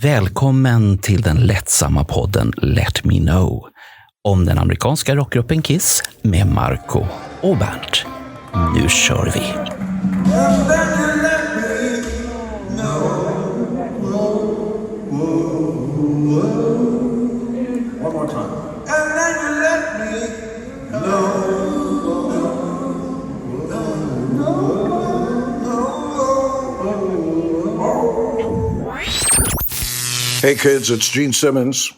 Välkommen till den lättsamma podden Let Me Know om den amerikanska rockgruppen Kiss med Marco och Bernt. Nu kör vi! One more time. And then you let me know. Hey kids, it's Gene Simmons.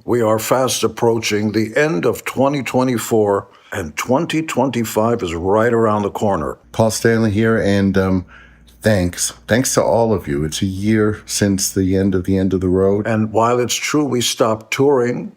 We are fast approaching the end of 2024 and 2025 is right around the corner. Paul Stanley here, and thanks to all of you. It's a year since the end of the road. And while it's true we stopped touring,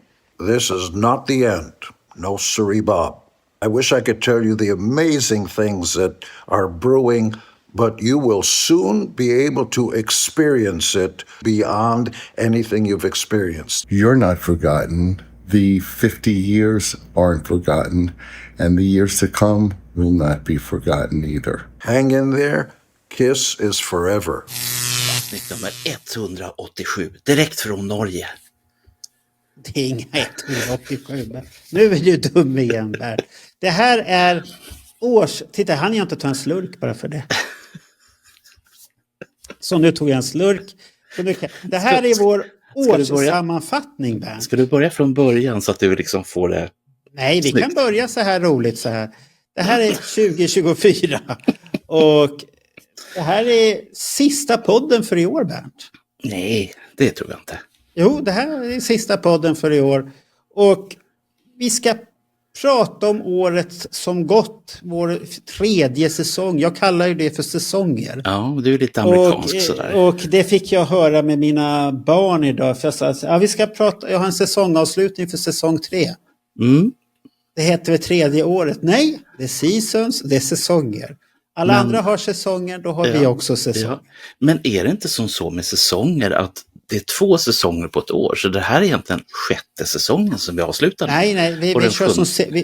this is not the end. No siree, Bob. I wish I could tell you the amazing things that are brewing, but you will soon be able to experience it beyond anything you've experienced. You're not forgotten. The 50 years aren't forgotten, and the years to come will not be forgotten either. Hang in there. Kiss is forever. Avsnitt nummer 187, direkt från Norge. Det är inga 187. Nu är du dum igen, Bert. Det här är Titta, han jag inte ta en slurk bara för det. Så nu tog jag en slurk. Det här är vår årssammanfattning, Bernt. Ska du börja från början så att du liksom får det? Nej, vi kan börja så här roligt så här. Det här är 2024. Och det här är sista podden för i år, Bernt. Nej, det tror jag inte. Jo, det här är sista podden för i år. Och vi ska prata om året som gått, vår tredje säsong. Jag kallar ju det för säsonger. Ja, du är lite amerikansk sådär. Och det fick jag höra med mina barn idag. För jag sa att vi ska prata, jag har en säsongavslutning för säsong 3. Mm. Det heter väl tredje året? Nej, det är seasons, det är säsonger. Alla andra har säsonger, då har vi också säsonger. Ja. Men är det inte som så med säsonger att det är 2 säsonger på ett år? Så det här är egentligen 6:e säsongen som vi avslutar. Nej,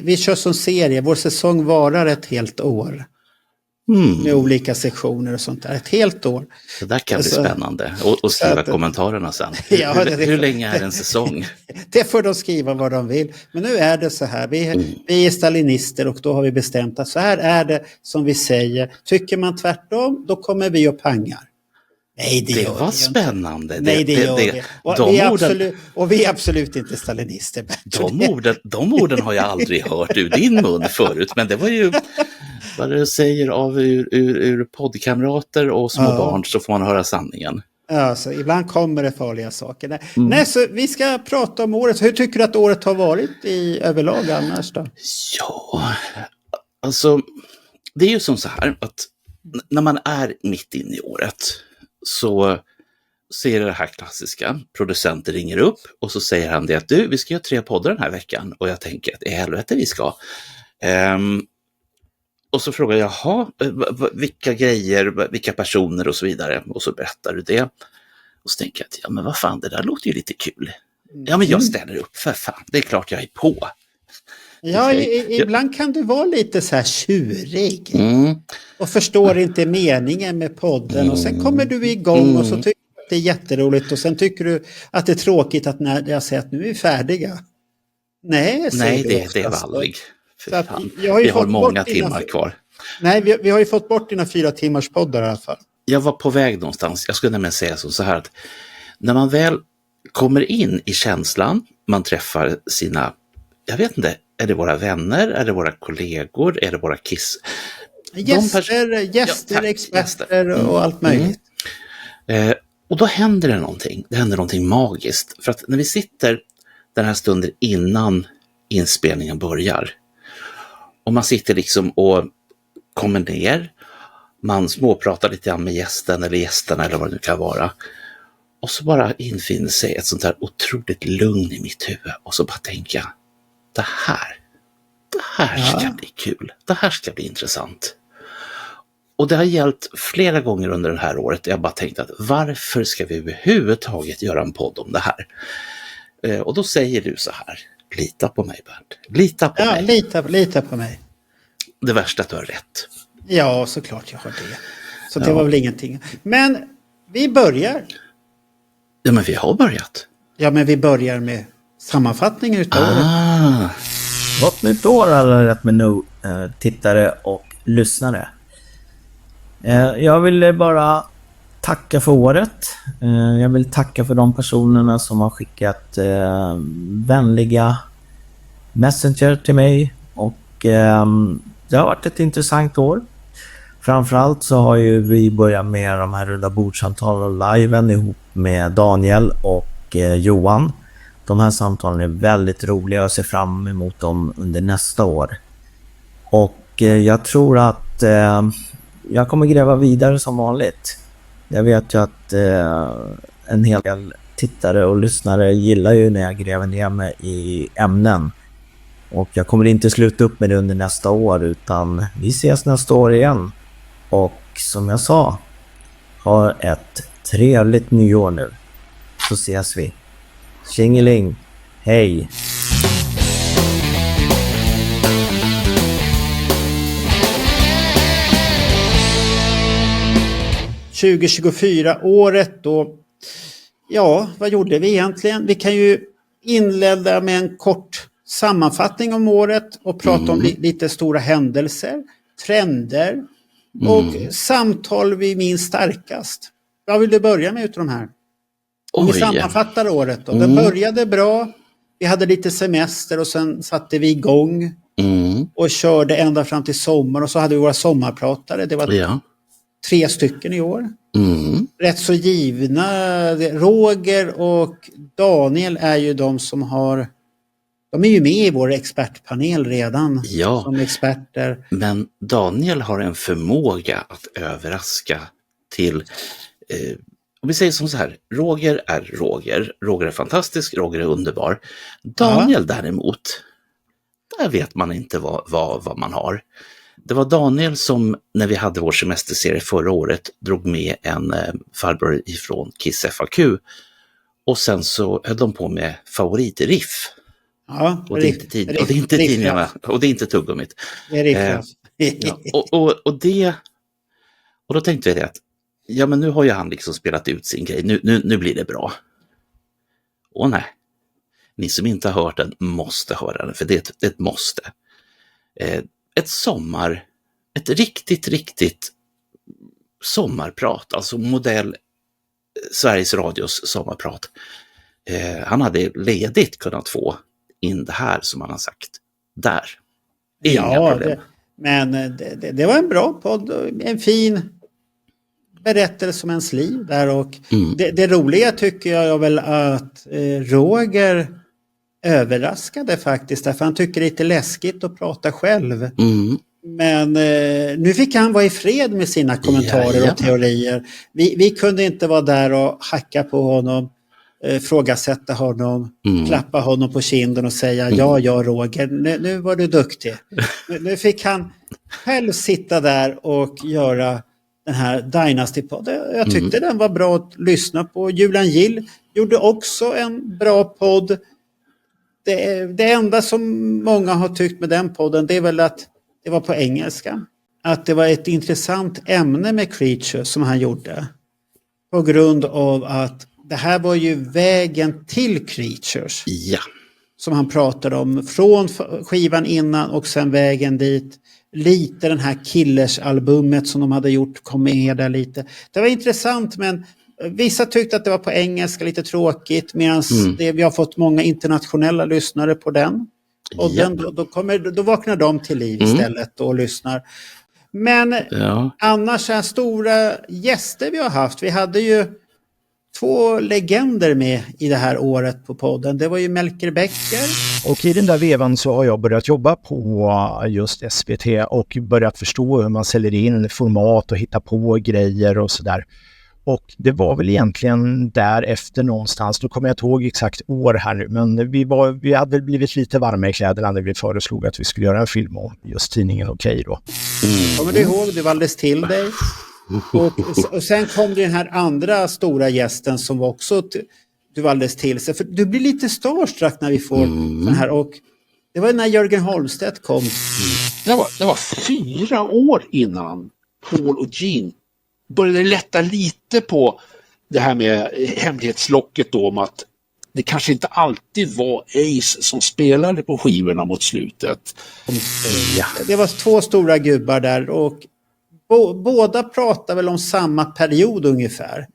vi kör som serie. Vår säsong varar ett helt år. Med olika sektioner och sånt där. Ett helt år. Det där kan bli spännande. Och skriva kommentarerna sen. Ja, hur länge är en säsong? Det får de skriva vad de vill. Men nu är det så här. Vi är stalinister och då har vi bestämt att så här är det som vi säger. Tycker man tvärtom, då kommer vi och pangar. Nej, det var spännande. Nej, det gör vi. Och vi är absolut inte stalinister. De orden har jag aldrig hört ur din mun förut. Men det var ju vad du säger av ur poddkamrater och små barn, så får man höra sanningen. Ja, så ibland kommer det farliga saker. Nej, så vi ska prata om året. Hur tycker du att året har varit i överlag annars då? Ja, alltså det är ju som så här att när man är mitt inne i året så ser det här klassiska. Producenten ringer upp och så säger han det att vi ska göra 3 poddar den här veckan. Och jag tänker att i helvete vi ska. Och så frågar jag, vilka grejer, vilka personer och så vidare. Och så berättar du det. Och så tänker jag att, ja men vad fan, det där låter ju lite kul. Ja men jag ställer upp, för fan, det är klart jag är på. Ja, ibland kan du vara lite så här tjurig. Och förstår inte meningen med podden. Och sen kommer du igång och så tycker du att det är jätteroligt. Och sen tycker du att det är tråkigt att när jag säger att nu är vi färdiga. Nej, det är aldrig. Vi har många timmar kvar. Nej, vi har ju fått bort dina 4 timmars poddar i alla fall. Jag var på väg någonstans. Jag skulle nämligen säga så här att när man väl kommer in i känslan, man träffar sina, jag vet inte, är det våra vänner, är det våra kollegor, är det våra Kiss? Gäster, experter och allt möjligt. Och då händer det någonting. Det händer någonting magiskt. För att när vi sitter den här stunden innan inspelningen börjar och man sitter liksom och kommer ner, man småpratar lite grann med gästen eller gästerna eller vad det nu kan vara. Och så bara infinner sig ett sånt här otroligt lugn i mitt huvud. Och så bara tänker jag, det här ska bli kul. Det här ska bli intressant. Och det har gällt flera gånger under det här året. Jag bara tänkte att varför ska vi överhuvudtaget göra en podd om det här? Och då säger du så här, lita på mig Bernt. Lita på mig. Lita på mig. Det värsta är att du har rätt. Ja, såklart jag har det. Så det var väl ingenting. Men vi börjar. Ja, men vi har börjat. Ja, men vi börjar med sammanfattningen utav året. Gott nytt år alla rätt med nu, tittare och lyssnare. Jag vill bara tacka för året. Jag vill tacka för de personerna som har skickat vänliga messenger till mig. Och det har varit ett intressant år. Framförallt så har ju vi börjat med de här runda bordsamtalen och liven ihop med Daniel och Johan. De här samtalen är väldigt roliga och jag ser fram emot dem under nästa år. Och jag tror att jag kommer gräva vidare som vanligt. Jag vet ju att en hel del tittare och lyssnare gillar ju när jag gräver ner mig i ämnen. Och jag kommer inte sluta upp med det under nästa år, utan vi ses nästa år igen. Och som jag sa, ha ett trevligt nyår nu. Så ses vi. Tjingeling. Hej. 2024 året då. Ja, vad gjorde vi egentligen? Vi kan ju inleda med en kort sammanfattning om året och prata om lite stora händelser, trender och samtal vi minns starkast. Vad vill du börja med utav de här? Om vi sammanfattar året då. Den började bra. Vi hade lite semester och sen satte vi igång och körde ända fram till sommar och så hade vi våra sommarpratare. Det var 3 stycken i år. Rätt så givna. Roger och Daniel är ju de som har... De är ju med i vår expertpanel redan som experter. Men Daniel har en förmåga att överraska till... om vi säger som så här, Roger är Roger. Roger är fantastisk, Roger är underbar. Daniel däremot, där vet man inte vad man har. Det var Daniel som, när vi hade vår semesterserie förra året, drog med en farbror ifrån Kiss FAQ. Och sen så höll de på med favoritriff. Ja, och det är inte tidningarna, och det är inte tuggummit. Det är och då tänkte jag att ja, men nu har ju han liksom spelat ut sin grej. Nu blir det bra. Och nej. Ni som inte har hört den måste höra den, för det är ett måste. Ett riktigt sommarprat, alltså modell Sveriges Radios sommarprat. Han hade ledigt kunnat få in det här som han har sagt där. Inga problem. Det var en bra podd, en fin berättelse om ens liv där och det roliga tycker jag väl att Roger överraskade faktiskt därför han tycker det är lite läskigt att prata själv. Men nu fick han vara i fred med sina kommentarer och teorier. Vi kunde inte vara där och hacka på honom, frågasätta honom, klappa honom på kinden och säga ja Roger, nu var du duktig. Nu fick han själv sitta där och göra den här Dynasty-podden. Jag tyckte den var bra att lyssna på. Julian Gill gjorde också en bra podd. Det enda som många har tyckt med den podden, det är väl att det var på engelska. Att det var ett intressant ämne med Creatures som han gjorde. På grund av att det här var ju vägen till Creatures. Ja. Som han pratade om. Från skivan innan och sen vägen dit. Lite den här Killers-albumet som de hade gjort kom med där lite. Det var intressant men vissa tyckte att det var på engelska lite tråkigt medan vi har fått många internationella lyssnare på den. Och då vaknar de till liv istället och lyssnar. Men annars är stora gäster vi har haft. Vi hade ju 2 legender med i det här året på podden. Det var ju Melker Becker. Och i den där vevan så har jag börjat jobba på just SVT och börjat förstå hur man säljer in format och hitta på grejer och sådär. Och det var väl egentligen därefter någonstans, då kommer jag inte ihåg exakt år här nu, men vi hade blivit lite varma i kläderna när vi föreslog att vi skulle göra en film om just tidningen Okej då. Kommer du ihåg, du valdes till dig. Och sen kom den här andra stora gästen som var också du valdes till sig. För du blir lite starstruck när vi får den här. Och det var när Jörgen Holmstedt kom. Det var 4 år innan Paul och Gene började lätta lite på det här med hemlighetslocket då om att det kanske inte alltid var Ace som spelade på skivorna mot slutet. Ja. Det var 2 stora gubbar där och båda pratar väl om samma period ungefär.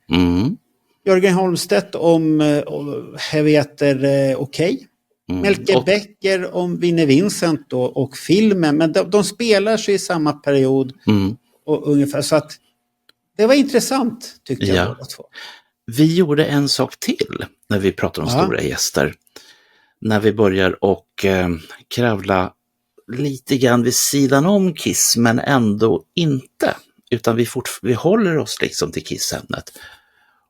Jörgen Holmstedt om Okej. Melker Becker om Vinnie Vincent då, och filmen. Men de spelar sig i samma period och ungefär. Så att det var intressant tyckte jag. Båda två. Vi gjorde en sak till när vi pratar om stora gäster. När vi börjar och kravla lite grann vid sidan om Kiss men ändå inte. Utan vi håller oss liksom till Kiss-ämnet.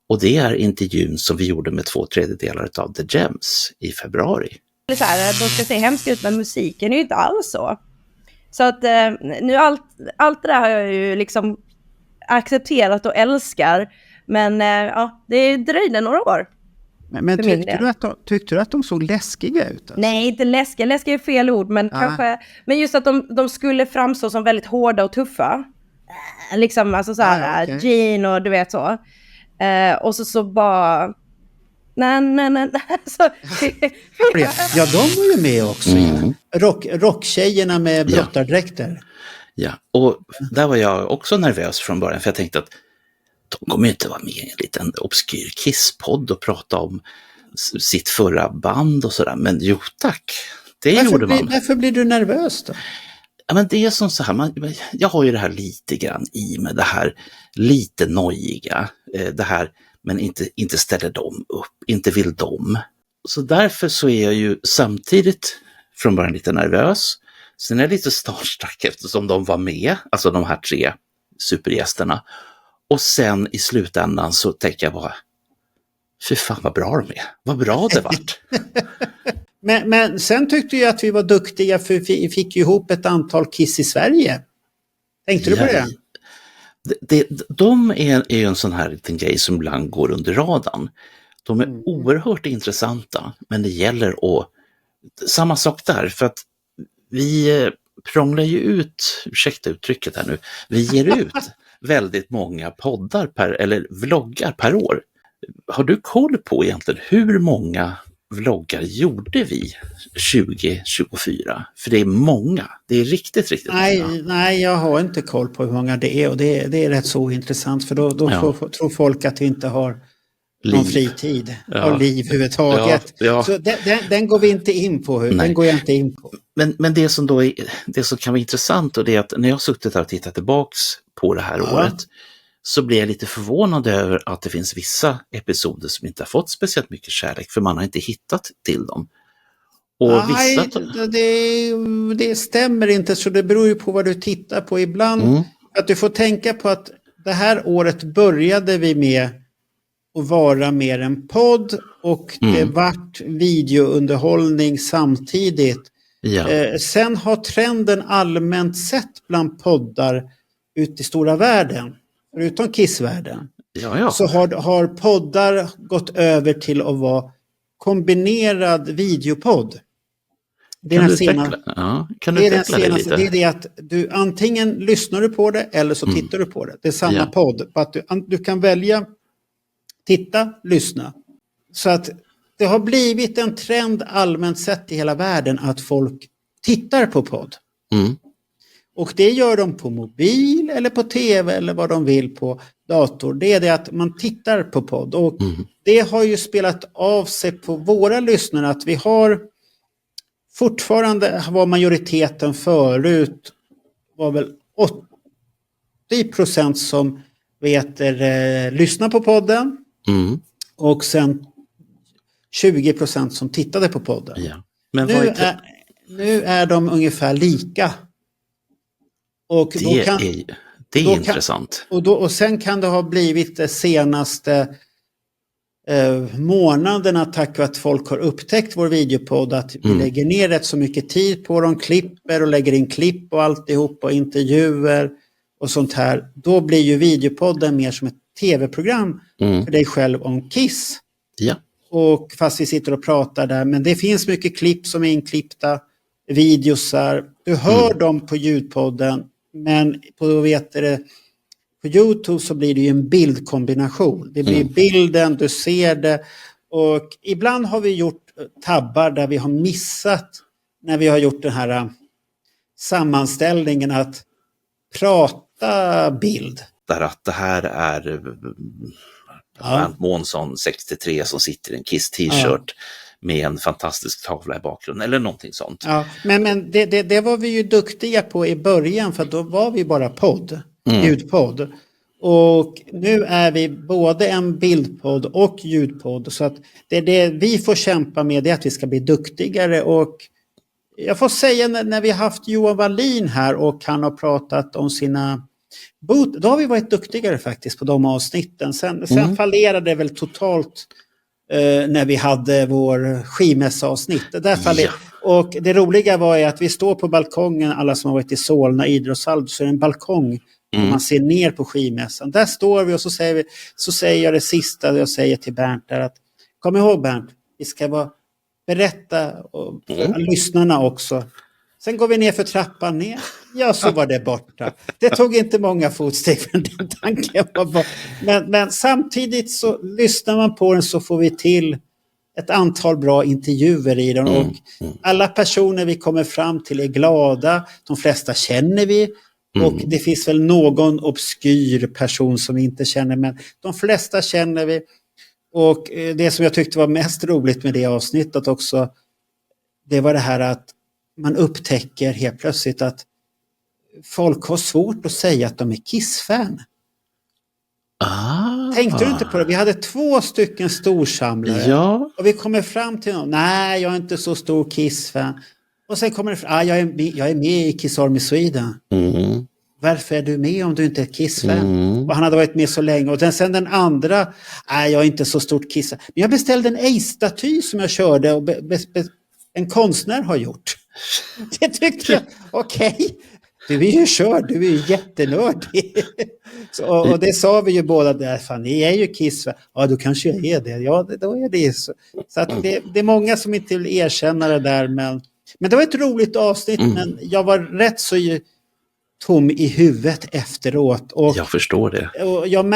Och det är intervjun som vi gjorde med 2/3 av The Gems i februari. Så här, de ska se hemskt ut men musiken är ju inte alls så. Så att nu allt det där har jag ju liksom accepterat och älskar. Men det dröjde några år. Men tyckte du att de såg läskiga ut? Alltså? Nej, inte läskiga. Läskiga är fel ord. Men kanske, men just att de skulle framstå som väldigt hårda och tuffa. Liksom alltså så här, Gene och du vet så. Och så bara... Nej. Ja, de var ju med också. Rocktjejerna med brottardräkter. Ja, och där var jag också nervös från början. För jag tänkte att de kommer inte vara med i en liten obskyr Kiss-podd och prata om sitt förra band och sådär. Men jo tack, det gjorde man. Varför blir du nervös då? Ja, men det är som så här, jag har ju det här lite grann i med det här lite nojiga, det här, men inte ställer dem upp, inte vill dem. Så därför så är jag ju samtidigt från början lite nervös. Sen är jag lite starstruck eftersom de var med, alltså de här 3 supergästerna. Och sen i slutändan så tänker jag bara, fy fan vad bra de är, vad bra det vart. Men sen tyckte jag att vi var duktiga för vi fick ju ihop ett antal Kiss i Sverige. Tänkte du på det? De är ju en sån här liten grej som ibland går under radarn. De är oerhört intressanta, men det gäller att... Samma sak där, för att vi prånglar ju ut, ursäkta uttrycket här nu, vi ger ut väldigt många poddar eller vloggar per år. Har du koll på egentligen hur många vloggar gjorde vi 2024? För det är många. Det är riktigt många. Nej, jag har inte koll på hur många det är. Och det är rätt så intressant. För då tror folk att vi inte har någon fritid. Och liv överhuvudtaget. Ja. Så den går vi inte in på. Den går jag inte in på. Men det som då det som kan vara intressant och det är att när jag har suttit här och tittat tillbaks på det här året så blir jag lite förvånad över att det finns vissa episoder som inte har fått speciellt mycket kärlek för man har inte hittat till dem. Och det stämmer inte, så det beror ju på vad du tittar på. Ibland att du får tänka på att det här året började vi med att vara mer en podd och det vart videounderhållning samtidigt. Ja. Sen har trenden allmänt sett bland poddar ute i stora världen, förutom Kiss-världen, så har poddar gått över till att vara kombinerad videopodd. Det är den senaste. Det är det att du antingen lyssnar du på det eller så tittar du på det. Det är samma podd. Att du kan välja titta, lyssna. Så att det har blivit en trend allmänt sett i hela världen att folk tittar på podd. Och det gör de på mobil eller på tv eller vad de vill på dator. Det är det att man tittar på podd. Och det har ju spelat av sig på våra lyssnare att vi har fortfarande, var majoriteten förut, var väl 80% som lyssnar på podden. Och sen 20% som tittade på podden. Ja. Men nu är de ungefär lika. Och det är intressant. Och sen kan det ha blivit det senaste månaderna tack vare att folk har upptäckt vår videopodd att vi lägger ner rätt så mycket tid på dem, klipper och lägger in klipp och alltihop och intervjuer och sånt här. Då blir ju videopodden mer som ett tv-program för dig själv om Kiss. Ja. Och fast vi sitter och pratar där, men det finns mycket klipp som är inklippta, videosar. Du hör dem på ljudpodden, men på på YouTube så blir det ju en bildkombination. Det blir bilden, du ser det. Och ibland har vi gjort tabbar där vi har missat när vi har gjort den här sammanställningen att prata bild. Där att det här är Bernt Månsson 63 som sitter i en Kiss t-shirt med en fantastisk tavla i bakgrunden eller någonting sånt. Ja, men det var vi ju duktiga på i början för då var vi bara ljudpodd. Och nu är vi både en bildpodd och ljudpodd så att det vi får kämpa med är att vi ska bli duktigare och jag får säga när vi har haft Johan Wallin här och han har pratat om sina då har vi varit duktigare faktiskt på de avsnitten. Sen fallerade det väl totalt när vi hade vår skivmässavsnitt. Och det roliga var ju att vi står på balkongen, alla som har varit i Solna idrottshall, så är det en balkong man ser ner på skivmässan. Där står vi och så säger jag det sista jag säger till Bernt där att kom ihåg Bernt, vi ska berätta för lyssnarna också. Sen går vi ner för trappan ner. Ja, så var det borta. Det tog inte många fotsteg för den tanken var bort. Men samtidigt så lyssnar man på den så får vi till ett antal bra intervjuer i den. Och alla personer vi kommer fram till är glada. De flesta känner vi. Och det finns väl någon obskyr person som vi inte känner. Men de flesta känner vi. Och det som jag tyckte var mest roligt med det avsnittet också. Det var det här att man upptäcker helt plötsligt att folk har svårt att säga att de är Kiss-fan. Tänkte du inte på det? Vi hade 2 stycken storsamlare. Ja. Och vi kommer fram till någon. Nej, jag är inte så stor Kiss-fan. Och sen kommer det fram. Jag är med i Kiss Army Sweden. Varför är du med om du inte är Kiss-fan? Och han hade varit med så länge. Och sen den andra. Nej, jag är inte så stort Kiss. Men jag beställde en Ace-staty som jag körde. Och en konstnär har gjort. Det tyckte jag. Okej. Du är ju körd, du är ju jättenördig. Och det sa vi ju båda där, fan ni är ju Kiss. Ja, då kanske jag är det. Ja, då är det så. Så att det är många som inte vill erkänna det där. Men det var ett roligt avsnitt, men jag var rätt så tom i huvudet efteråt. Och jag förstår det. Och jag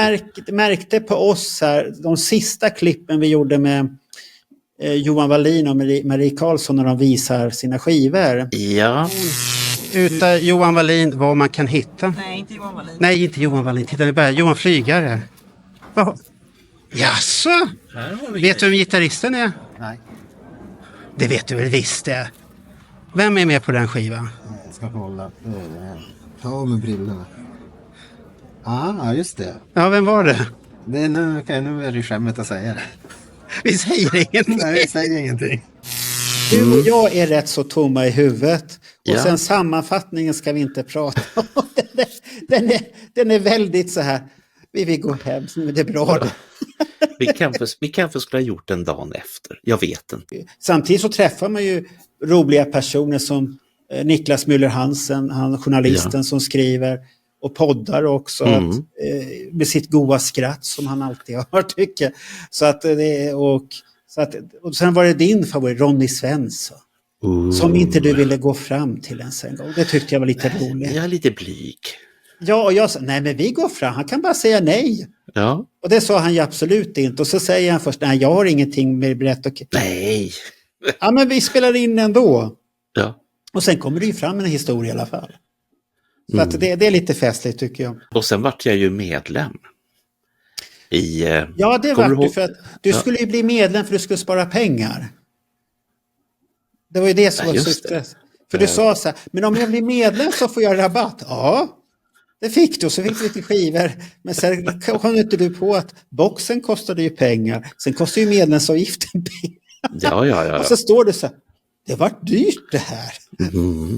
märkte på oss här, de sista klippen vi gjorde med Johan Wallin och Marie Karlsson när de visar sina skivor. Ja. Utan Johan Wallin, vad man kan hitta. Nej, inte Johan Wallin. Nej, inte Johan Wallin. Titta, det är bara Johan Flygare. Jaså? Vet du vem gitarristen är? Nej. Det vet du väl visst det. Vem är med på den skivan? Jag ska kolla. Ja, med brillorna. Just det. Ja, vem var det? Nu är det skämmet att säga det. Vi säger ingenting. Nej, vi säger ingenting. Du och jag är rätt så tomma i huvudet. Och sen sammanfattningen ska vi inte prata om. Den är väldigt så här. Vi vill gå hem, men det är bra det. Vi kanske skulle ha gjort den dagen efter. Jag vet inte. Samtidigt så träffar man ju roliga personer som Niklas Müller-Hansen, han journalisten som skriver och poddar också med sitt goa skratt som han alltid har tycker. Så att och sen var det din favorit Ronny Svensson. Som inte du ville gå fram till ens en gång. Det tyckte jag var lite roligt. Jag är lite blyg. Ja, och jag sa, nej men vi går fram. Han kan bara säga nej. Ja. Och det sa han ju absolut inte. Och så säger han först, nej jag har ingenting med berätt. Nej. Ja, men vi spelar in ändå. Ja. Och sen kommer det ju fram en historia i alla fall. Så att det är lite festligt tycker jag. Och sen vart jag ju medlem. Ja, det var du för att du skulle ju bli medlem för du skulle spara pengar. Det var ju det som var syftet. För du sa så här, men om jag blir medlem så får jag rabatt. Ja, det fick du. Så fick du lite skivor. Men sen kom inte du på att boxen kostade ju pengar. Sen kostade ju medlemsavgiften pengar. Ja. Och så står det så här, det var dyrt det här.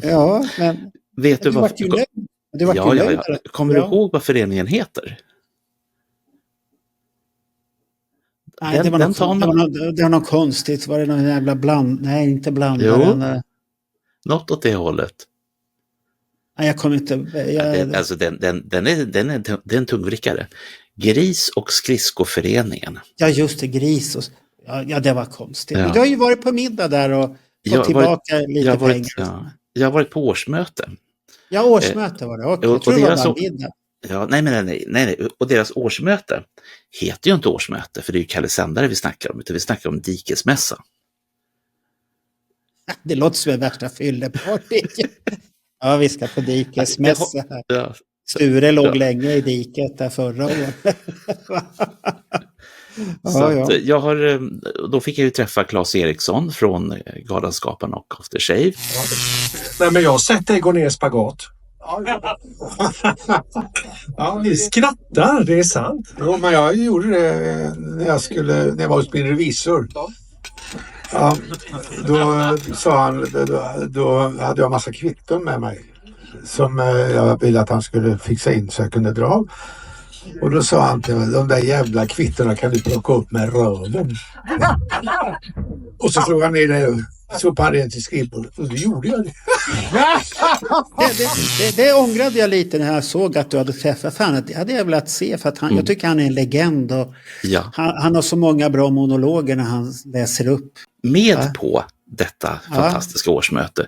Ja, men vet du vad? Ja. Kommer du ihåg vad föreningen heter? Nej, det var något konstigt. Var det någon jävla Nej, inte blandare. Något åt det hållet. Nej, jag kommer inte... Alltså den är en tungvrickare. Gris- och skridskoföreningen. Ja, just det. Gris och... Ja, det var konstigt. Ja. Du har ju varit på middag där och fått tillbaka lite pengar. Jag har varit på årsmöte. Ja, årsmöte var det. Okay. Jag tror det var middag. Ja, nej. Och deras årsmöte heter ju inte årsmöte, för det är ju Kalle Sändare vi snackar om, utan vi snackar om dikesmässa. Det låter som en värsta fylleparty. Ja, vi ska på dikesmässa här. Ja. Sture låg länge i diket där förra året. Då fick jag ju träffa Claes Eriksson från Galenskaparna och After Shave. Nej, men jag har sett dig gå ner i spagat. Ja, ni skrattar, det är sant. Jo, men jag gjorde det när jag var hos min revisor. Ja, då sa han, då hade jag massa kvitton med mig som jag ville att han skulle fixa in så jag kunde dra av. Och då sa han till mig, de där jävla kvittorna kan du plocka upp med röven. Och så slog han ner det, så på han rent i skrivbordet, och då gjorde jag det. Det ångrade jag lite när jag såg att du hade träffat. Fan, det hade jag velat se, för att jag tycker han är en legend och han har så många bra monologer när han läser upp. På detta fantastiska årsmöte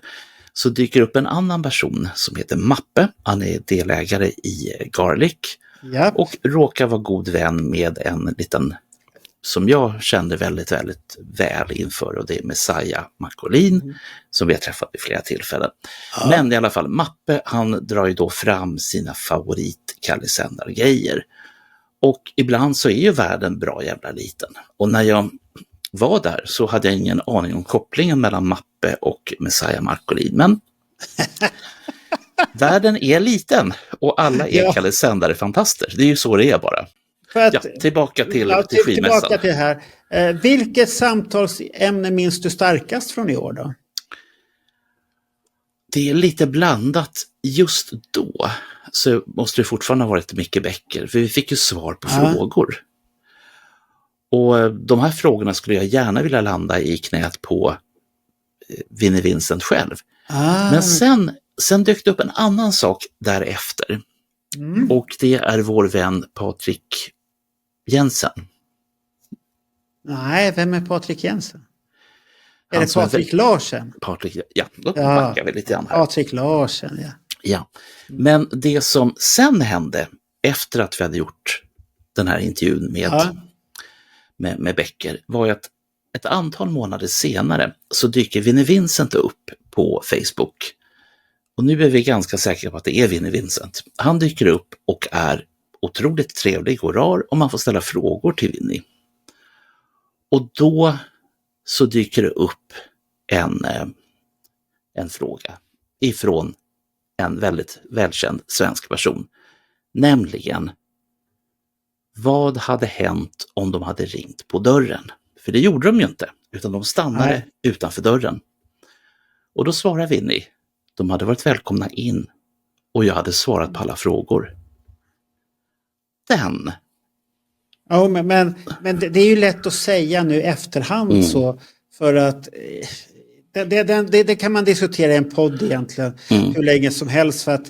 så dyker upp en annan person som heter Mappe. Han är delägare i Garlic och råkar vara god vän med en liten, som jag kände väldigt, väldigt väl inför, och det är Messiah Marcolin som vi har träffat vid flera tillfällen. Men i alla fall, Mappe, han drar ju då fram sina favorit-Kalle Sändare-grejer. Och ibland så är ju världen bra jävla liten. Och när jag var där så hade jag ingen aning om kopplingen mellan Mappe och Messiah Marcolin. Men världen är liten och alla är Kalle Sändare-fantaster. Det är ju så det är bara. Tillbaka till skivmässan. Tillbaka till här. Vilket samtalsämne minns du starkast från i år då? Det är lite blandat. Just då så måste det fortfarande ha varit Micke Becker, för vi fick ju svar på frågor. Och de här frågorna skulle jag gärna vilja landa i knät på Vinnie Vincent själv. Men sen dök det upp en annan sak därefter. Och det är vår vän Patrik Jensen. Nej, vem är Patrik Jensen? Är det Patrik Larsen? Då backar vi lite grann här. Patrik Larsen, ja. Men det som sen hände efter att vi hade gjort den här intervjun med Becker var ju att ett antal månader senare så dyker Vinnie Vincent upp på Facebook. Och nu är vi ganska säkra på att det är Vinnie Vincent. Han dyker upp och är otroligt trevlig och rar, och man får ställa frågor till Vinnie. Och då så dyker det upp en fråga ifrån en väldigt välkänd svensk person. Nämligen, vad hade hänt om de hade ringt på dörren? För det gjorde de ju inte, utan de stannade utanför dörren. Och då svarar Vinnie, de hade varit välkomna in och jag hade svarat på alla frågor. Ja, men det är ju lätt att säga nu efterhand så, för att det kan man diskutera i en podd egentligen hur länge som helst, för att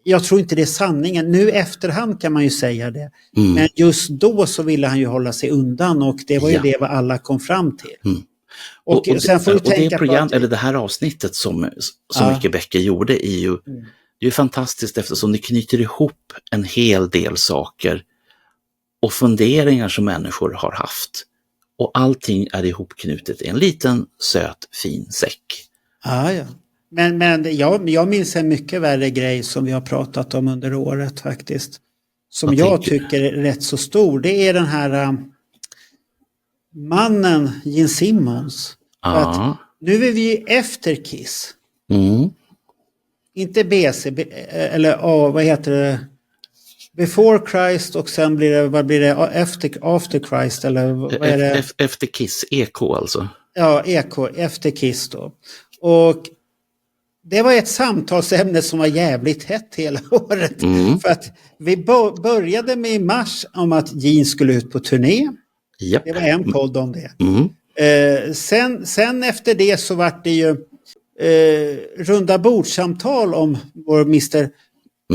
jag tror inte det är sanningen. Nu efterhand kan man ju säga det. Men just då så ville han ju hålla sig undan, och det var ju det vad alla kom fram till. Och sen får du tänka på att eller det här avsnittet som Micke Becker gjorde är ju, det är ju fantastiskt, eftersom det knyter ihop en hel del saker och funderingar som människor har haft. Och allting är ihopknutet i en liten, söt, fin säck. Ja. Men jag minns en mycket värre grej som vi har pratat om under året faktiskt. Som jag tycker är rätt så stor. Det är den här mannen Gene Simmons. Att nu är vi efter Kiss. Inte BC, eller vad heter det? Before Christ, och sen blir det, vad blir det? After Christ, eller vad är det? Efter Kiss, EK alltså. Ja, EK, efter Kiss då. Och det var ett samtalsämne som var jävligt hett hela året. För att vi började med i mars om att Gene skulle ut på turné. Yep. Det var en podd om det. Sen efter det så var det ju runda bordsamtal om vår Mr.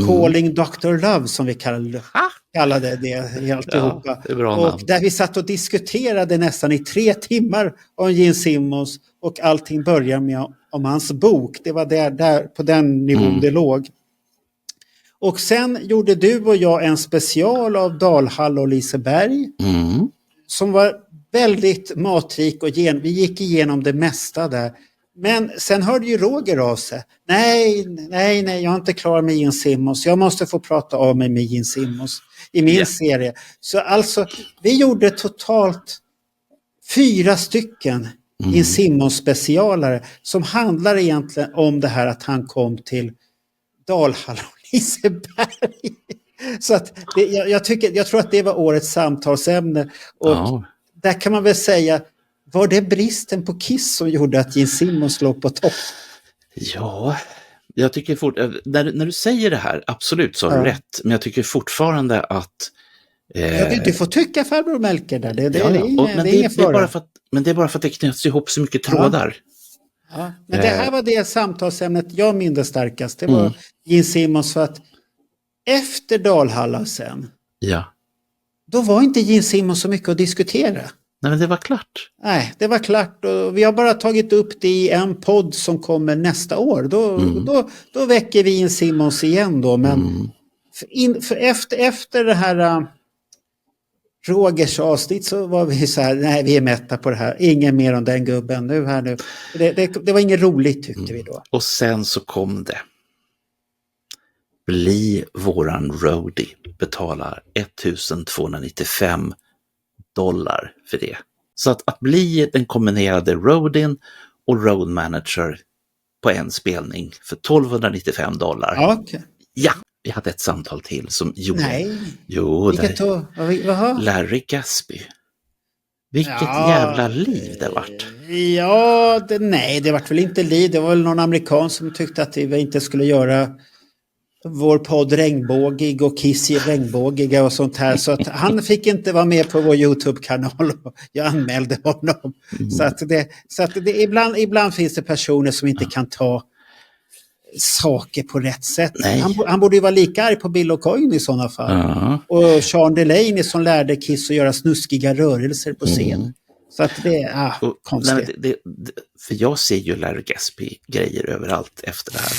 Calling Dr. Love, som vi kallade det alltihopa. Och där vi satt och diskuterade nästan i 3 timmar om Gene Simmons, och allting började med om hans bok. Det var där på den nivån det låg. Och sen gjorde du och jag en special av Dalhalla och Liseberg. Som var väldigt matrik och vi gick igenom det mesta där. Men sen hörde ju Roger av sig. Nej, jag är inte klar med Gene Simmons. Jag måste få prata av mig med Gene Simmons i min serie. Så alltså, vi gjorde totalt 4 stycken Gene Simmons specialare som handlar egentligen om det här att han kom till Dalhalla och Liseberg. Så att jag tror att det var årets samtalsämne. Och där kan man väl säga, var det bristen på Kiss som gjorde att Gene Simmons låg på topp? Ja, jag tycker när du säger det här, absolut så har du rätt. Men jag tycker fortfarande att... Du får tycka farbror Melker där. Det är bara för att det knöts ihop så mycket trådar. Ja, men det här var det samtalsämnet jag minns starkast. Det var Gene Simmons, för att efter Dalhalla sen, då var inte Gene Simmons så mycket att diskutera. Nej, men det var klart. Nej, det var klart. Och vi har bara tagit upp det i en podd som kommer nästa år. Då väcker vi Gene Simmons igen då. Men för efter det här Rogers avsnitt så var vi så här, nej, vi är mätta på det här. Ingen mer om den gubben nu. Det var inget roligt tyckte vi då. Och sen så kom det. Bli våran roadie. Betalar $1295 för det. Så att bli den kombinerade roadien och road manager på en spelning för $1295. Okay. Ja, vi hade ett samtal till som gjorde... Nej. Jo, vilket då? Larry Gaspy. Vilket jävla liv det vart. Ja, det vart väl inte liv. Det var väl någon amerikan som tyckte att vi inte skulle göra vår podd regnbågig och Kiss regnbågiga och sånt här. Så att han fick inte vara med på vår YouTube-kanal och jag anmälde honom. Så att det ibland finns det personer som inte kan ta saker på rätt sätt. Han borde ju vara lika arg på Bill O'Coin i sådana fall. Och Sean Delaney som lärde Kiss att göra snuskiga rörelser på scen. Så att det är konstigt. För jag ser ju Larry Gaspy-grejer överallt efter det här.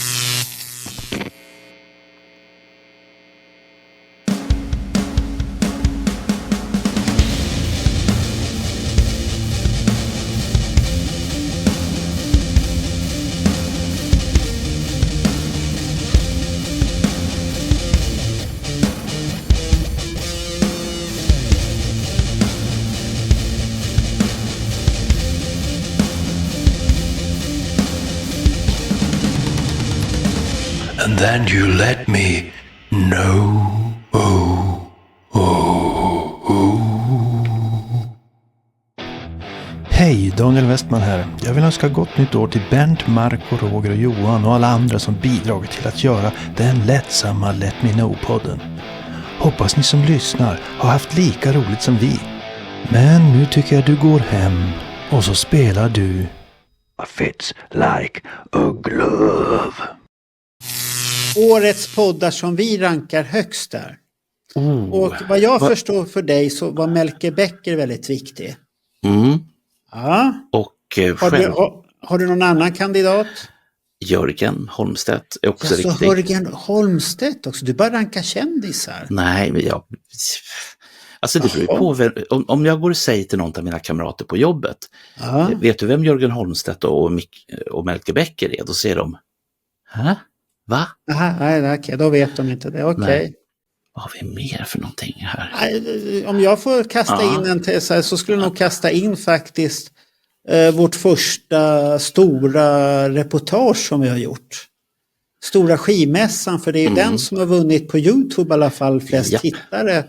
And then you let me know. Hej, Daniel Westman här. Jag vill önska gott nytt år till Bernt, Marco, Roger och Johan och alla andra som bidragit till att göra den lättsamma Let Me Know-podden. Hoppas ni som lyssnar har haft lika roligt som vi. Men nu tycker jag du går hem och så spelar du Fits Like a Glove. Årets poddar som vi rankar högst där. Och vad jag förstår för dig så var Melker Becker väldigt viktig. Ja. Och har du någon annan kandidat? Jörgen Holmstedt är också riktigt. Så Jörgen Holmstedt också. Du bara rankar kändisar. Nej, men alltså det beror på. Om jag går och säger till någon av mina kamrater på jobbet. Vet du vem Jörgen Holmstedt och Melker Becker är? Då säger de, va? Nej, okej, då vet de inte det. Okej. Vad har vi mer för någonting här? Om jag får kasta in en till så skulle jag nog kasta in faktiskt vårt första stora reportage som vi har gjort. Stora skivmässan, för det är den som har vunnit på YouTube i alla fall flest tittare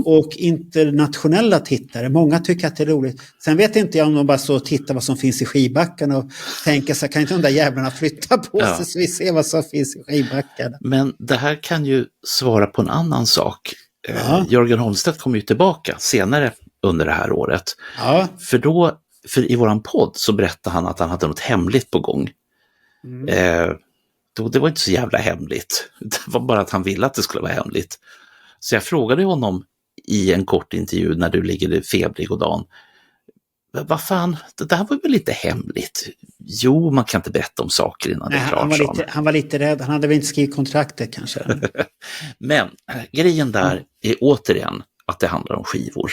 och internationella tittare. Många tycker att det är roligt. Sen vet inte jag om de bara så och tittar vad som finns i skivbacken och tänker så kan inte de där jävlarna flytta på sig så vi ser vad som finns i skivbacken. Men det här kan ju svara på en annan sak. Jörgen Holmstedt kommer ju tillbaka senare under det här året. För i våran podd så berättade han att han hade något hemligt på gång. Det var inte så jävla hemligt. Det var bara att han ville att det skulle vara hemligt. Så jag frågade honom i en kort intervju när du ligger febrig och dan. Vad fan, det här var väl lite hemligt? Jo, man kan inte berätta om saker innan det är klart. Han var lite rädd, han hade väl inte skrivit kontraktet kanske. Men grejen där är återigen att det handlar om skivor.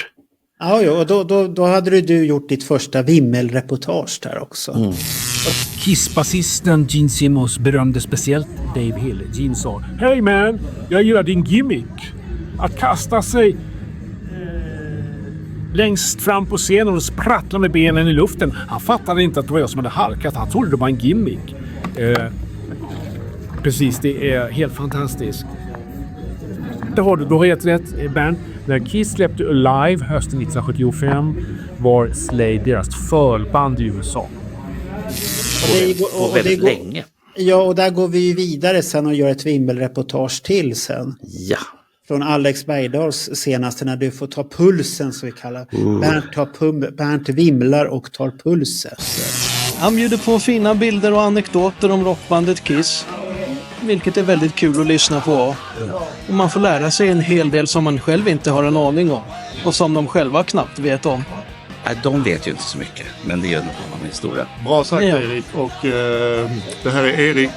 Ja, och då hade du gjort ditt första vimmelreportage där också. Kiss-basisten Gene Simmons berömde speciellt Dave Hill. Gene sa: "Hey man, jag gillar din gimmick. Att kasta sig längst fram på scenen och sprattla med benen i luften. Han fattade inte att det var jag som hade halkat. Han trodde det var en gimmick." Precis, det är helt fantastiskt. Du har helt rätt, Bernt. När Kiss släppte Alive hösten 1975 var Slade deras förband i USA. Och väldigt länge. Ja, och där går vi vidare sen och gör ett vimmelreportage till sen. Ja. Från Alex Bergdahls senaste, när du får ta pulsen, så vi kallar Bernt vimlar och tar pulsen. Han bjuder på fina bilder och anekdoter om rockbandet Kiss, vilket är väldigt kul att lyssna på. Och man får lära sig en hel del som man själv inte har en aning om och som de själva knappt vet om. Nej, de vet ju inte så mycket, men det är en annan historia. Bra sagt, Erik. Och det här är Erik.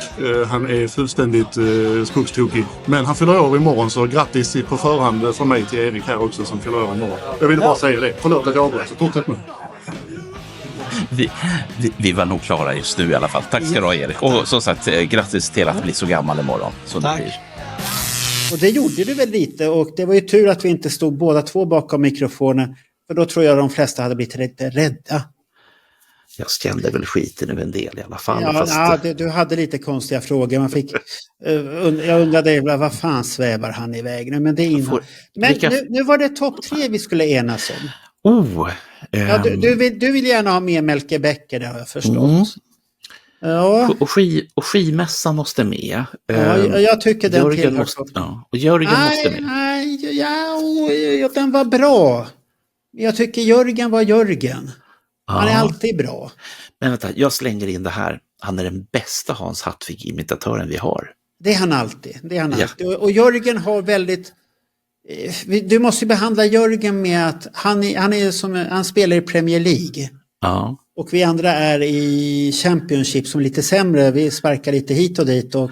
Han är fullständigt skogstokig. Men han fyller år imorgon, så grattis på förhand från mig till Erik här också som fyller år imorgon. Jag ville bara säga det. Förlåt att jag avbröt, så fortsätt nu. Vi var nog klara just nu i alla fall. Tack ska du ha, Erik. Och som sagt, grattis till att bli så gammal imorgon. Så tack. Och det gjorde du väl lite, och det var ju tur att vi inte stod båda två bakom mikrofonen. För då tror jag de flesta hade blivit lite rädda. Jag skrämde väl skiten över en del i alla fall. Du hade lite konstiga frågor. Man fick, jag undrade vad fan svävar han iväg nu. Men det är innan. Men nu var det topp 3 vi skulle enas om. Du vill gärna ha med Melker Becker, det har jag förstått. Ja. Och skivmässan måste med. Jag tycker den Jörgen måste, och Jörgen måste med. Nej, den var bra. Jag tycker Jörgen var Jörgen. Han är alltid bra. Men vänta, jag slänger in det här. Han är den bästa Hans Hartvig-imitatören vi har. Det är han alltid. Och Jörgen har väldigt... Du måste behandla Jörgen med att han spelar i Premier League. Ja. Och vi andra är i Championship som är lite sämre. Vi sparkar lite hit och dit. Och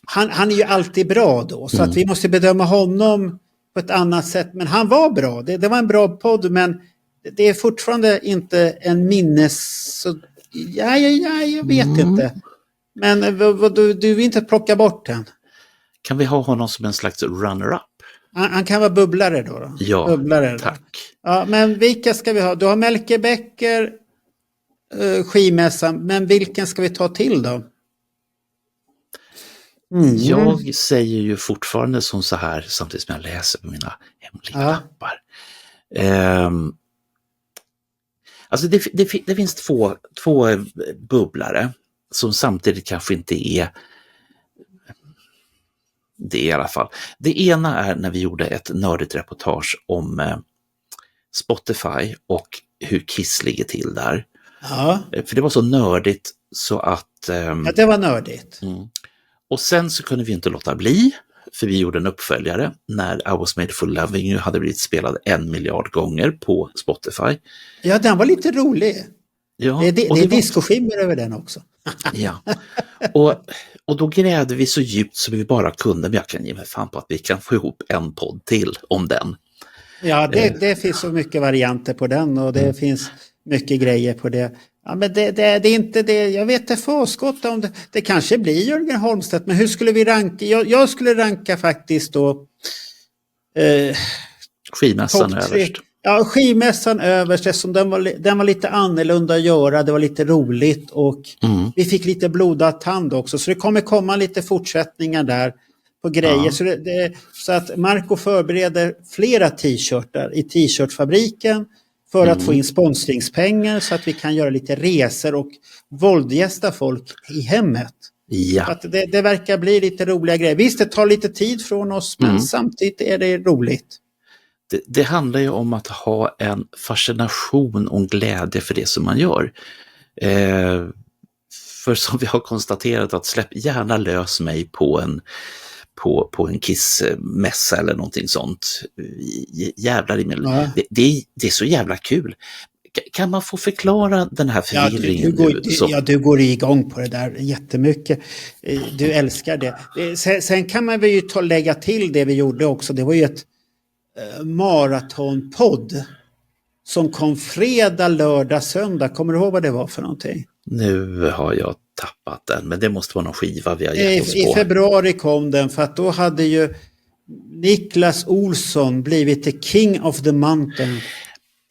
han är ju alltid bra då. Så att vi måste bedöma honom på ett annat sätt. Men han var bra. Det var en bra podd, men det är fortfarande inte en minnes... jag vet inte. Men du vill inte plocka bort den. Kan vi ha honom som en slags runner-up? Han kan vara bubblare då. Ja, bubblare tack. Ja, men vilka ska vi ha? Du har Melker Becker, skivmässan. Men vilken ska vi ta till då? Jag säger ju fortfarande som så här, samtidigt som jag läser på mina hemliga lappar. Alltså det finns två bubblare som samtidigt kanske inte är det i alla fall. Det ena är när vi gjorde ett nördigt reportage om Spotify och hur Kiss ligger till där. Ja. För det var så nördigt så att... det var nördigt. Och sen så kunde vi inte låta bli, för vi gjorde en uppföljare när I Was Made For Loving You hade blivit spelad 1 miljard gånger på Spotify. Ja, den var lite rolig. Ja, det är discoskimmer över den också. Ja, och då grävde vi så djupt som vi bara kunde, men jag kan ge mig fan på att vi kan få ihop en podd till om den. Ja, det finns så mycket varianter på den, och det finns mycket grejer på det. Ja, men det är inte det. Jag vet inte förskott om det. Det kanske blir Jörgen Holmstedt, men hur skulle vi ranka? Jag skulle ranka faktiskt då skivmässan överst. Ja, skivmässan överst, eftersom den var lite annorlunda att göra. Det var lite roligt och vi fick lite blodad tand också. Så det kommer komma lite fortsättningar där på grejer. Ja. Så att Marco förbereder flera t-shirtar i t-shirtfabriken för att få in sponsringspengar så att vi kan göra lite resor och våldgästa folk i hemmet. Ja. Så att det verkar bli lite roliga grejer. Visst, det tar lite tid från oss, men samtidigt är det roligt. Det handlar ju om att ha en fascination och glädje för det som man gör. För som vi har konstaterat, att släpp gärna lös mig på en Kiss-mässa eller någonting sånt. Jävlar i mig. Det är så jävla kul. kan man få förklara den här förvirringen du går igång på det där jättemycket. Du älskar det. Sen kan man väl ju lägga till det vi gjorde också. Det var ju ett maratonpodd som kom fredag, lördag, söndag. Kommer du ihåg vad det var för någonting? Nu har jag tappat den, men det måste vara någon skiva vi har gett oss på. I februari kom den, för att då hade ju Niklas Olsson blivit the king of the mountain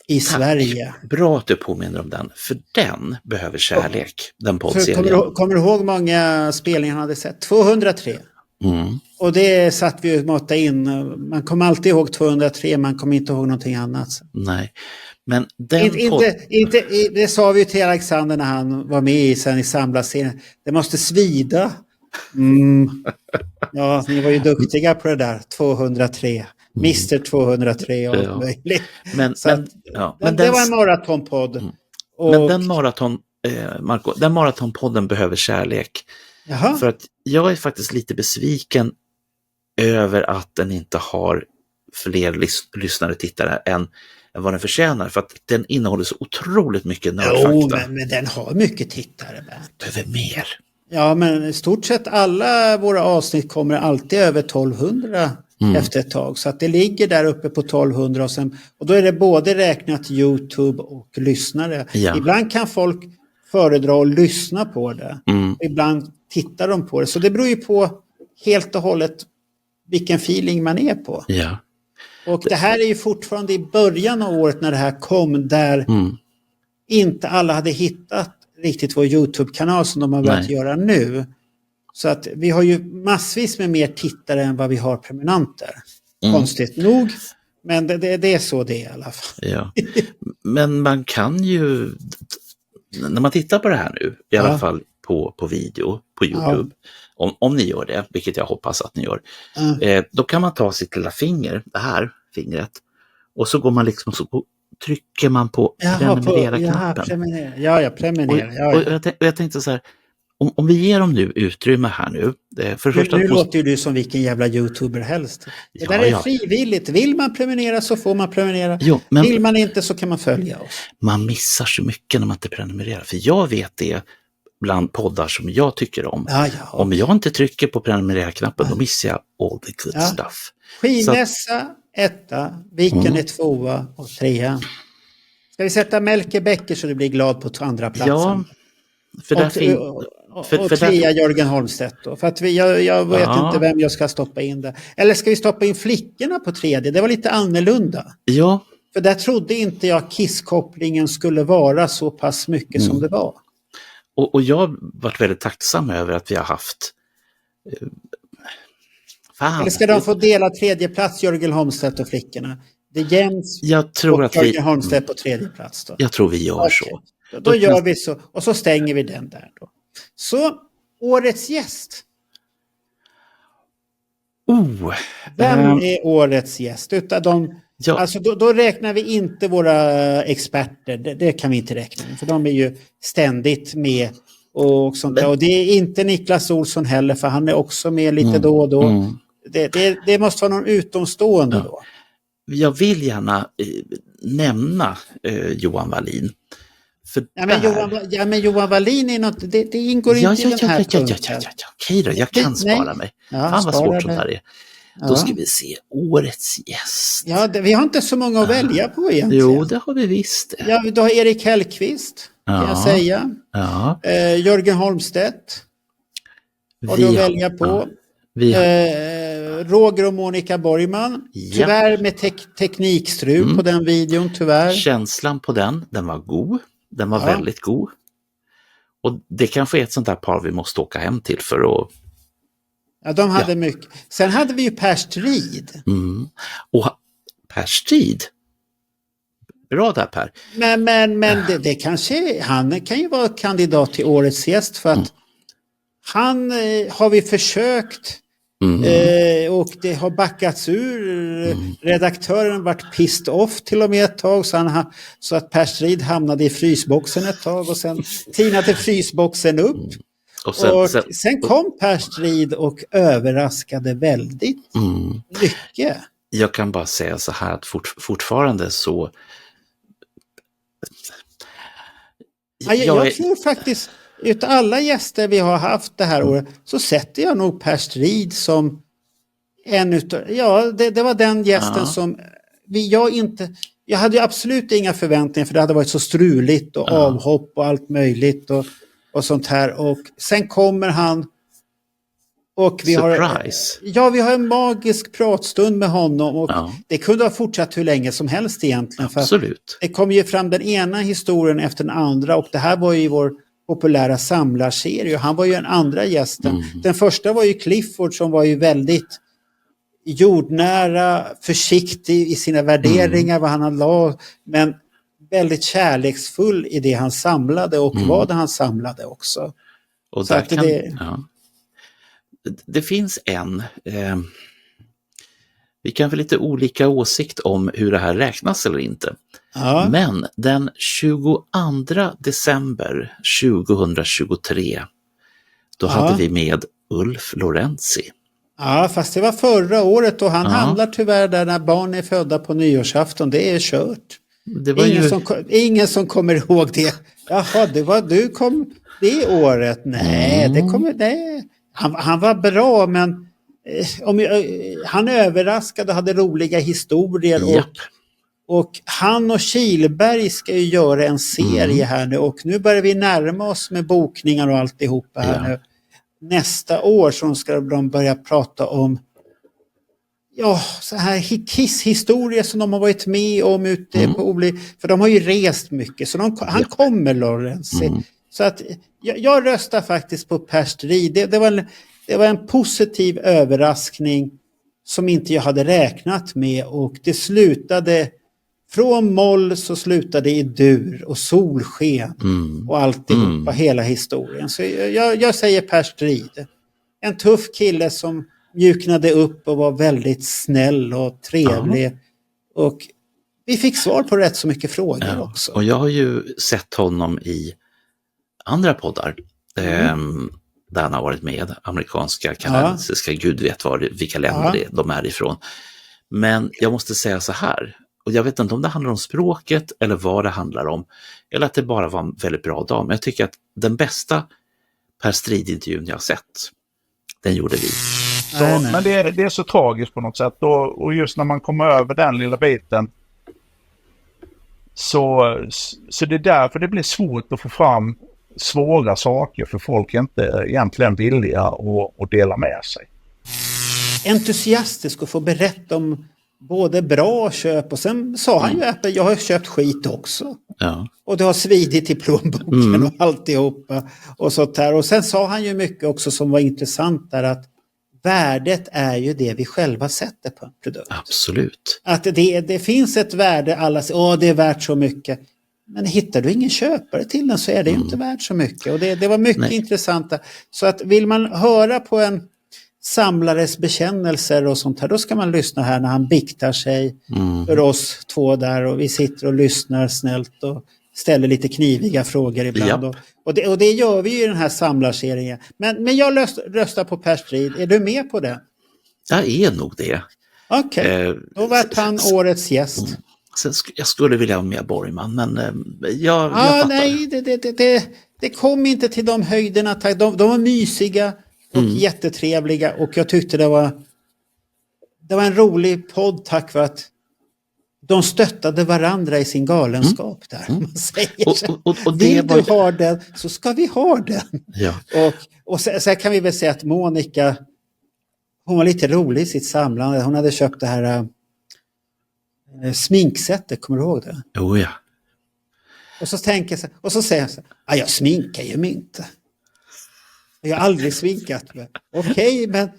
i Sverige. Bra att du påminner om den, för den behöver kärlek, den poddserien. Kommer du ihåg hur många spelningar han hade sett? 203. Och det satt vi och matade in. Man kommer alltid ihåg 203, man kommer inte ihåg någonting annat. Nej, men den det sa vi ju till Alexander när han var med i samlarserien. Det måste svida. Ja, ni var ju duktiga på det där. 203. Mr 203 och möjligt. Men det var en maratonpodd. Men den maratonpodden behöver kärlek. Jaha. För att jag är faktiskt lite besviken över att den inte har fler lyssnare och tittare än vad den förtjänar. För att den innehåller så otroligt mycket nördfakta. Jo, men den har mycket tittare. Behöver mer. Ja, men i stort sett alla våra avsnitt kommer alltid över 1200 efter ett tag. Så att det ligger där uppe på 1200 och då är det både räknat YouTube och lyssnare. Ja. Ibland kan folk föredra att lyssna på det. Ibland tittar de på det. Så det beror ju på helt och hållet vilken feeling man är på. Ja. Och det här är ju fortfarande i början av året när det här kom, där inte alla hade hittat riktigt vår YouTube-kanal som de har börjat göra nu. Så att vi har ju massvis med mer tittare än vad vi har prenumeranter. Konstigt nog. Men det är så det är i alla fall. Ja. Men man kan ju, när man tittar på det här nu, i alla fall på video, på YouTube, om ni gör det, vilket jag hoppas att ni gör, då kan man ta sitt lilla finger, det här fingret, och så går man liksom, så trycker man på prenumerera-knappen. Prenumerera. Och jag tänkte så här, om vi ger dem nu utrymme här nu. Nu låter ju du som vilken jävla YouTuber helst. Det där är frivilligt. Vill man prenumerera så får man prenumerera. Vill man inte så kan man följa oss. Man missar så mycket när man inte prenumererar. För jag vet det bland poddar som jag tycker om. Om jag inte trycker på prenumerera-knappen då missar jag all the good stuff. Skidnässa, etta, Viken är tvåa och trea. Ska vi sätta Melke Bäcker så du blir glad på andra platsen? Ja, för där och trea Jörgen Holmstedt då. För att jag vet inte vem jag ska stoppa in där. Eller ska vi stoppa in flickorna på tredje? Det var lite annorlunda. Ja. För där trodde inte jag kisskopplingen skulle vara så pass mycket som det var. Och jag har varit väldigt tacksam över att vi har haft... Eller ska de få dela tredje plats, Jörgen Holmstedt och flickorna? Det är Jens och Jörgen Holmstedt på tredje plats då. Jag tror vi gör så. Då gör vi så. Och så stänger vi den där då. Så, årets gäst. Vem är årets gäst? Alltså då räknar vi inte våra experter. Det kan vi inte räkna med. För de är ju ständigt med. Och sånt där. Och det är inte Niklas Olsson heller. För han är också med lite då och då. Det måste vara någon utomstående då. Jag vill gärna nämna Johan Wallin. Men Johan Wallin är något, det ingår inte i den här punkten. Okej då, jag kan spara mig. Fan vad svårt sånt här är. Då ska vi se årets gäst. Ja, vi har inte så många att välja på egentligen. Jo, det har vi visst. Ja, du har Erik Hellqvist, kan jag säga. Jörgen Holmstedt har du att välja på. Roger och Monica Borgman. Tyvärr med teknikstrul på den videon, tyvärr. Känslan på den var god. Den var väldigt god. Och det kanske är ett sånt där par vi måste åka hem till för att... Ja, de hade mycket. Sen hade vi ju Per Strid. Och Per Strid? Bra där, Per. Men det kanske... Han kan ju vara kandidat till årets gäst för att han har vi försökt... och det har backats ur. Redaktören vart pissed off till och med ett tag så att Per Strid hamnade i frysboxen ett tag och sen tinade frysboxen upp. Och sen kom Per Strid och överraskade väldigt mycket. Jag kan bara säga så här att fortfarande så Jag tror faktiskt, utav alla gäster vi har haft det här året, så sätter jag nog Per Strid som en utav, det var den gästen som jag hade ju absolut inga förväntningar, för det hade varit så struligt och avhopp och allt möjligt och sånt här, och sen kommer han och vi har en magisk pratstund med honom, och det kunde ha fortsatt hur länge som helst egentligen. Absolut. Det kom ju fram den ena historien efter den andra, och det här var ju vår populära samlarserie, och han var ju den andra gästen. Den första var ju Clifford, som var ju väldigt jordnära, försiktig i sina värderingar, vad han la, men väldigt kärleksfull i det han samlade och vad han samlade också. Och så där det finns vi kan få lite olika åsikt om hur det här räknas eller inte. Ja. Men den 22 december 2023 då hade vi med Ulf Lorenzi. Ja, fast det var förra året, och han handlar tyvärr där när barn är födda på nyårsafton. Det är kört. Det var ingen som kommer ihåg det. Jaha, det var du kom det året. Nej, nej. Han var bra, men han överraskade och hade roliga historier. Och han och Kihlberg ska ju göra en serie här nu, och nu börjar vi närma oss med bokningar och alltihopa här nu. Nästa år så ska de börja prata om så här kisshistorier som de har varit med om ute på för de har ju rest mycket, så han kommer, Lorenzi. Så att jag röstar faktiskt på Per Strid. Det var en positiv överraskning som inte jag hade räknat med, och det slutade från moll, så slutade i dur och solsken och alltihopa, hela historien. Så jag säger Per Strid. En tuff kille som mjuknade upp och var väldigt snäll och trevlig. Och vi fick svar på rätt så mycket frågor också. Och jag har ju sett honom i andra poddar där han har varit med, amerikanska, kanadensiska, gud vet vilka länder de är ifrån. Men jag måste säga så här, och jag vet inte om det handlar om språket eller vad det handlar om, eller att det bara var en väldigt bra dag, men jag tycker att den bästa Per Strid-intervjun jag har sett, den gjorde vi. Men det är så tragiskt på något sätt, och just när man kommer över den lilla biten, så det är därför det blir svårt att få fram svåra saker, för folk är inte egentligen villiga att dela med sig. Entusiastisk att få berätta om både bra köp, och sen sa han ju att jag har köpt skit också. Ja. Och det har svidit i plånboken och alltihopa och sånt här. Och sen sa han ju mycket också som var intressant där, att värdet är ju det vi själva sätter på en produkt. Absolut. Att det finns ett värde, alla säger det är värt så mycket. Men hittar du ingen köpare till den så är det ju inte värt så mycket. Och det var mycket intressant. Så att vill man höra på en samlares bekännelser och sånt här, då ska man lyssna här när han biktar sig för oss två där, och vi sitter och lyssnar snällt och ställer lite kniviga frågor ibland. Och det gör vi ju i den här samlarserien. Men jag röstar på Per Strid. Är du med på det? Jag är nog det. Okej, då var han årets gäst. Jag skulle vilja ha med Borgman, men jag fattar. Nej, det kom inte till de höjderna. De var mysiga och jättetrevliga, och jag tyckte det var en rolig podd tack vare att de stöttade varandra i sin galenskap där. Man säger så. Och vill du ha den så ska vi ha den. Ja. Och sen kan vi väl säga att Monica, hon var lite rolig i sitt samlande. Hon hade köpt det här sminksättet, kommer du ihåg det? Oh ja. Och så tänker jag så, och så säger jag så, jag sminkar ju inte. Jag har aldrig sminkat mig. Okej, men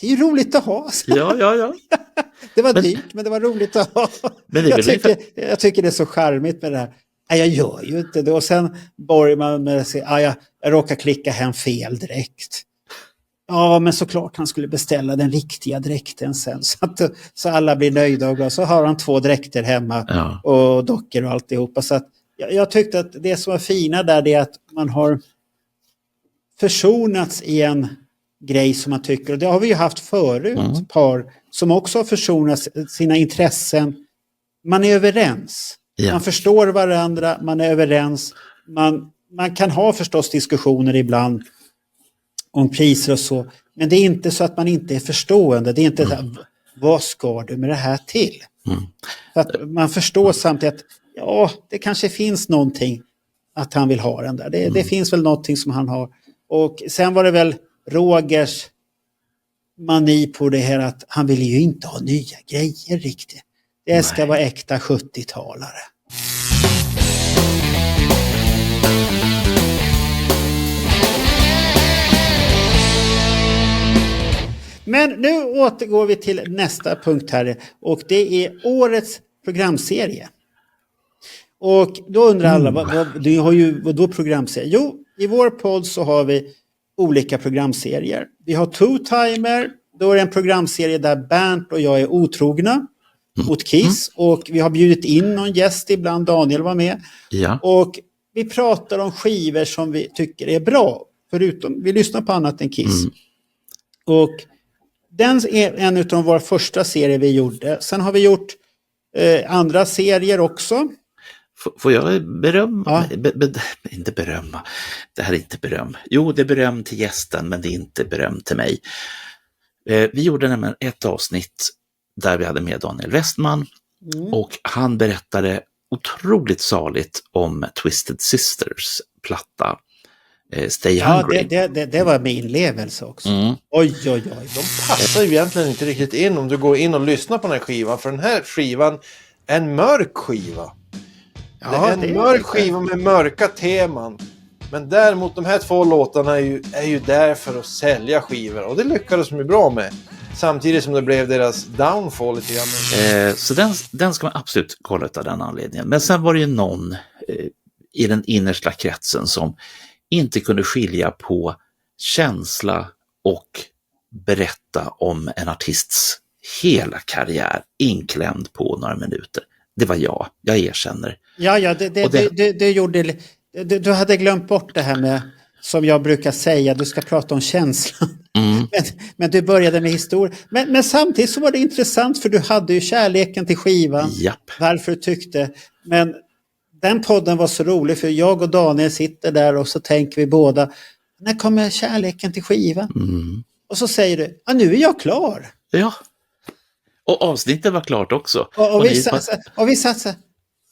det är ju roligt att ha. Ja. Det var dyrt, men det var roligt att ha. Men jag tycker det är så charmigt med det här. Jag gör ju inte det. Och sen börjar man med att säga, jag råkar klicka hem fel direkt. Ja, men såklart han skulle beställa den riktiga dräkten sen. Så alla blir nöjda och glada. Så har han 2 dräkter hemma och dockor och alltihopa. Så att jag tyckte att det som var fina där är att man har försonats i en grej som man tycker. Och det har vi ju haft förut. Par som också har försonat sina intressen. Man är överens. Ja. Man förstår varandra, man är överens. Man kan ha förstås diskussioner ibland om priser och så. Men det är inte så att man inte är förstående. Det är inte så här, vad ska du med det här till? Så att man förstår samtidigt att det kanske finns någonting att han vill ha den där. Det finns väl någonting som han har. Och sen var det väl Rogers mani på det här att han vill ju inte ha nya grejer riktigt. Det ska vara äkta 70-talare. Men nu återgår vi till nästa punkt här och det är årets programserie. Och då undrar alla, du har ju vad då programserie? Jo, i vår podd så har vi olika programserier. Vi har Two-Timer, då är det en programserie där Bernt och jag är otrogna mot Kiss. Och vi har bjudit in någon gäst ibland, Daniel var med. Ja. Och vi pratar om skivor som vi tycker är bra, förutom vi lyssnar på annat än Kiss. Och den är en av våra första serier vi gjorde. Sen har vi gjort andra serier också. Får jag berömma? Inte berömma. Det här är inte beröm. Jo, det är beröm till gästen, men det är inte beröm till mig. Vi gjorde nämligen ett avsnitt där vi hade med Daniel Westman och han berättade otroligt saligt om Twisted Sisters platta Stay Hungry. Det var min inlevelse också. Oj. De passar ju egentligen inte riktigt in om du går in och lyssnar på den här skivan. För den här skivan är en mörk skiva. Det är en mörk skiva med mörka teman. Men däremot de här två låtarna är ju där för att sälja skivor. Och det lyckades de ju bra med. Samtidigt som det blev deras downfall lite grann. Så den ska man absolut kolla av den anledningen. Men sen var det ju någon i den innersta kretsen som inte kunde skilja på känsla och berätta om en artists hela karriär inklämd på några minuter. Det var jag erkänner. Ja, det gjorde... Du hade glömt bort det här med, som jag brukar säga, du ska prata om känslan. Men du började med historia. Men samtidigt så var det intressant för du hade ju kärleken till skivan. Japp. Varför du tyckte. Men den podden var så rolig för jag och Daniel sitter där och så tänker vi båda, när kommer kärleken till skivan? Och så säger du, nu är jag klar. Ja. Och avsnittet var klart också. Och vi satt så här,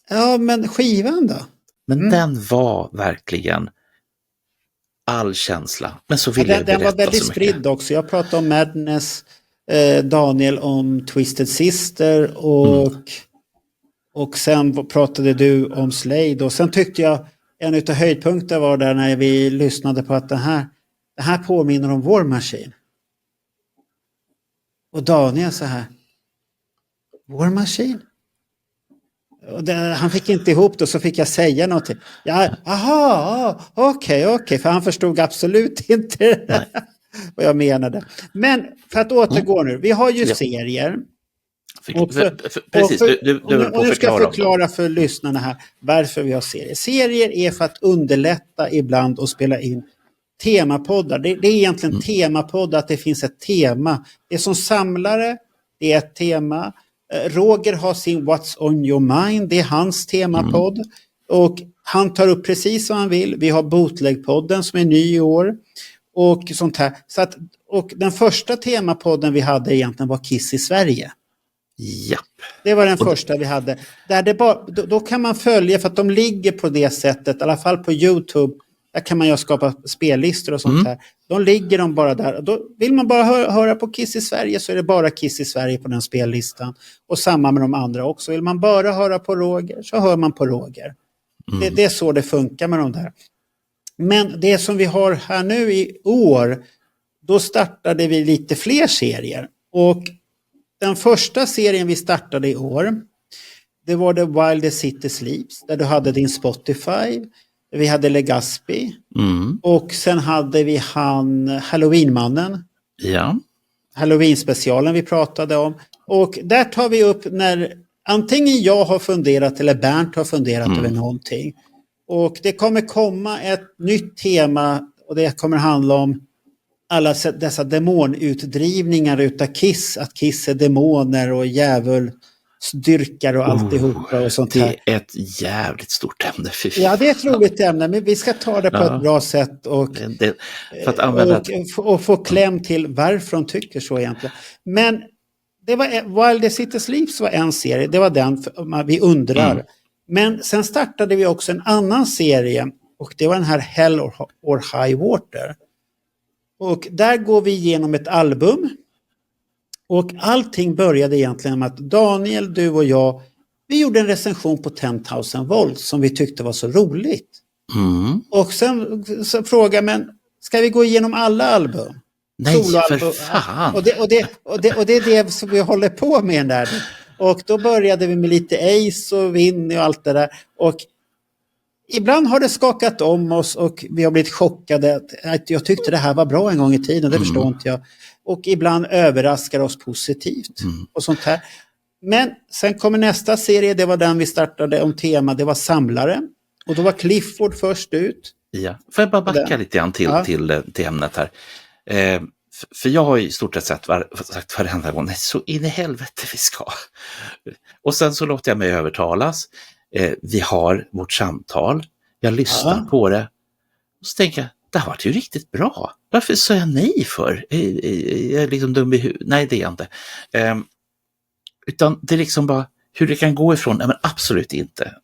ja men skivan då? Men den var verkligen all känsla. Men så ville jag berätta så mycket. Den var väldigt spridd också. Jag pratade om Madness, Daniel om Twisted Sister och sen pratade du om Slade. Och sen tyckte jag en utav höjdpunkter var där när vi lyssnade på att det här påminner om War Machine. Och Daniel så här, War Machine? Han fick inte ihop det och så fick jag säga någonting. Okej, för han förstod absolut inte vad jag menade. Men för att återgå nu, vi har ju serier. Precis, och nu ska jag förklara för lyssnarna här varför vi har serier. Serier är för att underlätta ibland och spela in temapoddar. Det är egentligen temapoddar, att det finns ett tema. Det är som samlare, det är ett tema. Roger har sin What's on your mind, det är hans temapodd. Och han tar upp precis vad han vill. Vi har Bootleg-podden som är ny i år. Och sånt här. Så att, och den första temapodden vi hade egentligen var Kiss i Sverige. Japp. Det var den första vi hade. Där det då kan man följa, för att de ligger på det sättet, i alla fall på YouTube. Där kan man ju skapa spellistor och sånt här. De ligger de bara där. Då vill man bara höra på Kiss i Sverige så är det bara Kiss i Sverige på den spellistan. Och samma med de andra också. Vill man bara höra på Roger så hör man på Roger. Det är så det funkar med de där. Men det som vi har här nu i år, då startade vi lite fler serier. Och den första serien vi startade i år, det var The While the City Sleeps, där du hade din Spotify. Vi hade Legaspi. Och sen hade vi Halloween-mannen. Ja. Halloween-specialen vi pratade om. Och där tar vi upp när antingen jag har funderat eller Bernt har funderat över någonting. Och det kommer komma ett nytt tema och det kommer handla om alla dessa demonutdrivningar utav Kiss. Att Kiss är demoner och styrkor och alltihopa och sånt här. Det är ett jävligt stort ämne. Ja, det är ett roligt ämne, men vi ska ta det på ett bra sätt och få kläm till varför de tycker så egentligen. Men det var Wild City Sleeps var en serie, det var den vi undrar. Men sen startade vi också en annan serie och det var den här Hell or High Water. Och där går vi igenom ett album. Och allting började egentligen med att Daniel, du och jag, vi gjorde en recension på 10,000 volt som vi tyckte var så roligt. Och sen så frågade men ska vi gå igenom alla album? Nej, för fan! Och det är det som vi håller på med där. Och då började vi med lite Ace och Vinny och allt det där. Och ibland har det skakat om oss och vi har blivit chockade. Att jag tyckte det här var bra en gång i tiden, det förstår inte jag. Och ibland överraskar oss positivt och sånt här. Men sen kommer nästa serie, det var den vi startade om tema, det var samlare. Och då var Clifford först ut. Ja, får jag bara backa lite grann till ämnet här. För jag har i stort sett sagt varenda gång, nej så in i helvete vi ska. Och sen så låter jag mig övertalas. Vi har vårt samtal, jag lyssnar på det. Och så tänker jag, det här var ju riktigt bra. Varför sa jag nej för? Jag är liksom dum i huvudet. Nej, det är jag inte. Utan det är liksom bara hur det kan gå ifrån, nej men absolut inte.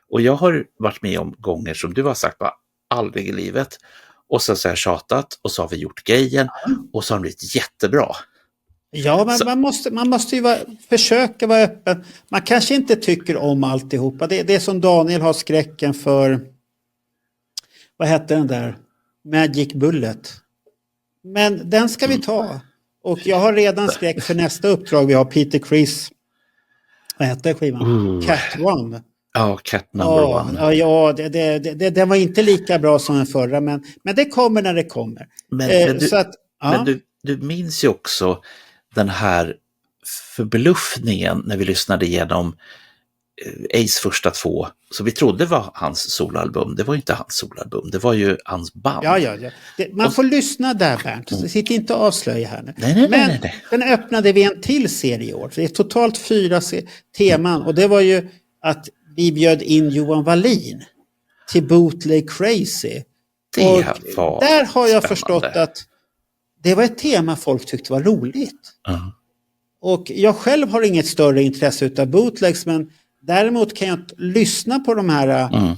Och jag har varit med om gånger som du har sagt, bara aldrig i livet. Och sen så har jag tjatat och så har vi gjort grejen och så har det blivit jättebra. Ja, men man måste ju försöka vara öppen. Man kanske inte tycker om alltihopa. Det är som Daniel har skräcken för, vad heter den där? Magic Bullet. Men den ska vi ta. Och jag har redan skräck för nästa uppdrag. Vi har Peter Criss. Vad heter skivan? Cat One. Ja, Cat Number One. Ja, det var inte lika bra som den förra, men det kommer när det kommer. Men du minns ju också den här förbluffningen när vi lyssnade igenom Ace första 2, så vi trodde var hans solalbum. Det var ju inte hans solalbum, det var ju hans band. Ja. Man får lyssna där, Bernt. Sitt inte och avslöja här nu. Nej. Den öppnade vi en till serie i år. Det är totalt 4 teman och det var ju att vi bjöd in Johan Wallin till Bootleg Crazy. Där har jag förstått att det var ett tema folk tyckte var roligt. Och jag själv har inget större intresse utav bootlegs, men däremot kan jag lyssna på de här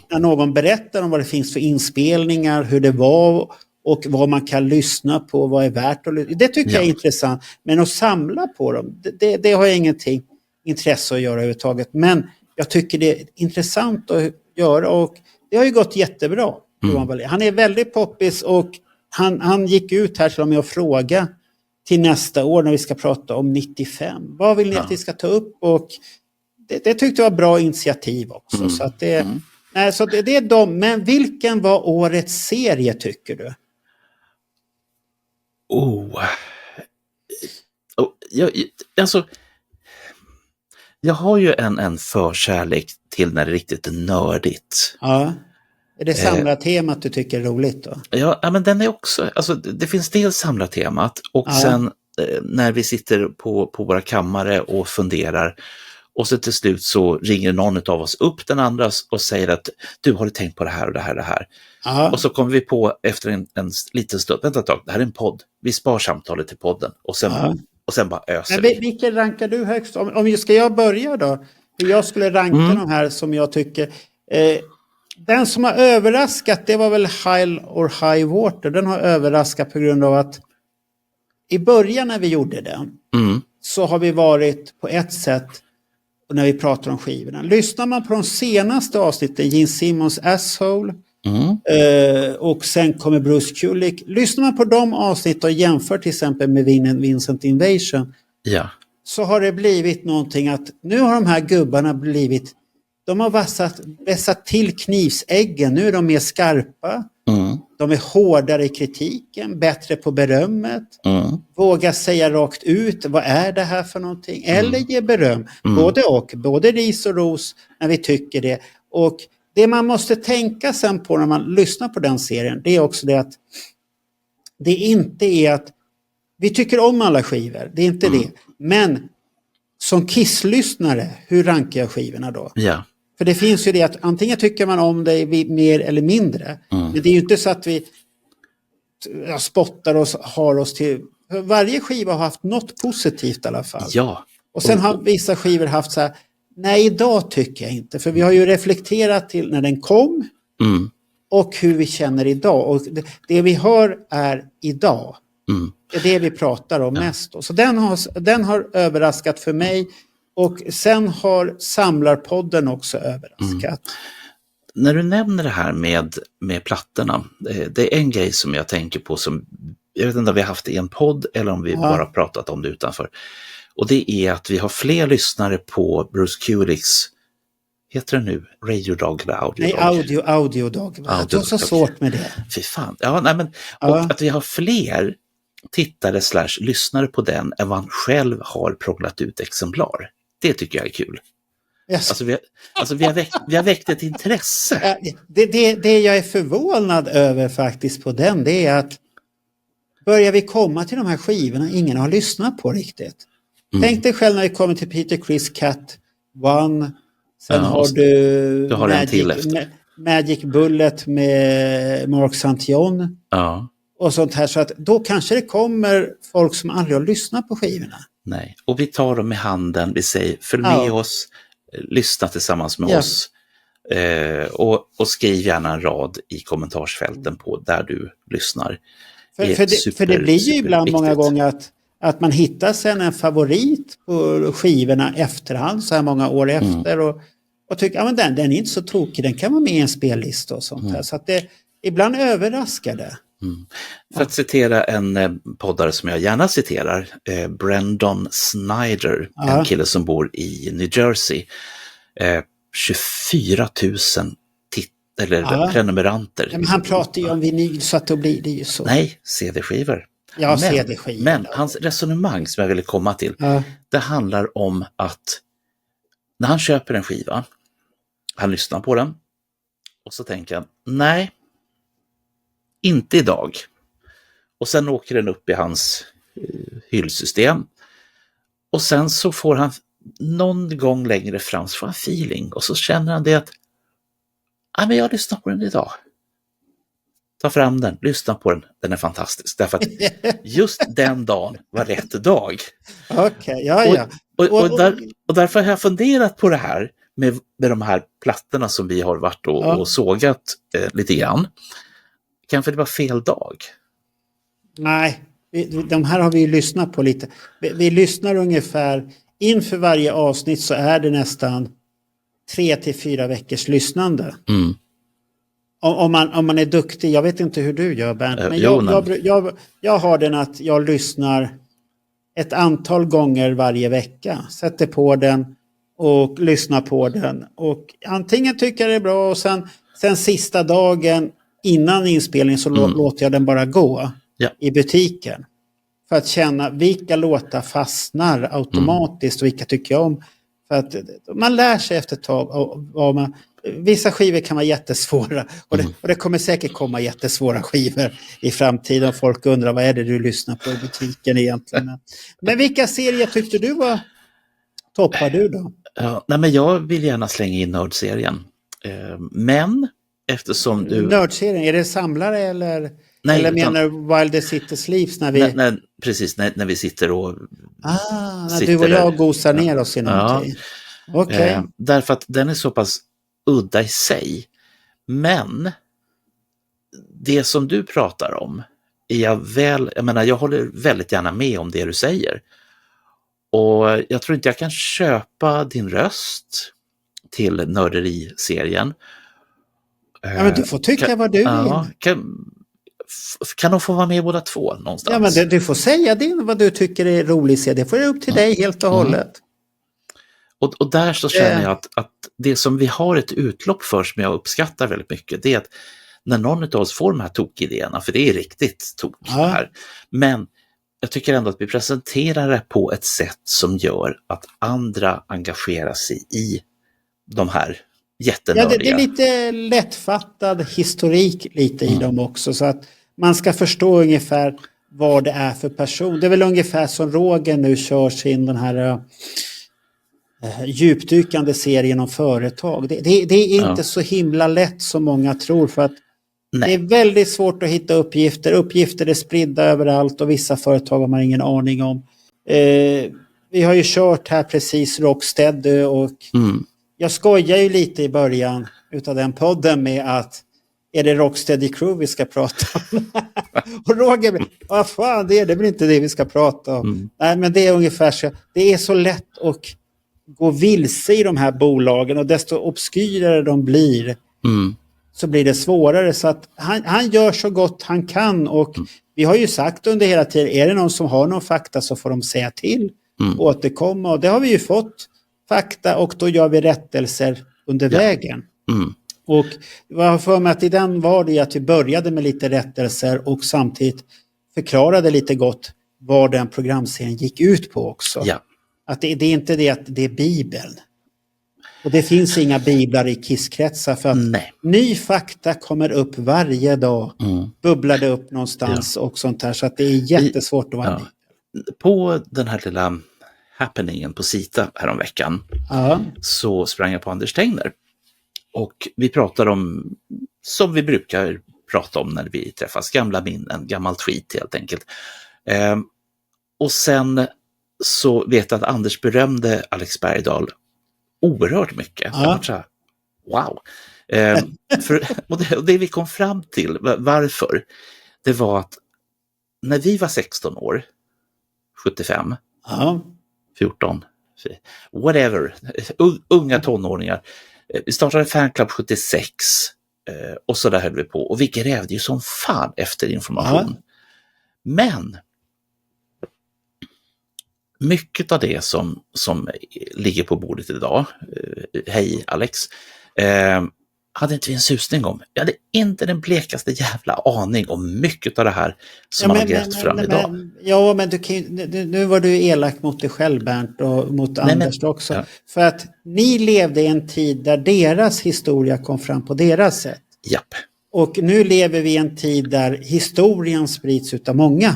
när någon berättar om vad det finns för inspelningar, hur det var och vad man kan lyssna på, vad är värt att lyssna. Det tycker jag är intressant. Men att samla på dem, det har jag ingenting intresse att göra överhuvudtaget. Men jag tycker det är intressant att göra och det har ju gått jättebra. Han är väldigt poppis och han gick ut här till och med och fråga till nästa år när vi ska prata om 95. Vad vill ni att vi ska ta upp? Och det tyckte jag var bra initiativ också. Så att det är de. Men vilken var årets serie tycker du? Jag har ju en förkärlek till när det är riktigt nördigt. Ja. Är det samlartemat du tycker är roligt då? Ja, men den är också, alltså det finns dels samlartemat och sen när vi sitter på våra kammare och funderar och så till slut så ringer någon av oss upp den andra och säger att du har tänkt på det här och det här och det här. Och så kommer vi på efter en liten stund, vänta ett tag, det här är en podd, vi spar samtalet till podden och sen bara öser vi. Vilken rankar du högst? Ska jag börja då? Jag skulle ranka de här som jag tycker... Den som har överraskat, det var väl Hell or High Water. Den har överraskat på grund av att i början när vi gjorde den så har vi varit på ett sätt när vi pratar om skivorna. Lyssnar man på de senaste avsnitten, Gene Simmons Asshole och sen kommer Bruce Kulick. Lyssnar man på de avsnitten och jämför till exempel med Vincent Invasion så har det blivit någonting att nu har de här gubbarna de har vässat till knivsäggen. Nu är de mer skarpa. De är hårdare i kritiken. Bättre på berömmet. Våga säga rakt ut. Vad är det här för någonting? Eller ge beröm. Både och. Både ris och ros när vi tycker det. Och det man måste tänka sen på när man lyssnar på den serien. Det är också det att det inte är att vi tycker om alla skivor. Det är inte det. Men som Kiss-lyssnare, hur rankar jag skivorna då? Ja. För det finns ju det att antingen tycker man om det mer eller mindre. Men det är ju inte så att vi spottar oss, har oss till... Varje skiva har haft något positivt i alla fall. Ja. Och sen har vissa skivor haft så här, nej idag tycker jag inte. För vi har ju reflekterat till när den kom och hur vi känner idag. Och det vi hör är idag. Det är det vi pratar om mest. Då. Så den har överraskat för mig. Och sen har Samlarpodden också överraskat. När du nämner det här med plattorna, det är en grej som jag tänker på som, jag vet inte om vi har haft det i en podd eller om vi bara pratat om det utanför. Och det är att vi har fler lyssnare på Bruce Kulicks, heter det nu, Radiodag eller Audiodag? Nej, Audiodag. Jag har så svårt med det. Fy fan. Ja, nej, men, och att vi har fler tittare / lyssnare på den än vad han själv har prånglat ut exemplar. Det tycker jag är kul. Yes. Alltså vi har väckt ett intresse. Det jag är förvånad över faktiskt på den, det är att börjar vi komma till de här skivorna ingen har lyssnat på riktigt. Tänk dig själv när vi kommer till Peter Criss Cat One. Sen har du Magic Bullet med Mark Santion. Ja. Och sånt här, så att då kanske det kommer folk som aldrig har lyssnat på skivorna. Nej, och vi tar dem i handen, vi säger följ med oss, lyssna tillsammans med oss och skriv gärna en rad i kommentarsfälten på där du lyssnar. För det blir ju ibland många gånger att man hittar sen en favorit på skivorna efterhand, så här många år efter och tycker att den är inte så tokig, den kan vara med i en spellista och sånt här. Så att det ibland överraskar det. För att citera en poddare som jag gärna citerar, Brandon Snyder, en kille som bor i New Jersey, 24 000 prenumeranter. Men han pratar ju om vinyl, så att då blir det ju så. Nej, CD-skivor. Ja, CD-skivor. Men hans resonemang som jag ville komma till, det handlar om att när han köper en skiva, han lyssnar på den och så tänker han, nej, inte idag. Och sen åker den upp i hans hyllsystem. Och sen så får han någon gång längre fram så får han feeling. Och så känner han det att men jag lyssnar på den idag. Ta fram den, lyssna på den. Den är fantastisk. Därför att just den dagen var rätt dag. Okej, Och därför har jag funderat på det här med de här plattorna som vi har varit och sågat lite grann. Kanske det var fel dag? Nej, de här har vi ju lyssnat på lite. Vi lyssnar ungefär, inför varje avsnitt så är det nästan 3 till 4 veckors lyssnande. Om man är duktig, jag vet inte hur du gör Bernt, men jag har den att jag lyssnar ett antal gånger varje vecka. Sätter på den och lyssnar på den. Och antingen tycker jag det är bra och sen sista dagen innan inspelningen så låter jag den bara gå i butiken. För att känna vilka låtar fastnar automatiskt och vilka tycker jag om. För att man lär sig efter ett tag. Vissa skivor kan vara jättesvåra. Och det kommer säkert komma jättesvåra skivor i framtiden. Och folk undrar vad är det du lyssnar på i butiken egentligen. Men vilka serier tyckte du var toppar du då? Nej, men jag vill gärna slänga in Nördserien. Men eftersom du... Nördserien, är det samlare eller... Nej, eller menar du While the City Sleeps när vi... Nej, precis, när vi sitter och... när du och jag gosar ner oss i någonting. Okay. Därför att den är så pass udda i sig. Men det som du pratar om är jag håller väldigt gärna med om det du säger. Och jag tror inte jag kan köpa din röst till Nörderi-serien. Men du får tycka vad du vill. Kan de få vara med båda två någonstans? Ja, men du får säga vad du tycker är roligt. Det får jag upp till dig helt och hållet. Och där så känner jag att det som vi har ett utlopp för som jag uppskattar väldigt mycket, det är att när någon av oss får de här tokidéerna, för det är riktigt tokigt här, men jag tycker ändå att vi presenterar det på ett sätt som gör att andra engagerar sig i de här jättenördiga. Ja, det är lite lättfattad historik lite i dem också, så att man ska förstå ungefär vad det är för person. Det är väl ungefär som Roger nu kör sin den här djupdykande serie genom företag. Det är inte så himla lätt som många tror, för att det är väldigt svårt att hitta uppgifter. Uppgifter är spridda överallt och vissa företag har man ingen aning om. Vi har ju kört här precis Rocksteady och jag skojar ju lite i början utav den podden med att är det Rocksteady Crew vi ska prata om? Och Roger, vad fan, det är väl inte det vi ska prata om. Nej, men det är ungefär så. Det är så lätt att gå vilse i de här bolagen, och desto obskyrare de blir så blir det svårare. Så att han gör så gott han kan, och vi har ju sagt under hela tiden, är det någon som har någon fakta så får de säga till, återkomma, och det har vi ju fått fakta, och då gör vi rättelser under vägen. Och jag har för mig att i den var det att vi började med lite rättelser och samtidigt förklarade lite gott vad den programserien gick ut på också. Att det är inte det att det är Bibeln. Och det finns inga biblar i kisskretsar, för att ny fakta kommer upp varje dag. Bubblar det upp någonstans och sånt här, så att det är jättesvårt att vara på den här lilla happeningen på Sita häromveckan så sprang jag på Anders Tegner. Och vi pratar om, som vi brukar prata om när vi träffas, gamla minnen, gammalt skit helt enkelt. Och sen så vet jag att Anders berömde Alex Bergdahl oerhört mycket. Wow! Och det vi kom fram till, varför, det var att när vi var 16 år, 75, 14, whatever, unga tonåringar, vi startade fanclub 76 och så där höll vi på. Och vi grävde ju som fan efter information. Men mycket av det som ligger på bordet idag, hej Alex, hade inte vi en susning om. Jag hade inte den blekaste jävla aning om mycket av det här som har grävt fram idag. Ja, men nu var du elak mot dig själv, Bernt, och mot Anders också. Ja. För att ni levde i en tid där deras historia kom fram på deras sätt. Japp. Och nu lever vi i en tid där historien sprids utav många.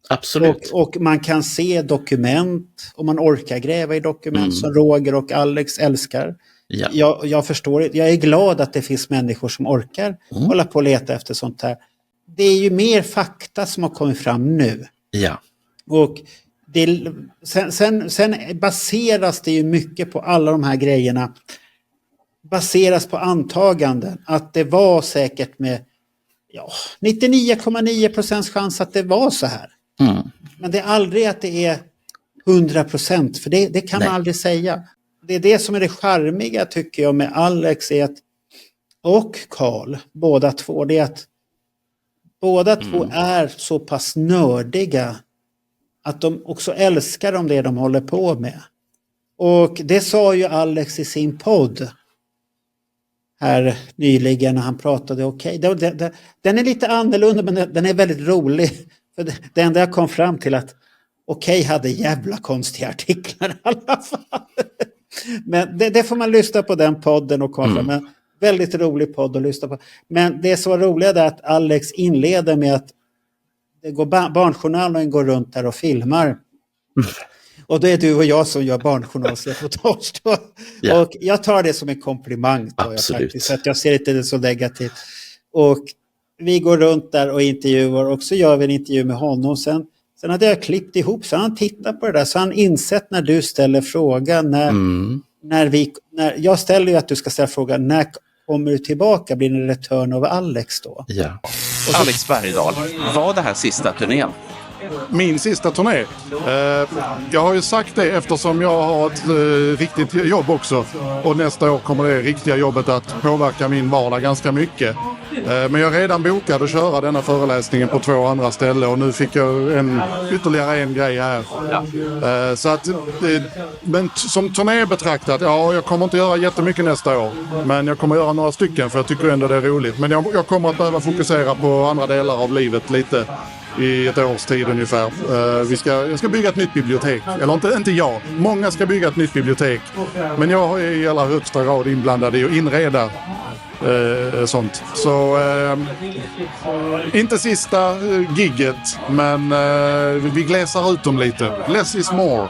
Absolut. Och man kan se dokument, och man orkar gräva i dokument som Roger och Alex älskar. Ja. Jag förstår det. Jag är glad att det finns människor som orkar hålla på och leta efter sånt här. Det är ju mer fakta som har kommit fram nu. Ja. Och sen baseras det ju mycket på alla de här grejerna. Baseras på antaganden att det var säkert med 99,9% chans att det var så här. Men det är aldrig att det är 100%, för det kan man aldrig säga. Det är det som är det charmiga, tycker jag, med Alex och Carl, båda två. Det är att båda två är så pass nördiga att de också älskar det de håller på med. Och det sa ju Alex i sin podd här nyligen när han pratade. Den är lite annorlunda, men den är väldigt rolig. För det enda jag kom fram till att hade jävla konstiga artiklar i alla fall. Men det får man lyssna på den podden och komma fram. Men väldigt rolig podd att lyssna på. Men det är så roligt är att Alex inleder med att det går Barnjournalen går runt där och filmar. Och då är du och jag som gör barnjournalsreportage då. Ja. Och jag tar det som en komplimang. Absolut. Så att jag ser inte det så negativt. Och vi går runt där och intervjuar, och så gör vi en intervju med honom. Sen hade jag klippt ihop, så han tittar på det där. Så han insett när du ställer frågan, när jag ställer ju att du ska ställa frågan, när kommer du tillbaka? Blir det en return av Alex då? Ja. Alex Bergdahl, var det här sista turnén? Min sista turné. Jag har ju sagt det eftersom jag har ett riktigt jobb också. Och nästa år kommer det riktiga jobbet att påverka min vardag ganska mycket. Men jag är redan bokad att köra denna föreläsningen på 2 andra ställen. Och nu fick jag ytterligare en grej här. Ja. Så att, men som turné betraktat, jag kommer inte göra jättemycket nästa år. Men jag kommer göra några stycken, för jag tycker ändå det är roligt. Men jag kommer att behöva fokusera på andra delar av livet lite. I ett års tid ungefär. Jag ska bygga ett nytt bibliotek. Eller inte jag. Många ska bygga ett nytt bibliotek. Men jag är i allra högsta grad inblandad i att inreda sånt. Så inte sista gigget, men vi glesar ut dem lite. Less is more.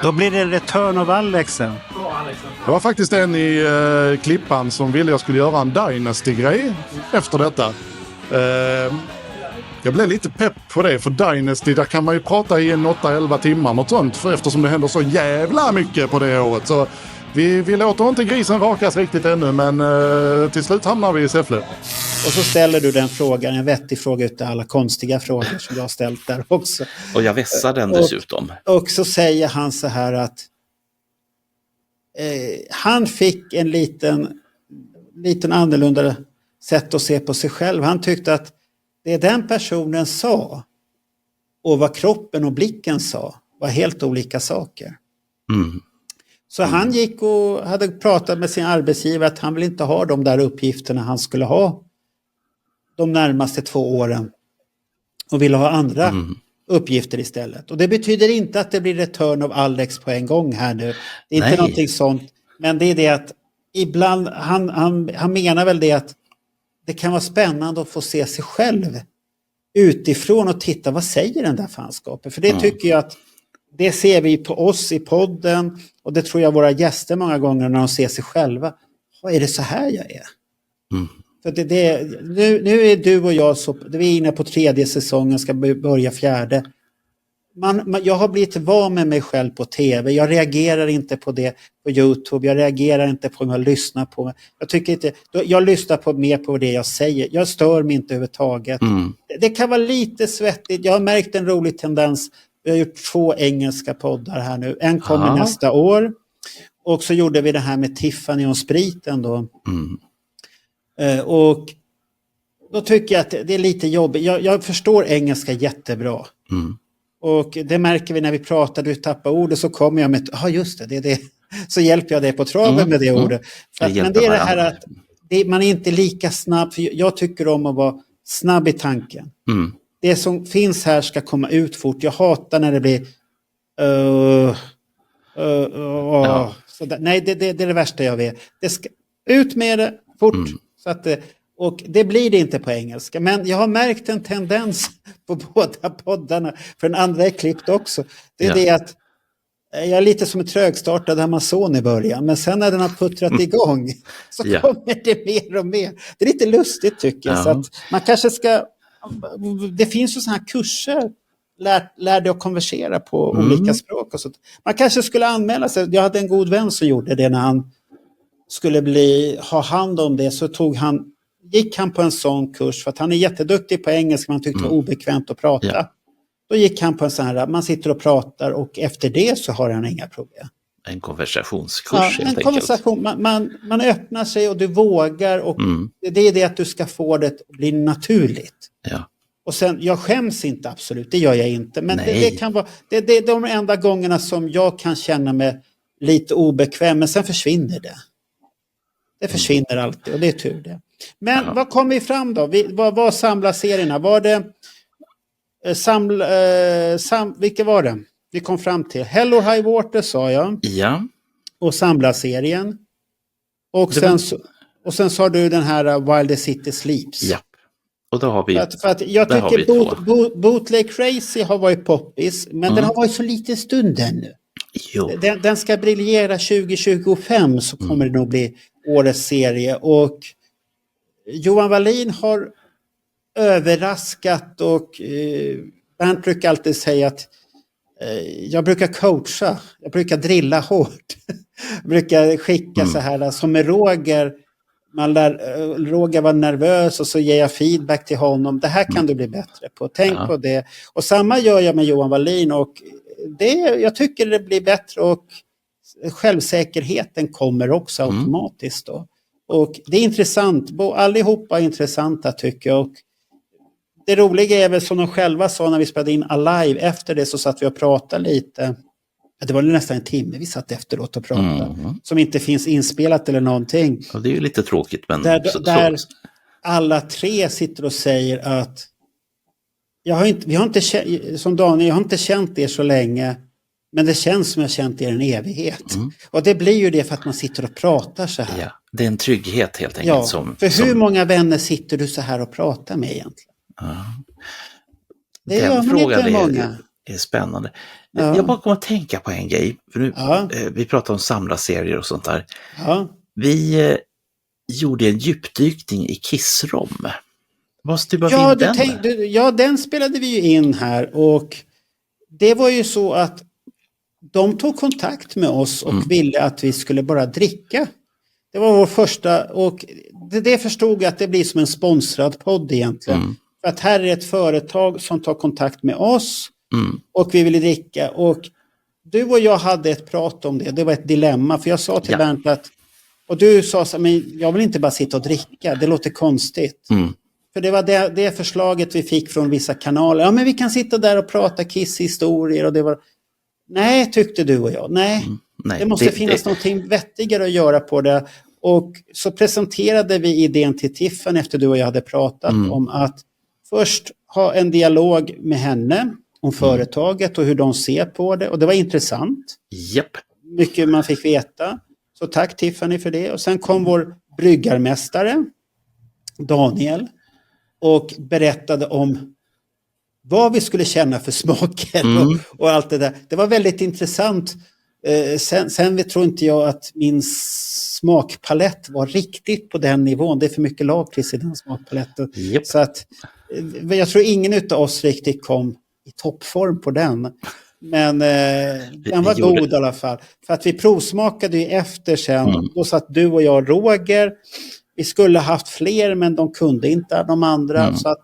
Då blir det Return of Alex. Det var faktiskt en i Klippan som ville jag skulle göra en Dynasty-grej efter detta. Jag blev lite pepp på det, för Dynasty, där kan man ju prata i 8-11 timmar något sånt, för eftersom det händer så jävla mycket på det året. Så vi låter inte grisen rakas riktigt ännu, men till slut hamnar vi i Säffle. Och så ställer du den frågan, en vettig fråga utav alla konstiga frågor som jag har ställt där också. Och jag vässar den dessutom. Och så säger han så här att han fick en liten annorlunda sätt att se på sig själv. Han tyckte att det den personen sa och vad kroppen och blicken sa var helt olika saker. Så han gick och hade pratat med sin arbetsgivare att han vill inte ha de där uppgifterna han skulle ha de närmaste 2 åren och ville ha andra uppgifter istället. Och det betyder inte att det blir Return of Alex på en gång här nu. Det är inte någonting sånt. Men det är det att ibland, han menar väl det att det kan vara spännande att få se sig själv utifrån och titta, vad säger den där fanskapet? För det tycker jag att det ser vi på oss i podden, och det tror jag våra gäster många gånger när de ser sig själva. Vad är det så här jag är? För nu är du och jag vi är inne på 3:e säsongen, ska börja 4:e. Jag har blivit van med mig själv på tv. Jag reagerar inte på det på YouTube. Jag reagerar inte på om jag lyssnar på. Jag lyssnar mer på det jag säger. Jag stör mig inte överhuvudtaget. Det kan vara lite svettigt. Jag har märkt en rolig tendens. Vi har gjort 2 engelska poddar här nu. En kommer nästa år. Och så gjorde vi det här med Tiffany och spriten då. Och då tycker jag att det är lite jobbigt. Jag förstår engelska jättebra. Och det märker vi när vi pratar, du tappar ord och så kommer jag med just det. Så hjälper jag dig på traven med det ordet. Men det är det här att man är inte lika snabb. För jag tycker om att vara snabb i tanken. Det som finns här ska komma ut fort. Jag hatar när det blir nej, det är det värsta jag vet. Det ska ut med det fort. Så att och det blir det inte på engelska. Men jag har märkt en tendens på båda poddarna. För den andra är klippt också. Det är det att jag är lite som en trögstartad Amazon i början. Men sen när den har puttrat igång så kommer det mer och mer. Det är lite lustigt tycker jag. Så att man kanske ska... Det finns ju sådana här kurser. Lär dig att konversera på olika språk och sånt. Man kanske skulle anmäla sig. Jag hade en god vän som gjorde det när han skulle ha hand om det. Så gick han på en sån kurs för att han är jätteduktig på engelska, man tyckte det var obekvämt att prata. Då gick han på en sån här, man sitter och pratar och efter det så har han inga problem. En konversationskurs helt enkelt. Konversation, man öppnar sig och du vågar och det är det att du ska få det att bli naturligt. Och sen, jag skäms inte absolut, det gör jag inte. Men det kan vara, det är de enda gångerna som jag kan känna mig lite obekväm, men sen försvinner det. Det försvinner alltid och det är tur det. Men vad kom vi fram då? Vad samlar serierna? Var det vilka var det? Vi kom fram till Hell or High Water sa jag. Ja. Och samlarserien. Och sen sa du den här While the City Sleeps. Ja. Och då har vi för att jag tycker Bootleg Crazy har varit poppis, men den har varit så lite stund ännu. Den ska briljera 2025 så kommer det nog bli årets serie och Johan Wallin har överraskat och Bernt brukar alltid säga att jag brukar coacha, jag brukar drilla hårt. Jag brukar skicka så här som med Roger. Roger var nervös och så ger jag feedback till honom. Det här kan du bli bättre på. Tänk på det. Och samma gör jag med Johan Wallin och jag tycker det blir bättre och självsäkerheten kommer också automatiskt då. Och det är intressant. Allihopa är intressanta tycker jag. Och det roliga är väl som de själva sa när vi spelade in Alive. Efter det så satt vi och pratade lite. Det var nästan en timme vi satt efteråt och pratade. Som inte finns inspelat eller någonting. Ja, det är ju lite tråkigt. Men där alla 3 sitter och säger att jag har inte känt er så länge. Men det känns som jag känt er en evighet. Och det blir ju det för att man sitter och pratar så här. Ja, det är en trygghet helt enkelt. För hur många vänner sitter du så här och pratar med egentligen? Den frågan är är spännande. Jag bara kommer att tänka på en grej. För nu, vi pratar om samlarserier och sånt där. Vi gjorde en djupdykning i Kiss-rom. Den spelade vi ju in här, och det var ju så att de tog kontakt med oss och ville att vi skulle bara dricka. Det var vår första, och det förstod jag att det blir som en sponsrad podd egentligen. För att här är ett företag som tar kontakt med oss och vi ville dricka, och du och jag hade ett prat om det. Det var ett dilemma, för jag sa till Bernt att, och du sa så, men jag vill inte bara sitta och dricka, det låter konstigt. För det var det förslaget vi fick från vissa kanaler. Ja, men vi kan sitta där och prata Kiss-historier, och det var... Nej, tyckte du och jag. Nej, det måste finnas någonting vettigare att göra på det. Och så presenterade vi idén till Tiffany efter du och jag hade pratat om att först ha en dialog med henne om företaget och hur de ser på det. Och det var intressant. Mycket man fick veta. Så tack Tiffany för det. Och sen kom vår bryggarmästare, Daniel, och berättade om vad vi skulle känna för smaker och allt det där. Det var väldigt intressant. Sen tror inte jag att min smakpalett var riktigt på den nivån. Det är för mycket lakrits i den smakpaletten. Så att jag tror ingen utav oss riktigt kom i toppform på den. Men den var god i alla fall. För att vi provsmakade ju efter sen. Då satt du och jag, Roger. Vi skulle haft fler, men de kunde inte, de andra. Så att,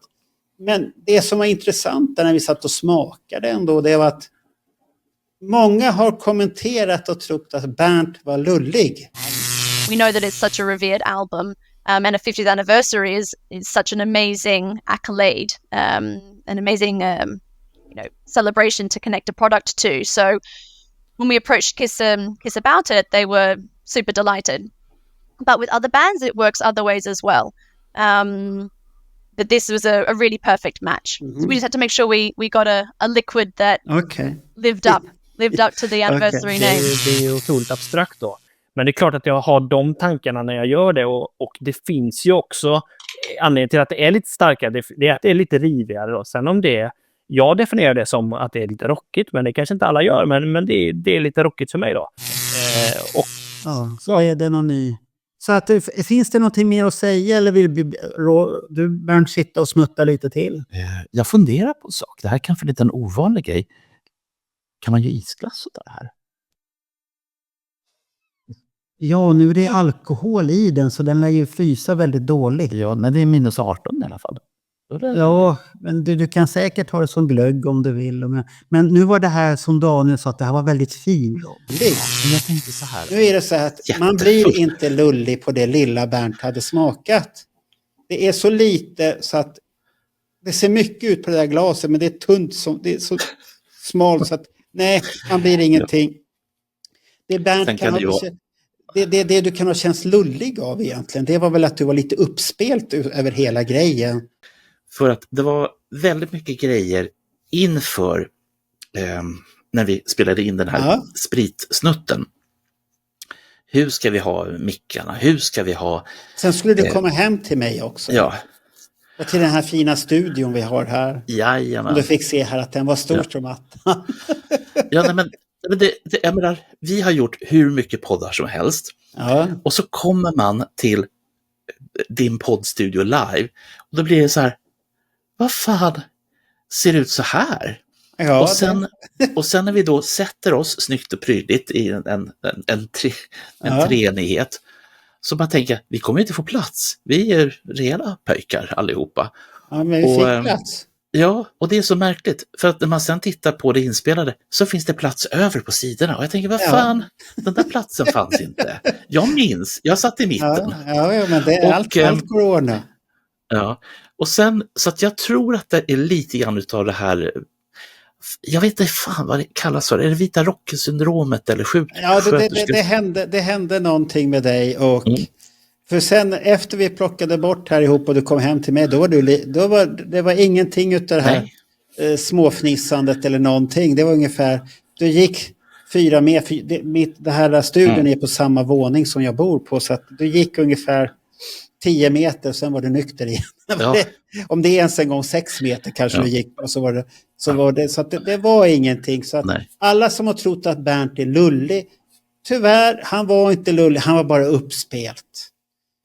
men det som var intressant när vi satt och smakade ändå, det var att många har kommenterat och trott att Bernt var lullig. We know that it's such a revered album, and a 50th anniversary is such an amazing accolade, an amazing celebration to connect a product to. So when we approached Kiss about it, they were super delighted. But with other bands, it works other ways as well. But this was a really perfect match. So we just had to make sure we got a liquid that lived up to the anniversary name. Det är otroligt abstrakt då. Men det är klart att jag har de tankarna när jag gör det. Och det finns ju också anledning till att det är lite starkare. Det är lite rivigare då. Sen om det är... Jag definierar det som att det är lite rockigt. Men det kanske inte alla gör. Men det är lite rockigt för mig då. Så är det någon ny... Så att finns det någonting mer att säga, eller vill du Bernt sitta och smutta lite till? Jag funderar på en sak. Det här kan för lite en ovanlig grej. Kan man ju isglass åt det här? Ja, nu är det alkohol i den, så den lär ju frysa väldigt dåligt. Ja, nej, det är minus 18 i alla fall. Ja, men du kan säkert ha det som glögg om du vill. Men nu var det här som Daniel sa, att det här var väldigt fint. Men jag tänkte så här. Nu är det så här att man blir inte lullig på det lilla Bernt hade smakat. Det är så lite så att det ser mycket ut på det där glaset, men det är tunt, det är så smalt så att nej, man blir ingenting. Det Bernt kan ha... Det du kan ha känts lullig av egentligen, det var väl att du var lite uppspelt över hela grejen. För att det var väldigt mycket grejer inför när vi spelade in den här spritsnutten. Hur ska vi ha mickarna? Hur ska vi ha... Sen skulle du komma hem till mig också. Ja. Och till den här fina studion vi har här. Jajamän. Och du fick se här att den var stor som attan. Ja, nej, men jag menar, vi har gjort hur mycket poddar som helst. Ja. Och så kommer man till din poddstudio live. Och då blir det så här, vad fan ser det ut så här? Ja, och sen när vi då sätter oss snyggt och prydligt i en treenighet, så bara tänker jag, vi kommer inte få plats. Vi är rejäla pöjkar allihopa. Ja, men vi fick plats. Ja, och det är så märkligt. För att när man sen tittar på det inspelade så finns det plats över på sidorna. Och jag tänker, vad fan, den där platsen fanns inte. Jag minns, jag satt i mitten. Ja, men det är allt corona. Ja, och sen, så att jag tror att det är lite grann utav det här, jag vet inte fan vad det kallas för. Är det vita rocken-syndromet eller det hände någonting med dig och för sen efter vi plockade bort här ihop och du kom hem till mig, det var ingenting utav det här småfnissandet eller någonting. Det var ungefär, du gick 4 meter, det här studion är på samma våning som jag bor på, så att du gick ungefär 10 meter, sen var du nykter igen. Ja. Om det är ens en gång 6 meter kanske du gick, och så att det var ingenting. Så att alla som har trott att Bernt är lullig, tyvärr, han var inte lullig, han var bara uppspelt.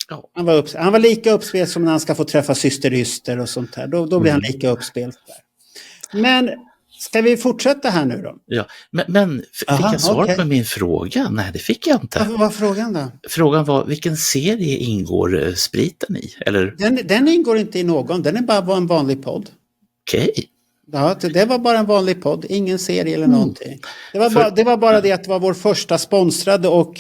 Ja. Han var lika uppspelt som när han ska få träffa syster Yster och sånt här. Då blir han lika uppspelt där. Men ska vi fortsätta här nu då? Ja, men fick jag svar på min fråga? Nej, det fick jag inte. Vad var frågan då? Frågan var, vilken serie ingår spriten i? Eller? Den ingår inte i någon, den är bara en vanlig podd. Okej. Ja, det var bara en vanlig podd, ingen serie eller någonting. Det var bara det att det var vår första sponsrade, och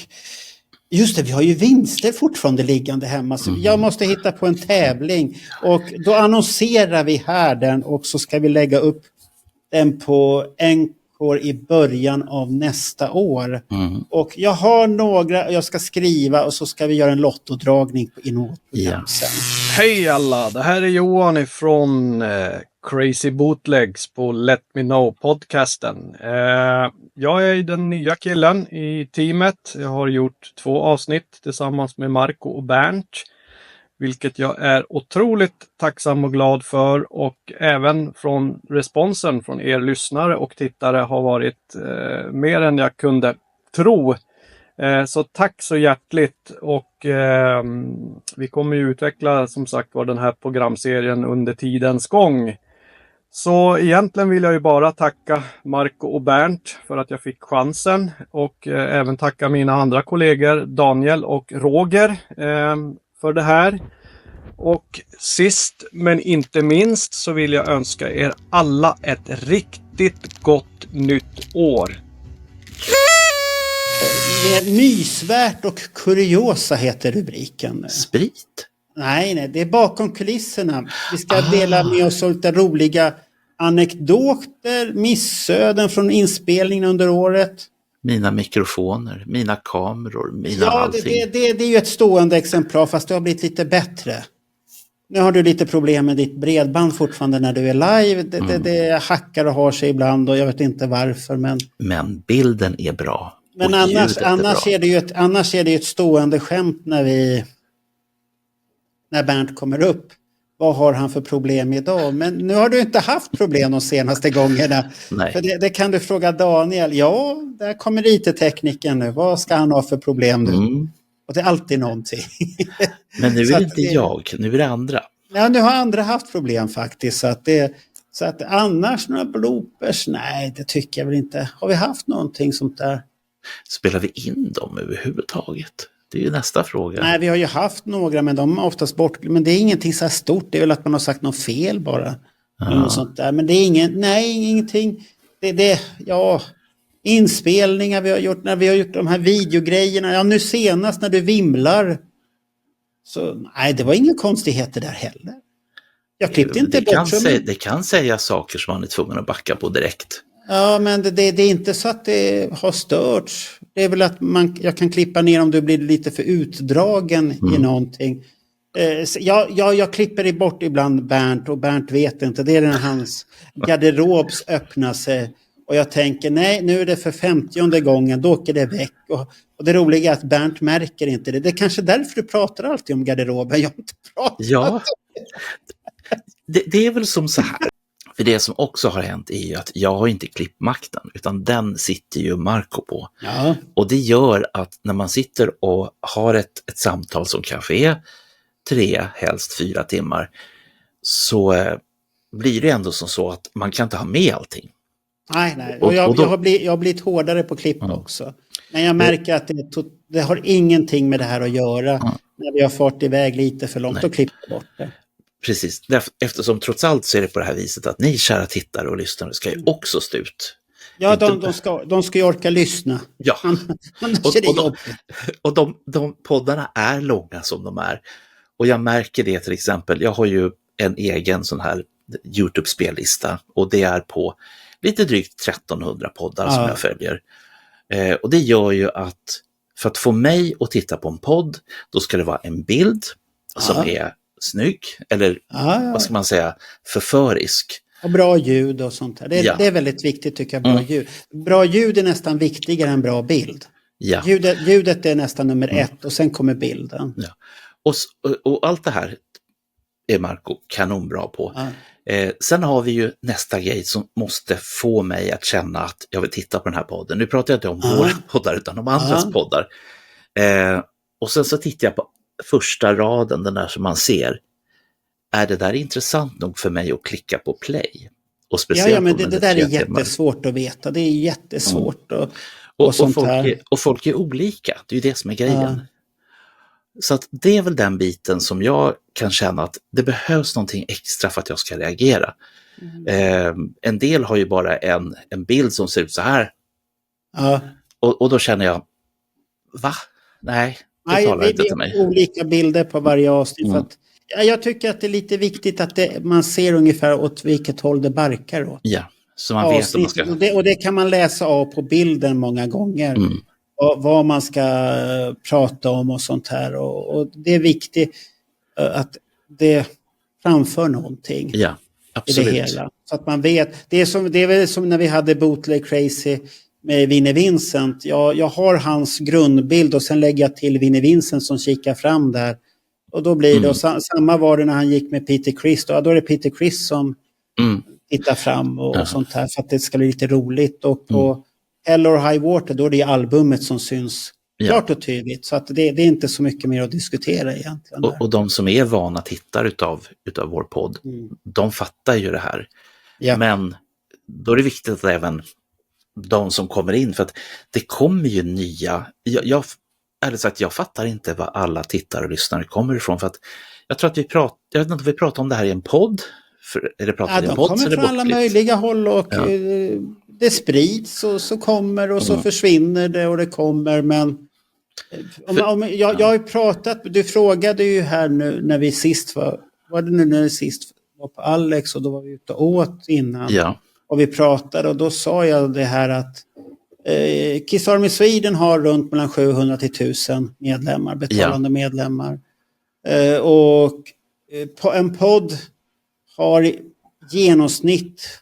just det, vi har ju vinster fortfarande liggande hemma, så jag måste hitta på en tävling, och då annonserar vi här den, och så ska vi lägga upp den på Encore i början av nästa år. Och jag har några jag ska skriva, och så ska vi göra en lottodragning i något program sen. Hej alla, det här är Johan ifrån Crazy Bootlegs på Let Me Know podcasten. Jag är den nya killen i teamet. Jag har gjort 2 avsnitt tillsammans med Marco och Bernt, vilket jag är otroligt tacksam och glad för, och även från responsen från er lyssnare och tittare har varit mer än jag kunde tro. Så tack så hjärtligt, och vi kommer ju utveckla som sagt var den här programserien under tidens gång. Så egentligen vill jag ju bara tacka Marco och Bernt för att jag fick chansen, och även tacka mina andra kollegor Daniel och Roger för det här. Och sist men inte minst så vill jag önska er alla ett riktigt gott nytt år. Mysvärt och kuriosa heter rubriken. Sprit? Nej, det är bakom kulisserna. Vi ska dela med oss av lite roliga anekdoter, missöden från inspelningen under året. Mina mikrofoner, mina kameror, mina allting. Det är ju ett stående exemplar, fast det har blivit lite bättre. Nu har du lite problem med ditt bredband fortfarande när du är live. Det hackar och har sig ibland, och jag vet inte varför. Men bilden är bra. Men annars är det ju ett stående skämt när Bernt kommer upp. Vad har han för problem idag? Men nu har du inte haft problem de senaste gångerna. Nej. För det kan du fråga Daniel. Ja, där kommer IT-tekniken nu. Vad ska han ha för problem nu? Och det är alltid någonting. Men nu är det inte jag, nu är det andra. Ja, nu har andra haft problem faktiskt. Så att annars några bloopers, nej, det tycker jag väl inte. Har vi haft någonting sånt där? Spelar vi in dem överhuvudtaget? Det är ju nästa fråga. Nej, vi har ju haft några, men de är oftast bort. Men det är ingenting så här stort. Det är väl att man har sagt något fel bara. Eller något sånt där. Men det är ingenting. Inspelningar vi har gjort, när vi har gjort de här videogrejerna. Ja, nu senast när du vimlar. Så nej, det var inga konstigheter där heller. Jag klippte inte bort. Det kan säga saker som man är tvungen att backa på direkt. Ja, men det är inte så att det har störts. Det är väl att jag kan klippa ner om du blir lite för utdragen i någonting. Jag klipper bort ibland Bernt, och Bernt vet inte. Det är när hans garderobs öppnar sig. Och jag tänker, nej, nu är det för 50:e gången, då åker det väck. Och det roliga är att Bernt märker inte det. Det är kanske därför du pratar alltid om garderoben. Jag har inte pratat. Ja, det är väl som så här. För det som också har hänt är ju att jag har inte klippmakten, utan den sitter ju Marco på. Ja. Och det gör att när man sitter och har ett samtal som kanske är 3, helst 4 timmar, så blir det ändå som så att man kan inte ha med allting. Nej. Och jag har blivit hårdare på klipp också. Men jag märker att det har ingenting med det här att göra. När vi har fått iväg lite för långt och klippt bort det. Precis, eftersom trots allt så är det på det här viset att ni kära tittare och lyssnare ska ju också stå ut. Ja, de ska ju orka lyssna. Ja, och de poddarna är långa som de är. Och jag märker det till exempel, jag har ju en egen sån här YouTube-spellista, och det är på lite drygt 1300 poddar som jag följer. Och det gör ju att för att få mig att titta på en podd, då ska det vara en bild som är snygg, eller vad ska man säga, förförisk. Och bra ljud och sånt här. Det är väldigt viktigt tycker jag, bra ljud. Bra ljud är nästan viktigare än bra bild. Ja. Ljudet är nästan nummer 1 och sen kommer bilden. Ja. Och allt det här är Marco kanonbra på. Sen har vi ju nästa grej som måste få mig att känna att jag vill titta på den här podden. Nu pratar jag inte om våra poddar utan om andras poddar. Och sen så tittar jag på första raden, den där som man ser. Är det där intressant nog för mig att klicka på play? Och speciellt men det där är jättesvårt att veta. Det är jättesvårt. Och folk är olika. Det är ju det som är grejen. Så att det är väl den biten som jag kan känna att det behövs någonting extra för att jag ska reagera. En del har ju bara en bild som ser ut så här. Och då känner jag, va? Nej, det talar inte till mig. Olika bilder på varje avsnitt. För att, jag tycker att det är lite viktigt att man ser ungefär åt vilket håll det barkar åt. Ja, så man vet om man ska... och det kan man läsa av på bilden många gånger. Och vad man ska prata om och sånt här. Och det är viktigt att det framför någonting. Ja, absolut. I det hela. Så att man vet. Det är väl som när vi hade Bootleg Crazy med Vinnie Vincent. Jag har hans grundbild och sen lägger jag till Vinnie Vincent som kikar fram där. Och då blir det, och samma var det när han gick med Peter Criss. Då är det Peter Criss som tittar fram och sånt här för att det ska bli lite roligt. Och på Hell or High Water, då är det albumet som syns klart och tydligt. Så att det är inte så mycket mer att diskutera egentligen. Och de som är vana tittare utav vår podd, de fattar ju det här. Ja. Men då är det viktigt att även de som kommer in, för att det kommer ju nya... Ärligt sagt, jag fattar inte vad alla tittare och lyssnare kommer ifrån. För att jag tror att jag vet inte om vi pratar om det här i en podd. De kommer från alla möjliga håll och det sprids och så kommer och så försvinner det och det kommer. Men jag har ju pratat, du frågade ju här nu när vi sist var det nu när vi sist var på Alex och då var vi ute och åt innan. Ja. Och vi pratade och då sa jag det här att Kiss Army Sweden har runt mellan 700 till 1000 medlemmar, betalande medlemmar. Och en podd har genomsnitt...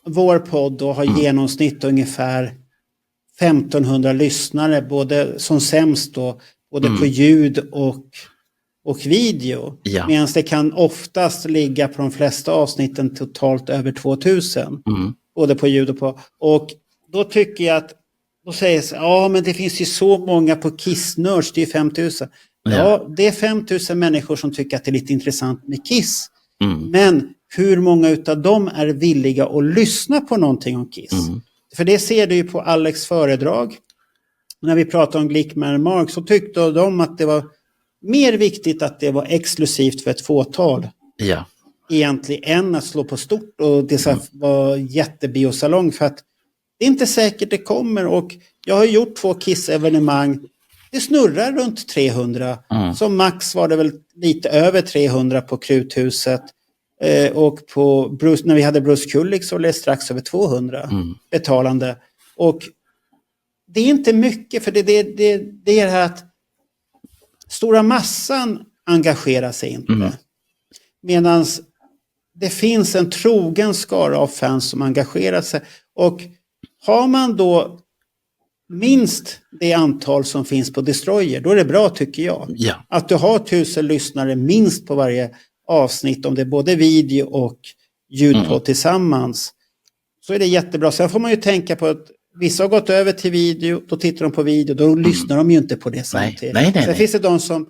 Vår podd då har genomsnitt ungefär 1500 lyssnare, både som sämst då, både på ljud och video. Ja. Medan det kan oftast ligga på de flesta avsnitten totalt över 2000. Både på ljud och på... Och då tycker jag att, då sägs men det finns ju så många på Kiss Nerds, det är 5000. Ja, det är 5000 människor som tycker att det är lite intressant med Kiss. Men hur många utav dem är villiga att lyssna på någonting om Kiss? För det ser du ju på Alex föredrag. När vi pratade om Glickman Mark så tyckte de att det var mer viktigt att det var exklusivt för ett fåtal. Ja. Egentligen än att slå på stort och det ska vara jättebiosalong, för att det är inte säkert det kommer. Och jag har gjort 2 Kiss-evenemang. Det snurrar runt 300. Som max var det väl lite över 300 på Kruthuset. Och på Bruce, när vi hade Bruce Kulick så var det strax över 200 betalande. Och det är inte mycket, för det är det här att stora massan engagerar sig inte. Medan det finns en trogen skara av fans som engagerar sig. Och har man då minst det antal som finns på Destroyer, då är det bra, tycker jag. Ja. Att du har 1000 lyssnare minst på varje avsnitt, om det är både video och ljud på tillsammans, så är det jättebra. Sen får man ju tänka på att vissa har gått över till video, då tittar de på video, då lyssnar de ju inte på det samtidigt. Nej. Finns det de som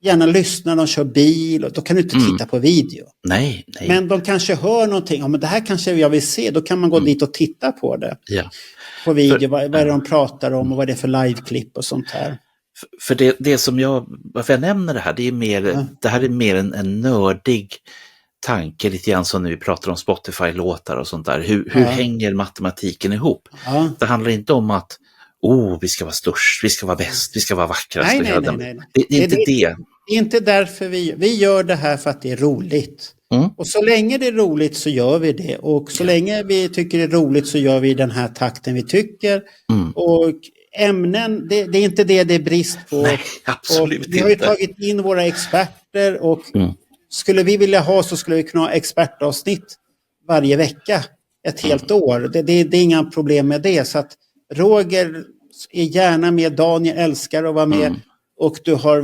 gärna lyssnar, de kör bil, och då kan du inte titta på video. Nej. Men de kanske hör någonting, men det här kanske jag vill se, då kan man gå dit och titta på det. Ja. På video, vad är det de pratar om och vad är det för liveklipp och sånt här. För det som varför jag nämner det här, det är mer, det här är mer en nördig tanke, lite grann som när vi pratar om Spotify-låtar och sånt där. Hur hänger matematiken ihop? Ja. Det handlar inte om att vi ska vara störst, vi ska vara bäst, vi ska vara vackrast. Nej. Det är inte det. Det är inte därför vi gör det här, för att det är roligt. Och så länge det är roligt så gör vi det. Och så länge vi tycker det är roligt så gör vi den här takten vi tycker. Och ämnen, det är inte det är brist på. Nej, absolut och vi har ju tagit in våra experter och skulle vi vilja ha, så skulle vi kunna ha expertavsnitt varje vecka ett helt år. Det är inga problem med det. Så att Roger är gärna med, Daniel älskar att vara med. och du har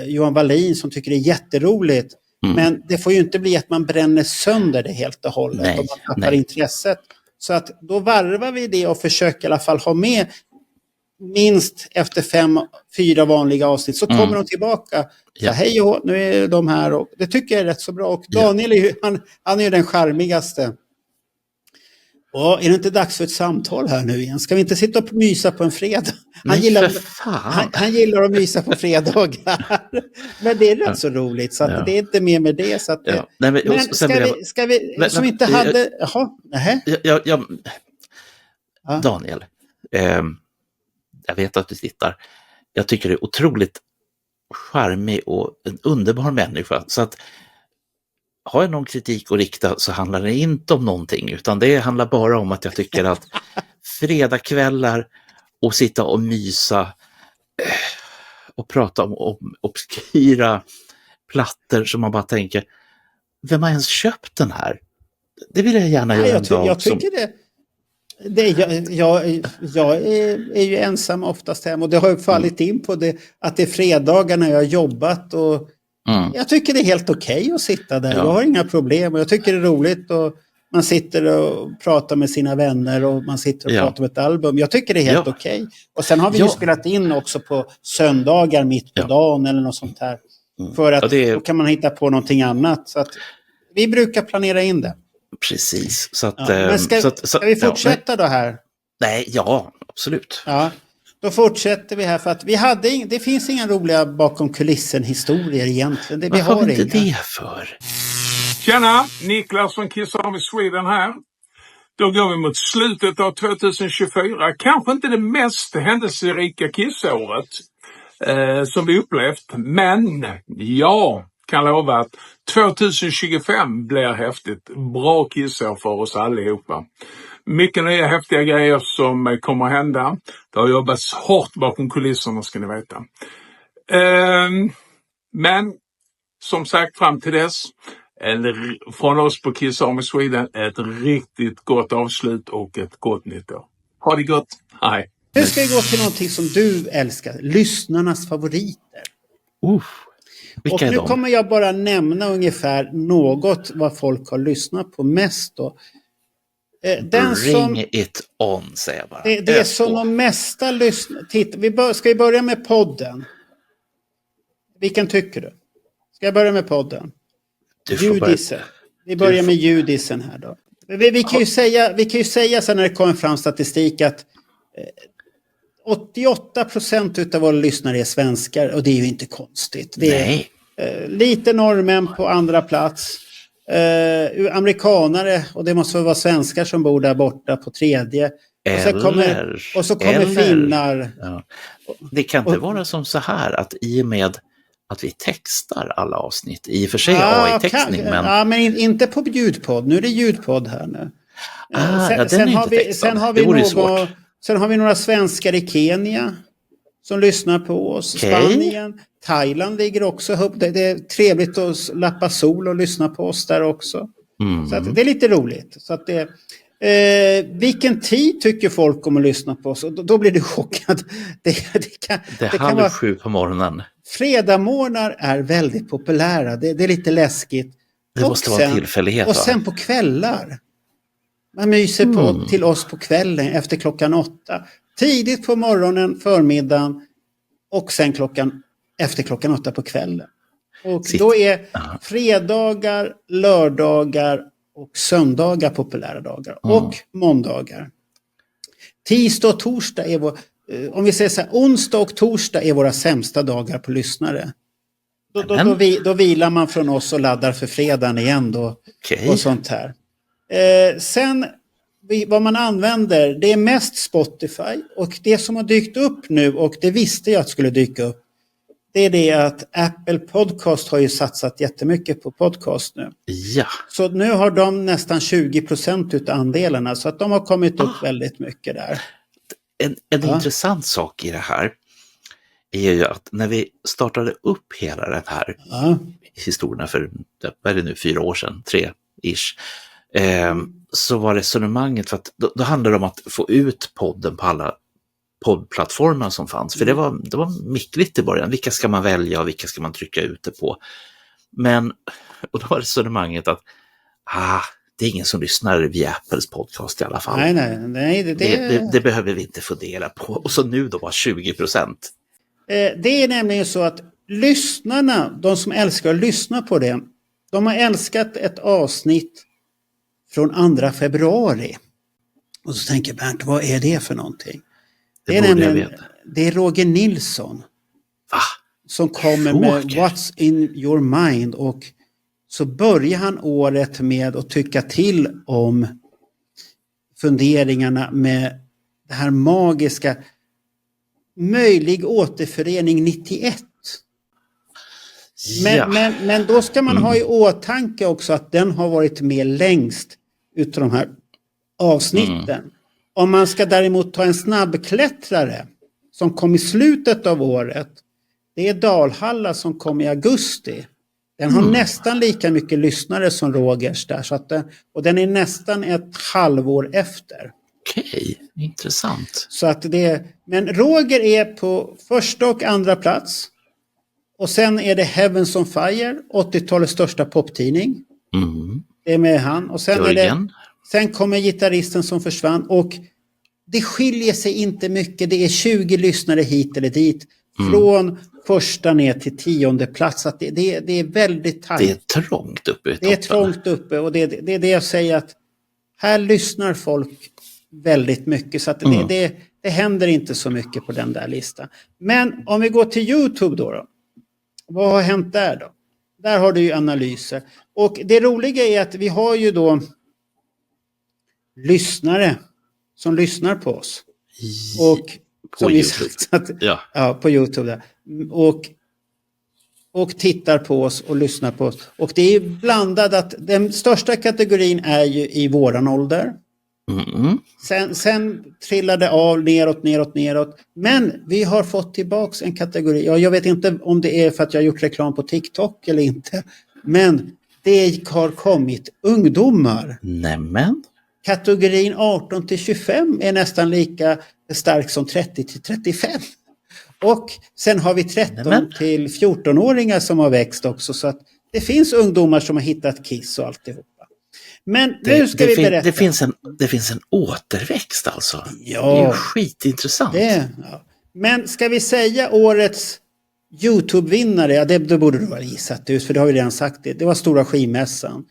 Johan Wallin som tycker det är jätteroligt. Men det får ju inte bli att man bränner sönder det helt och hållet och man tappar intresset. Så att då varvar vi det och försöker i alla fall ha med minst efter 4 vanliga avsnitt så kommer de tillbaka. Så hej och nu är de här och det tycker jag är rätt så bra. Och Daniel är ju, han är ju den charmigaste. Och är det inte dags för ett samtal här nu igen? Ska vi inte sitta och mysa på en fredag? Han gillar att mysa på fredagar. Men det är rätt så roligt så att det är inte mer med det. Så att ska vi som inte hade... Daniel, jag vet att du tittar. Jag tycker det är otroligt charmig och en underbar människa. Så att har jag någon kritik att rikta så handlar det inte om någonting, utan det handlar bara om att jag tycker att fredagskvällar och sitta och mysa och prata om obskyra plattor som man bara tänker, vem har ens köpt den här? Det vill jag gärna göra en dag. Jag tycker jag är ju ensam oftast hem och det har ju fallit in på det att det är fredagar när jag har jobbat och jag tycker det är helt okej att sitta där. Jag har inga problem och jag tycker det är roligt och man sitter och pratar med sina vänner och man sitter och pratar om ett album. Jag tycker det är helt okej. Och sen har vi ju spelat in också på söndagar mitt på dagen eller något sånt här. För att då kan man hitta på någonting annat. Så att vi brukar planera in det. Precis. Så att, men ska vi fortsätta då här? Nej, absolut. Ja. Då fortsätter vi här för att det finns inga roliga bakom kulissen historier egentligen. Vad har vi inte det för? Tjena, Niklas från Kiss Army Sweden här. Då går vi mot slutet av 2024. Kanske inte det mest händelserika Kiss-året som vi upplevt. Men jag kan lova att 2025 blir häftigt. Bra Kiss-år för oss allihopa. Mycket nya häftiga grejer som kommer att hända. Det har jobbats hårt bakom kulisserna ska ni veta. Men som sagt fram till dess, från oss på Kiss Army Sweden, ett riktigt gott avslut och ett gott nytt år. Ha det gott, hej! Nu ska vi gå till någonting som du älskar, lyssnarnas favoriter. Och nu kommer jag bara nämna ungefär något vad folk har lyssnat på mest då. Bring it on, säger jag bara. Det är som de mesta lyssnar. Ska vi börja med podden? Vilken tycker du? Ska jag börja med podden? Judisen. Vi börjar med Judisen här då. Vi kan ju säga sen när det kommer fram statistik att 88% av våra lyssnare är svenskar och det är ju inte konstigt. Det är lite norrmän på andra plats. Amerikanare och det måste vara svenskar som bor där borta på tredje. Och så kommer finnar. Ja. Det kan inte vara som så här att i och med att vi textar alla avsnitt, i och för sig AI-textning. Men inte på ljudpodd. Nu är det ljudpodd här nu. Sen har vi några svenskar i Kenya som lyssnar på oss. Spanien, Thailand ligger också upp. Det är trevligt att lappa sol och lyssna på oss där också. Så att det är lite roligt. Så att vilken tid tycker folk om att lyssna på oss? Då blir du chockad. Det kan vara 6:30 på morgonen. Fredagsmorgnar är väldigt populära. Det är lite läskigt. Det måste vara en tillfällighet. Och sen på kvällar. Man myser till oss på kvällen efter 8:00. Tidigt på morgonen, förmiddagen och sen efter 8:00 på kvällen. Och då är fredagar, lördagar och söndagar populära dagar. Och måndagar. Tisdag och torsdag är om vi säger så här, onsdag och torsdag är våra sämsta dagar på lyssnare. Då vilar man från oss och laddar för fredagen igen då. Och sånt här. Sen vad man använder, det är mest Spotify och det som har dykt upp nu och det visste jag att skulle dyka upp, det är det att Apple Podcast har ju satsat jättemycket på podcast nu. Ja. Så nu har de nästan 20% utav andelarna så att de har kommit upp väldigt mycket där. En intressant sak i det här är ju att när vi startade upp hela den här historien för, vad är det nu, 4 år sedan, 3-ish, så var resonemanget för att då handlar det om att få ut podden på alla poddplattformar som fanns. För det var mickligt i början. Vilka ska man välja och vilka ska man trycka ut det på? Men, och då var resonemanget att det är ingen som lyssnar via Apples podcast i alla fall. Nej, det behöver vi inte fundera på. Och så nu då bara 20%. Det är nämligen så att lyssnarna, de som älskar att lyssna på det, de har älskat ett avsnitt från 2 februari. Och så tänker Bernt, vad är det för någonting? Det är Roger Nilsson. Va? Som kommer med What's in your mind, och så börjar han året med att tycka till om funderingarna med det här magiska möjlig återförening 91. Men då ska man ha i åtanke också att den har varit med längst utav de här avsnitten. Om man ska däremot ta en snabbklättrare som kom i slutet av året, det är Dalhalla som kom i augusti. Den har nästan lika mycket lyssnare som Rogers där, så att och den är nästan ett halvår efter. Okej, intressant. Så att men Roger är på 1:a och 2:a plats. Och sen är det Heavens on Fire, 80-talets största poptidning. Det är med han. Och sen kommer gitarristen som försvann. Och det skiljer sig inte mycket. Det är 20 lyssnare hit eller dit. Från 1:a ner till 10:e plats. Att det är väldigt tajt. Det är trångt uppe. Det är trångt uppe. Och det är det jag säger, att här lyssnar folk väldigt mycket. Så att det händer inte så mycket på den där listan. Men om vi går till YouTube då. Vad har hänt där då? Där har du ju analyser. Och det roliga är att vi har ju då lyssnare som lyssnar på oss. Och på YouTube. På YouTube där. Och tittar på oss och lyssnar på oss. Och det är blandat, att den största kategorin är ju i våran ålder. Sen trillade av neråt. Men vi har fått tillbaks en kategori. Jag vet inte om det är för att jag har gjort reklam på TikTok eller inte. Men det har kommit ungdomar. Nämen. Kategorin 18 till 25 är nästan lika stark som 30 till 35. Och sen har vi 13 till 14-åringar som har växt också. Så att det finns ungdomar som har hittat Kiss och alltihop. Men nu ska vi berätta. Det finns en återväxt alltså. Ja. Det är ju skitintressant. Men ska vi säga årets YouTube-vinnare? Ja, det borde du ha gissat ut, för det har vi redan sagt det. Det var Stora skivmässan.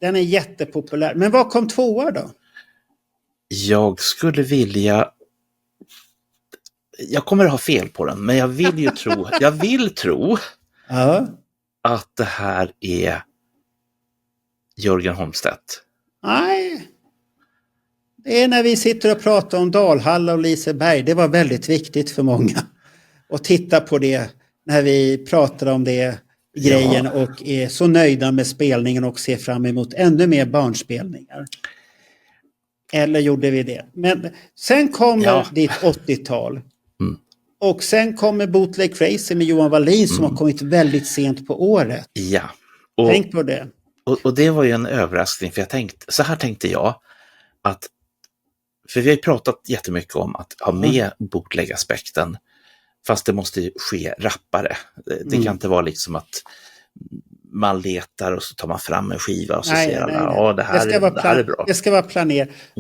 Den är jättepopulär. Men vad kom 2:a då? Jag skulle vilja... Jag kommer att ha fel på den, men jag vill ju tro... Jag vill tro att det här är Jörgen Holmstedt. Nej. Det är när vi sitter och pratar om Dalhalla och Liseberg. Det var väldigt viktigt för många att titta på det när vi pratar om det grejen och är så nöjda med spelningen och ser fram emot ännu mer barnspelningar. Eller gjorde vi det? Men sen kommer ditt 80-tal. Och sen kommer Bootleg Crazy med Johan Wallin som har kommit väldigt sent på året. Ja. Tänk på det. Och det var ju en överraskning, för så här tänkte jag att, för vi har ju pratat jättemycket om att ha med bootleg-aspekten, fast det måste ju ske rappare. Det kan inte vara liksom att man letar och så tar man fram en skiva och så ser alla, det här är bra. Det ska vara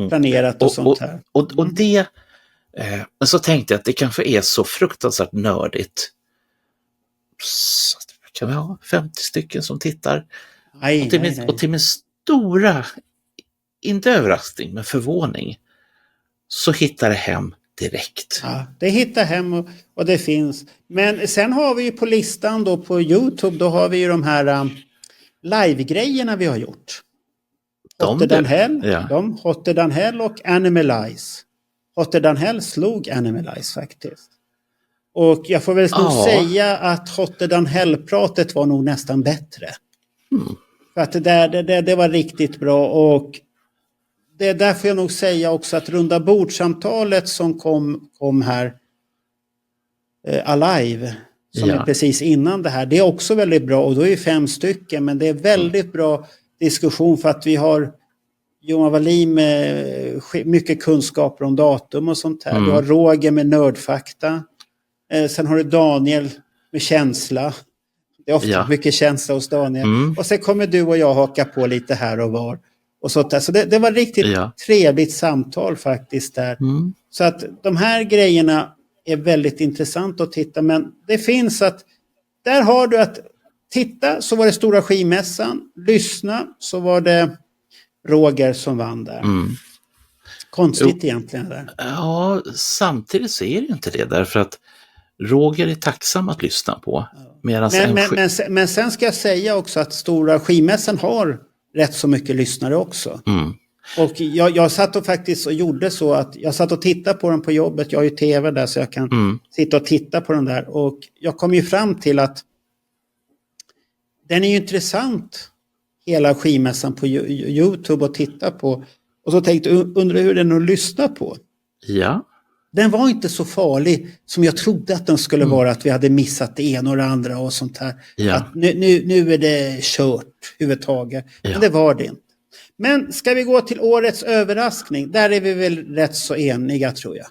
planerat och sånt här. Och det, men så tänkte jag att det kanske är så fruktansvärt nördigt. Så kan vi ha 50 stycken som tittar. Och till min stora, inte överraskning, men förvåning, så hittar det hem direkt. Ja, det hittar hem och det finns. Men sen har vi ju på listan då på YouTube, då har vi ju de här live-grejerna vi har gjort. Hotter than hell och Animalize. Hotter than hell slog Animalize faktiskt. Och jag får väl nog säga att Hotter than hell-pratet var nog nästan bättre. För att det var riktigt bra, och det är därför jag nog säga också att runda bordsamtalet som kom här Alive, som är precis innan det här, det är också väldigt bra, och då är 5 stycken, men det är väldigt bra diskussion, för att vi har Johan Wallin med mycket kunskaper om datum och sånt här. Du har Roger med nördfakta. Sen har du Daniel med känsla. Det är ofta mycket känsla hos Daniel. Och sen kommer du och jag haka på lite här och var. Och sånt där. Så det var riktigt trevligt samtal faktiskt där. Så att de här grejerna är väldigt intressant att titta. Men det finns att, där har du att titta så var det Stora skivmässan. Lyssna så var det Roger som vann där. Konstigt egentligen där. Ja, samtidigt så är det ju inte det. Därför att Roger är tacksam att lyssna på. Men sen ska jag säga också att Stora skivmässan har rätt så mycket lyssnare också. Och jag satt och faktiskt och gjorde så att jag satt och tittade på den på jobbet. Jag har ju tv där så jag kan sitta och titta på den där. Och jag kom ju fram till att den är ju intressant, hela skivmässan på YouTube att titta på. Och så tänkte jag, undrar hur den är att lyssna på. Ja. Den var inte så farlig som jag trodde att den skulle vara, att vi hade missat det ena och det andra och sånt här. Ja. Att nu är det kört överhuvudtaget. Men det var det inte. Men ska vi gå till årets överraskning? Där är vi väl rätt så eniga tror jag.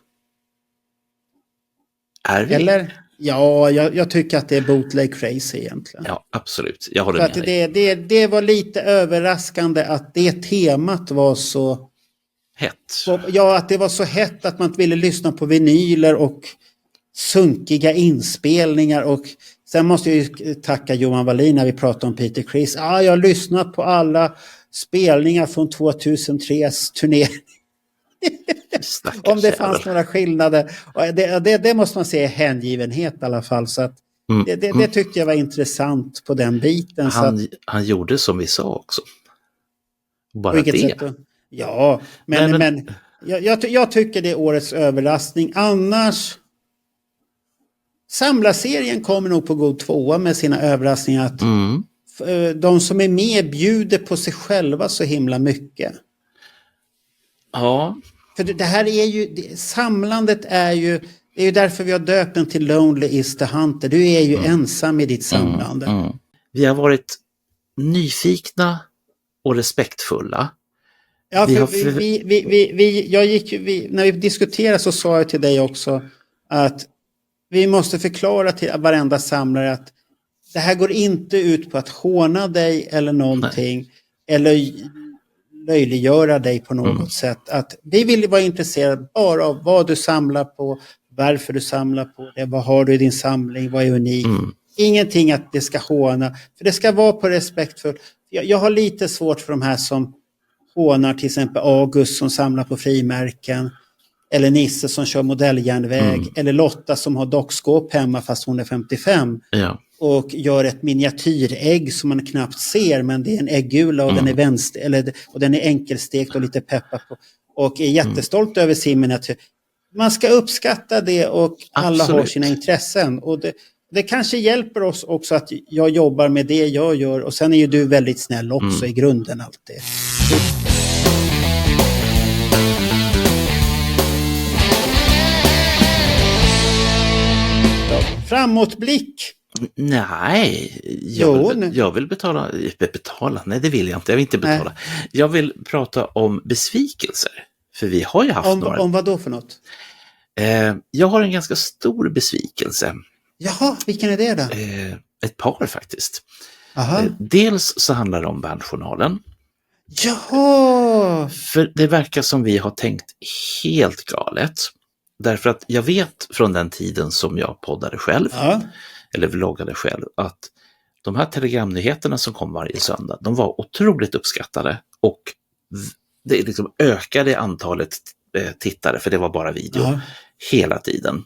Är vi? Eller? Ja, jag tycker att det är Bootleg Crazy egentligen. Ja, absolut. Jag håller med dig. Det var lite överraskande att det temat var så hett. Ja, att det var så hett att man inte ville lyssna på vinyler och sunkiga inspelningar. Och sen måste jag ju tacka Johan Wallin när vi pratade om Peter Criss. Ja, jag har lyssnat på alla spelningar från 2003s turné. Om det fanns några skillnader. Det måste man säga är hängivenhet i alla fall. Så att det tyckte jag var intressant på den biten. Han gjorde som vi sa också. Bara det. Sätt då? Ja, men jag tycker det är årets överraskning. Annars samlarserien kommer nog på god tvåa med sina överraskningar. Att de som är med bjuder på sig själva så himla mycket. Ja. För det här är ju, samlandet är ju, det är ju därför vi har döpt den till Lonely is the Hunter. Du är ju ensam i ditt samlande. Vi har varit nyfikna och respektfulla. Ja, för när vi diskuterade så sa jag till dig också att vi måste förklara till varenda samlare att det här går inte ut på att håna dig eller någonting. Eller löjliggöra dig på något sätt. Att vi vill vara intresserade bara av vad du samlar på, varför du samlar på det, vad har du i din samling, vad är unikt. Ingenting att det ska håna, för det ska vara på respekt för. Jag har lite svårt för de här som hånar till exempel August som samlar på frimärken, eller Nisse som kör modelljärnväg, eller Lotta som har dockskåp hemma fast hon är 55. Ja. Och gör ett miniatyrägg som man knappt ser, men det är en äggula och den är och den är enkelstekt och lite peppar på. Och är jättestolt över sin miniatyr. Man ska uppskatta det och alla har sina intressen. Och det kanske hjälper oss också att jag jobbar med det jag gör. Och sen är ju du väldigt snäll också i grunden alltid. Framåtblick. Nej, jag vill betala. Nej, det vill jag inte. Jag vill inte betala. Nej. Jag vill prata om besvikelser. För vi har ju haft några. Om vad då för något? Jag har en ganska stor besvikelse. Jaha, vilken är det då? Ett par faktiskt. Dels så handlar det om Bandjournalen. Jaha! För det verkar som vi har tänkt helt galet. Därför att jag vet från den tiden som jag poddade själv, eller vloggade själv, att de här telegramnyheterna som kom varje söndag, de var otroligt uppskattade och det liksom ökade antalet tittare, för det var bara video hela tiden.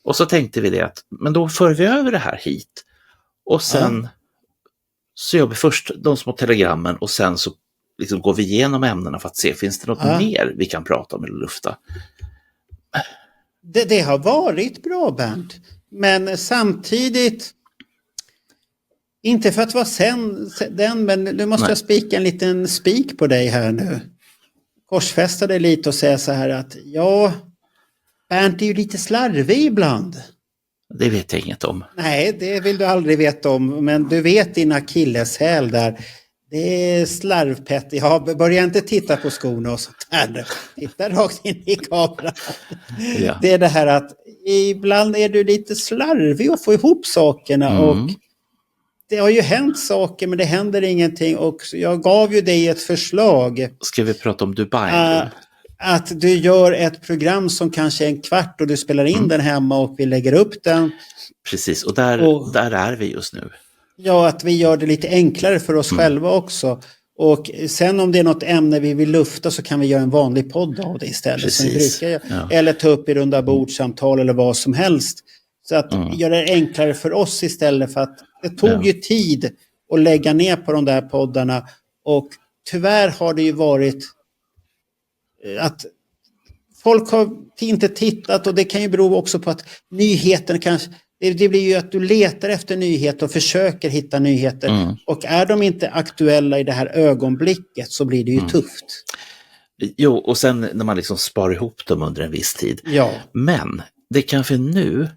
Och så tänkte vi det att, men då för vi över det här hit och sen så gör vi först de små telegrammen och sen så liksom går vi igenom ämnena för att se, finns det något mer vi kan prata om eller lufta? Det har varit bra, Bernt. Men samtidigt, inte för att vara men nu måste jag spika en liten spik på dig här nu. Korsfästa dig lite och säga så här att Bernt är ju lite slarvig ibland. Det vet jag inget om. Nej, det vill du aldrig veta om. Men du vet din akilleshäl där. Det är slarvpett. Jag börjar inte titta på skorna och sånt här. Titta rakt in i kameran. Ja. Det är det här att ibland är du lite slarvig att få ihop sakerna. Och det har ju hänt saker men det händer ingenting. Och jag gav ju dig ett förslag. Ska vi prata om Dubai nu? Att du gör ett program som kanske är en kvart och du spelar in den hemma och vi lägger upp den. Precis, och där är vi just nu. Ja, att vi gör det lite enklare för oss själva också. Och sen om det är något ämne vi vill lufta så kan vi göra en vanlig podd av det istället. Som vi brukar göra. Ja. Eller ta upp i runda bordsamtal eller vad som helst. Så att göra det enklare för oss istället för att det tog ju tid att lägga ner på de där poddarna. Och tyvärr har det ju varit att folk har inte tittat och det kan ju bero också på att nyheten kanske, det blir ju att du letar efter nyheter och försöker hitta nyheter och är de inte aktuella i det här ögonblicket så blir det ju tufft. Jo, och sen när man liksom sparar ihop dem under en viss tid. Ja. Men det kanske nu,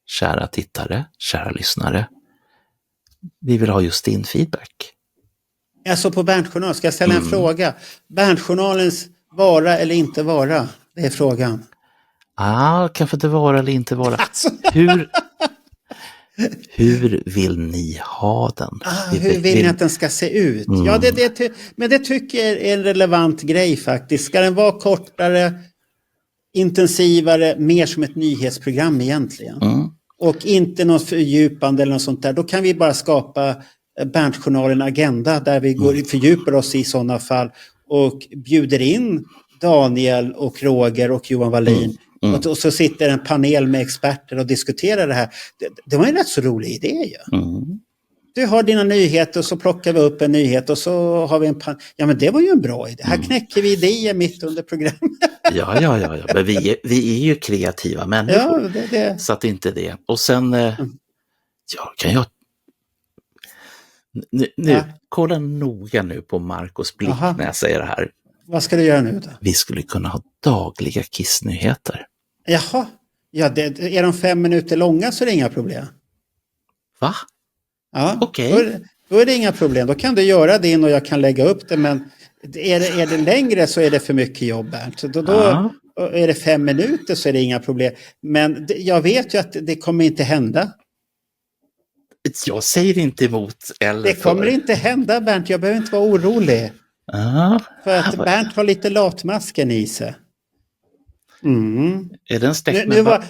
kära tittare, kära lyssnare, vi vill ha just din feedback. Alltså på Berntjournal, ska jag ställa en fråga? Berntjournalens vara eller inte vara? Det är frågan. Kanske inte vara eller inte vara. Alltså. Hur vill ni ha den? Hur vill ni att den ska se ut? Ja, men det tycker jag är en relevant grej faktiskt. Ska den vara kortare, intensivare, mer som ett nyhetsprogram egentligen? Och inte något fördjupande eller något sånt där. Då kan vi bara skapa Berntjournalen agenda där vi fördjupar oss i sådana fall och bjuder in Daniel och Roger och Johan Wallin och så sitter en panel med experter och diskuterar det här. Det var en rätt så rolig idé ju. Du har dina nyheter och så plockar vi upp en nyhet och så har vi en ja men det var ju en bra idé. Här knäcker vi idéer mitt under programmet. Ja. Men vi är ju kreativa människor. Ja, det. Så att inte det. Och sen kan jag nu kolla noga nu på Marcos blick när jag säger det här. Vad ska du göra nu då? Vi skulle kunna ha dagliga kissnyheter. Jaha. Ja, är de 5 minuter långa så är det inga problem. Va? Ja, okej. Då är det inga problem. Då kan du göra det och jag kan lägga upp det. Men är det längre så är det för mycket jobb, Bernt. Så då är det 5 minuter så är det inga problem. Men jag vet ju att det kommer inte hända. Jag säger inte emot eller det kommer inte hända, Bernt. Jag behöver inte vara orolig. För att Bernt har lite latmasken i sig. Är den släkt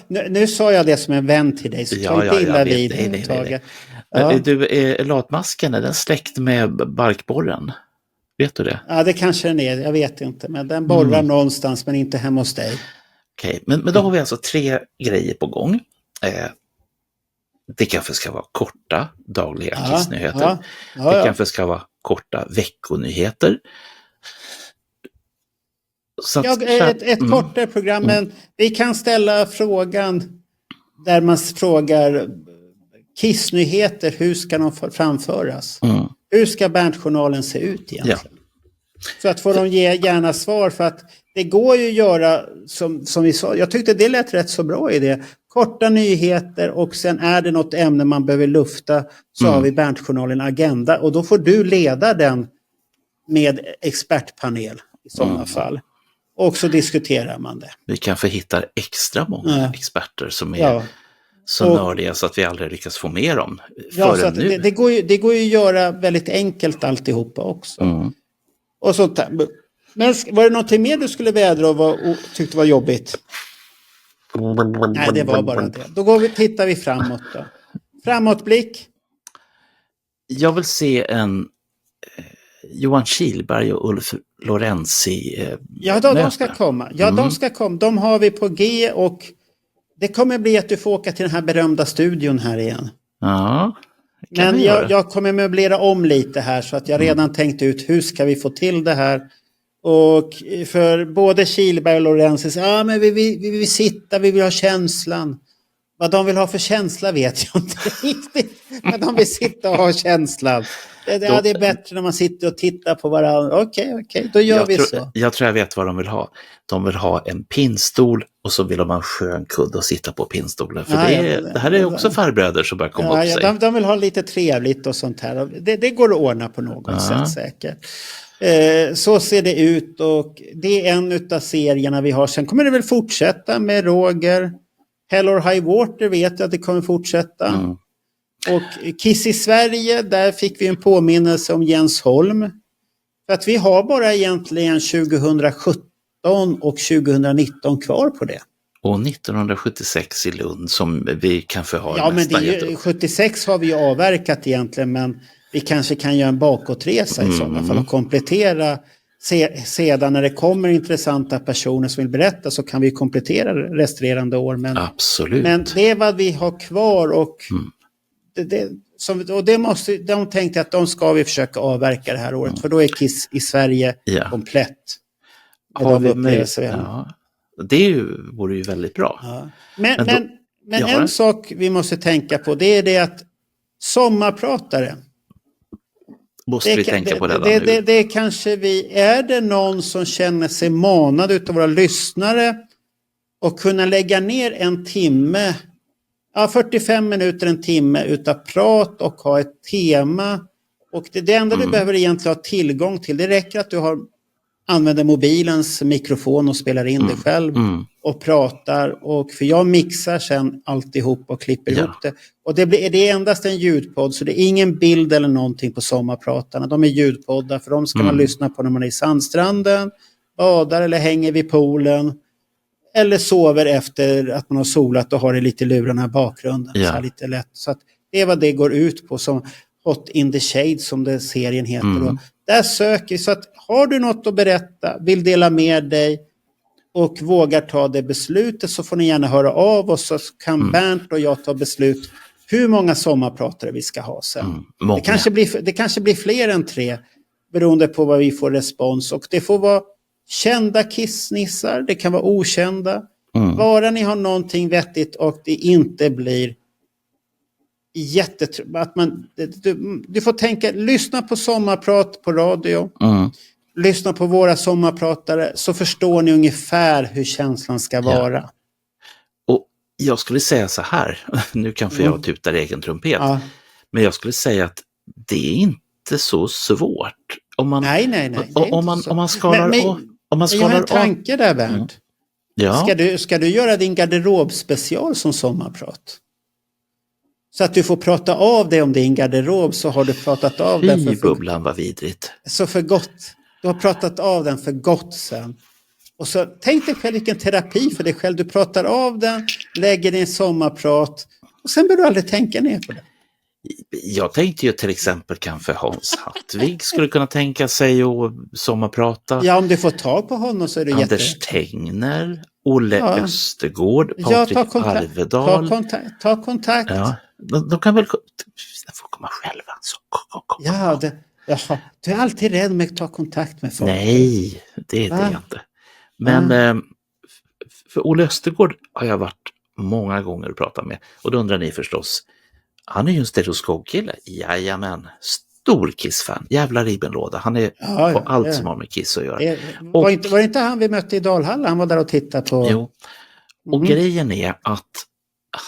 nu sa jag det som en vän till dig. Så ta inte illa vid. Nej. Du, är latmasken, är den släkt med barkborren? Vet du det? Ja, det kanske den är. Jag vet inte. Men den borrar någonstans men inte hemma hos dig. Okej, men då har vi alltså 3 grejer på gång. Det kanske ska vara korta dagliga kissnyheter. Det kanske ska vara korta veckonyheter. Så ett kortare program, men vi kan ställa frågan där man frågar kissnyheter, hur ska de framföras? Hur ska Berntjournalen se ut egentligen? Så att få de ge gärna svar, för att det går ju att göra som vi sa. Jag tyckte det lät rätt så bra i det. Korta nyheter och sen är det något ämne man behöver lufta så har vi Berntjournalen agenda och då får du leda den med expertpanel i sådana fall. Och så diskuterar man det. Vi kanske hittar extra många experter som är så nördiga så att vi aldrig lyckas få med dem. Så att det går ju att göra väldigt enkelt alltihopa också. Och sånt där. Men var det någonting mer du skulle vädra och tyckte var jobbigt? Nej, det var bara det. Då tittar vi framåt då. Framåtblick. Jag vill se en Johan Kihlberg och Ulf Lorenzi de ska komma. De ska komma. De har vi på G och det kommer bli att du får åka till den här berömda studion här igen. Ja. Men jag kommer möblera om lite här så att jag redan tänkt ut hur ska vi få till det här. Och för både Kihlberg och Lorenzi men vi vill sitta, vi vill ha känslan. Vad de vill ha för känsla vet jag inte riktigt. Men de vill sitta och ha känslan. Det är bättre när man sitter och tittar på varandra. Okej, då gör vi så. Jag tror jag vet vad de vill ha. De vill ha en pinnstol och så vill de ha en skön kudde att sitta på pinnstolen. För det här är också farbröder som börjar komma upp sig. De vill ha lite trevligt och sånt här. Det går att ordna på något sätt säkert. Så ser det ut och det är en utav serierna vi har. Sen kommer det väl fortsätta med Roger. Hell or High Water vet jag att det kommer fortsätta. Och Kiss i Sverige, där fick vi en påminnelse om Jens Holm. För att vi har bara egentligen 2017 och 2019 kvar på det. Och 1976 i Lund som vi kanske har nästan men det 76 har vi ju avverkat egentligen, men vi kanske kan göra en bakåtresa i sådana fall och komplettera. Sedan när det kommer intressanta personer som vill berätta så kan vi komplettera resterande år. Men, absolut. Men det är vad vi har kvar och det måste, de tänkte att de ska vi försöka avverka det här året för då är Kiss i Sverige komplett. Det vore ju väldigt bra. Ja. Men en sak vi måste tänka på det är det att sommarpratare måste vi tänka på redan nu. Det kanske är det någon som känner sig manad utav våra lyssnare och kunna lägga ner en timme, 45 minuter, en timme utav prat och ha ett tema. Och det enda du behöver egentligen ha tillgång till, det räcker att du använder mobilens mikrofon och spelar in det själv och pratar. Och för jag mixar sen alltihop och klipper ihop det. Och det är endast en ljudpodd så det är ingen bild eller någonting på sommarpratarna. De är ljudpoddar för de ska man lyssna på när man är i sandstranden, badar eller hänger vid poolen. Eller sover efter att man har solat och har det lite i lurarna i bakgrunden. Så här lite lätt. Så att det är vad det går ut på som Hot in the Shade som det serien heter då. Där söker vi så att har du något att berätta, vill dela med dig och vågar ta det beslutet så får ni gärna höra av oss så kan Bernt och jag ta beslut hur många sommarpratare vi ska ha sen. Det kanske blir fler än 3 beroende på vad vi får respons och det får vara kända kissnissar, det kan vara okända. Bara ni har någonting vettigt och det inte blir att du får tänka, lyssna på sommarprat på radio. Lyssna på våra sommarpratare så förstår ni ungefär hur känslan ska vara. Och jag skulle säga så här, nu kanske jag tutar egen trumpet, men jag skulle säga att det är inte så svårt. Om man, nej. Om man skalar av. Jag har en tanke där, Bernt. Ska du göra din garderobspecial som sommarprat? Så att du får prata av dig om din garderob så har du pratat av den för bubblan var vidrigt. Så för gott. Du har pratat av den för gott sen. Och så tänk dig själv vilken terapi för dig själv. Du pratar av den, lägger din sommarprat och sen behöver du aldrig tänka ner på det. Jag tänkte ju till exempel kanske Hans Hattvig skulle kunna tänka sig att sommarprata. Ja, om du får tag på honom så är det Anders Tengner, Olle Östergård, Patrik Arvedal. Ta kontakt. Ja, de kan väl få komma själva. Så, kom. Du är alltid rädd med att ta kontakt med folk. Nej, det är det inte. Men för Olle Östergård har jag varit många gånger och pratat med. Och då undrar ni förstås, han är ju en stereoskopkille. Jajamän, stor Kiss-fan. Jävla ribbenlåda. Han är på allt som har med Kiss att göra. Var det inte han vi mötte i Dalhalla? Han var där och tittade på... Jo. Och grejen är att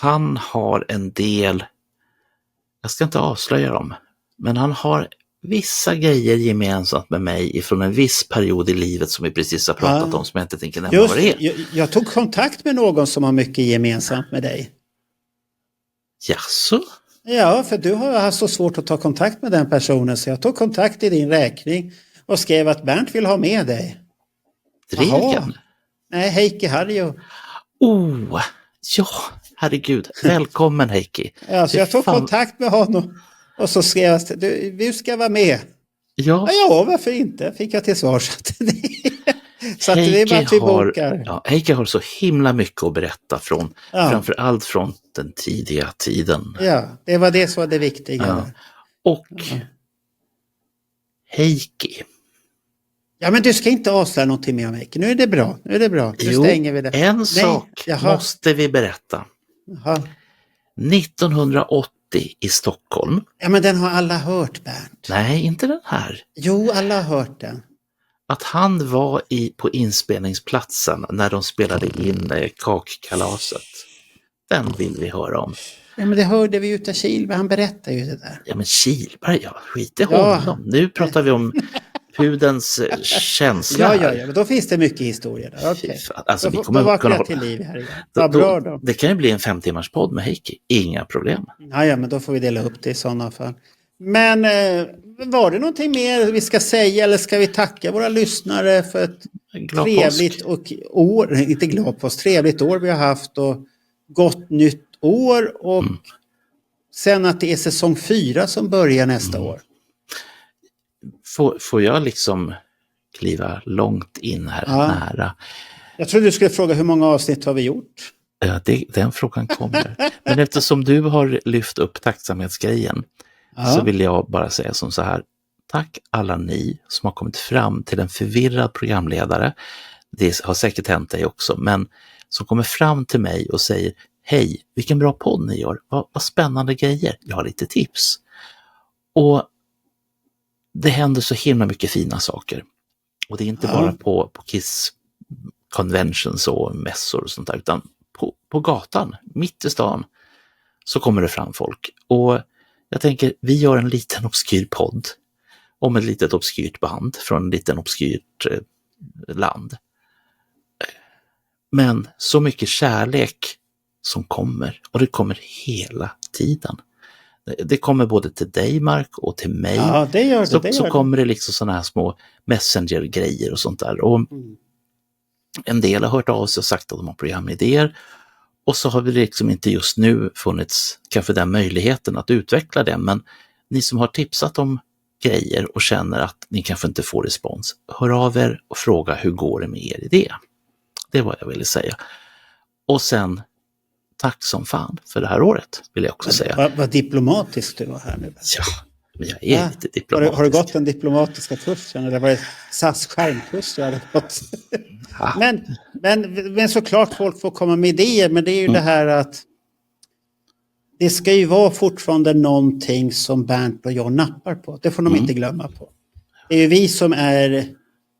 han har en del... Jag ska inte avslöja dem. Men han har vissa grejer gemensamt med mig ifrån en viss period i livet som vi precis har pratat om som jag inte tänker nämna vad det är. Jag tog kontakt med någon som har mycket gemensamt med dig. Jaså? Ja, för du har haft så svårt att ta kontakt med den personen så jag tog kontakt i din räkning och skrev att Bernt vill ha med dig. Dregen? Nej, Heikki Harjo. Ja, herregud. Välkommen Heikki. Ja, så jag tog kontakt med honom och så skrev jag att du ska vara med. Ja, varför inte? Fick jag till svar. Så att det är bara att vi bokar. Heikki har så himla mycket att berätta från, framförallt från den tidiga tiden. Ja, det var det som var det viktiga. Ja. Och Heikki. Ja, men du ska inte avslöja någonting mer om Heikki. Nu är det bra. Nu stänger vi det. En sak måste vi berätta. Jaha. 1980 i Stockholm. Ja, men den har alla hört, Bernt. Nej, inte den här. Jo, alla har hört den. Att han var på inspelningsplatsen när de spelade in kakkalaset. Den vill vi höra om. Ja, men det hörde vi utav Kihlberg, han berättar ju det där. Ja, men Kihlberg, skit i honom. Nu pratar vi om pudens känsla. Ja, men då finns det mycket historia där. Okay. Alltså, vi kommer att kunna till liv här igen. Vad bra då. Det kan ju bli en 5-timmars podd med Heikki. Inga problem. Ja, men då får vi dela upp det i sådana fall. Men var det någonting mer vi ska säga, eller ska vi tacka våra lyssnare för ett trevligt trevligt år vi har haft och gott nytt år, och sen att det är säsong 4 som börjar nästa år. Får jag liksom kliva långt in här nära? Jag trodde du skulle fråga hur många avsnitt har vi gjort? Ja, den frågan kommer. Men eftersom du har lyft upp tacksamhetsgrejen så vill jag bara säga som så här. Tack alla ni som har kommit fram till en förvirrad programledare. Det har säkert hänt dig också, men som kommer fram till mig och säger: hej, vilken bra podd ni gör. Vad spännande grejer. Jag har lite tips. Och det händer så himla mycket fina saker. Och det är inte bara på Kiss conventions och mässor och sånt där, utan på gatan, mitt i stan, så kommer det fram folk. Och jag tänker, vi gör en liten obskyr podd om ett litet obskyrt band från en liten obskyrt land. Men så mycket kärlek som kommer, och det kommer hela tiden. Det kommer både till dig, Mark, och till mig. Ja, det gör det. Så kommer det liksom sådana här små messenger-grejer och sånt där. Och en del har hört av sig och sagt att de har programidéer. Och så har vi liksom inte just nu funnits kanske den möjligheten att utveckla det. Men ni som har tipsat om grejer och känner att ni kanske inte får respons, hör av er och fråga hur går det med er idé. Det var jag ville säga. Och sen tack som fan för det här året, vill jag också säga. Vad diplomatisk du var här nu. Ja, men jag är lite diplomatisk. Har du gått den diplomatiska kursen, eller var det SAS skärmkurs du hade gått? Men såklart folk får komma med idéer, men det är ju det här att det ska ju vara fortfarande någonting som Bernt och jag nappar på. Det får de inte glömma på. Det är ju vi som är,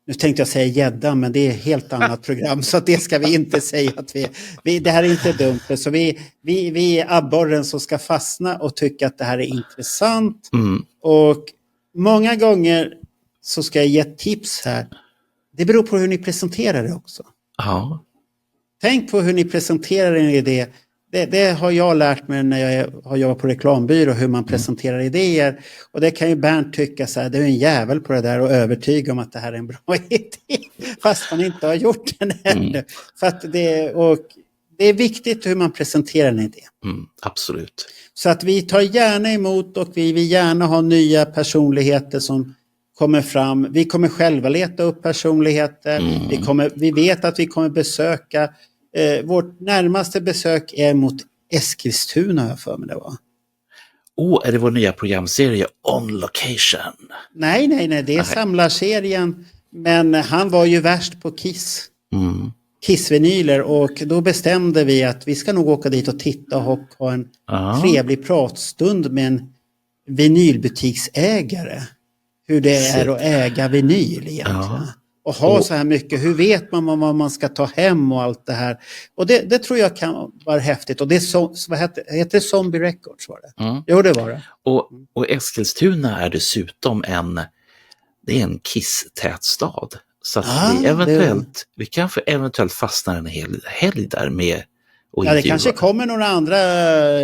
nu tänkte jag säga gädda, men det är ett helt annat program, så att det ska vi inte säga att vi det här är inte dumt. Så vi är abborren som ska fastna och tycka att det här är intressant. Och många gånger så ska jag ge ett tips här. Det beror på hur ni presenterar det också. Ja. Tänk på hur ni presenterar en idé. Det har jag lärt mig när jag har jobbat på reklambyrå, hur man presenterar idéer. Och det kan ju Bernt tycka så här, det är en jävel på det där och övertyga om att det här är en bra idé. Fast man inte har gjort den ännu. För att det är viktigt hur man presenterar en idé. Absolut. Så att vi tar gärna emot, och vi vill gärna ha nya personligheter som kommer fram. Vi kommer själva leta upp personligheter. Vi vet att vi kommer besöka. Vårt närmaste besök är mot Eskilstuna, jag för mig det var. Är det vår nya programserie On Location? Nej, det är samlarserien. Men han var ju värst på Kiss. Kiss-vinyler, och då bestämde vi att vi ska nog åka dit och titta och ha en trevlig pratstund med en vinylbutiksägare. Hur det är att äga vinyl egentligen. Och ha så här mycket. Hur vet man vad man ska ta hem och allt det här. Och det tror jag kan vara häftigt. Och det är vad heter det? Zombie Records var det. Jo, det var det. Och Eskilstuna är dessutom en Kiss-tät stad. Så att vi kanske eventuellt fastnar en hel helg där med. Ja, det kanske kommer några andra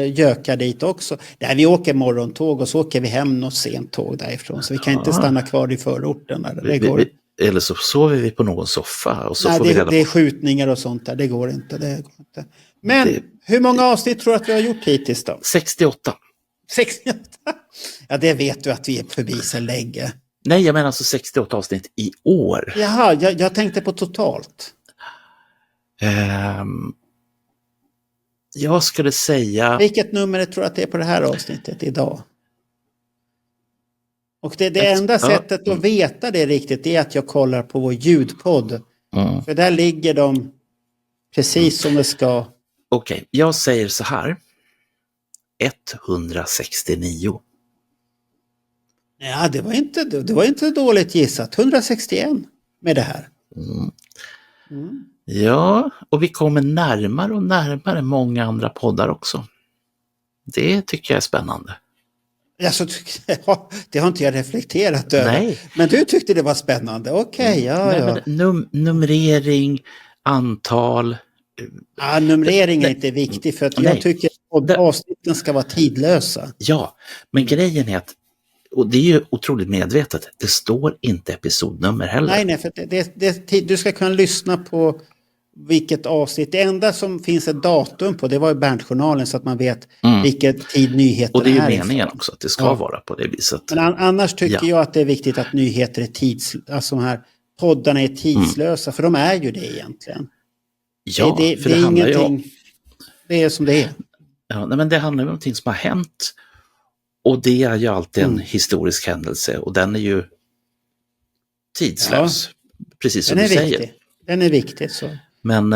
gökar dit också. Där vi åker morgontåg och så åker vi hem något sent tåg därifrån. Så vi kan inte stanna kvar i förorten. Eller så sover vi på någon soffa. Och så nej, får vi det är skjutningar och sånt där. Det går inte. Men hur många avsnitt tror du att vi har gjort hittills då? 68. 68? Ja, det vet du att vi är förbi så länge. Nej, jag menar alltså 68 avsnitt i år. Jaha, jag tänkte på totalt. Jag skulle säga... Vilket nummer tror du att det är på det här avsnittet idag? Och det enda sättet att veta det riktigt är att jag kollar på vår ljudpodd. För där ligger de precis som det ska. Okej, jag säger så här. 169. Ja, det var inte dåligt gissat. 161 med det här. Ja, och vi kommer närmare och närmare många andra poddar också. Det tycker jag är spännande. Alltså, det har inte jag reflekterat över. Nej. Men du tyckte det var spännande. Okej, ja. Numrering, antal. Ja, numrering är inte viktig för att jag tycker att avsnitten ska vara tidlösa. Ja, men grejen är att, och det är ju otroligt medvetet, det står inte episodnummer heller. Nej, för du ska kunna lyssna på vilket avsnitt. Det enda som finns ett datum på, det var ju Bernt-journalen så att man vet vilken tid nyheterna är. Och det är ju meningen också att det ska vara på det viset. Men annars tycker jag att det är viktigt att nyheter är alltså de här poddarna är tidslösa, för de är ju det egentligen. Ja, för det är ingenting. Det är som det är. Ja, men det handlar om någonting som har hänt. Och det är ju alltid en historisk händelse och den är ju tidslös. Precis som du säger. Den är viktig så. Men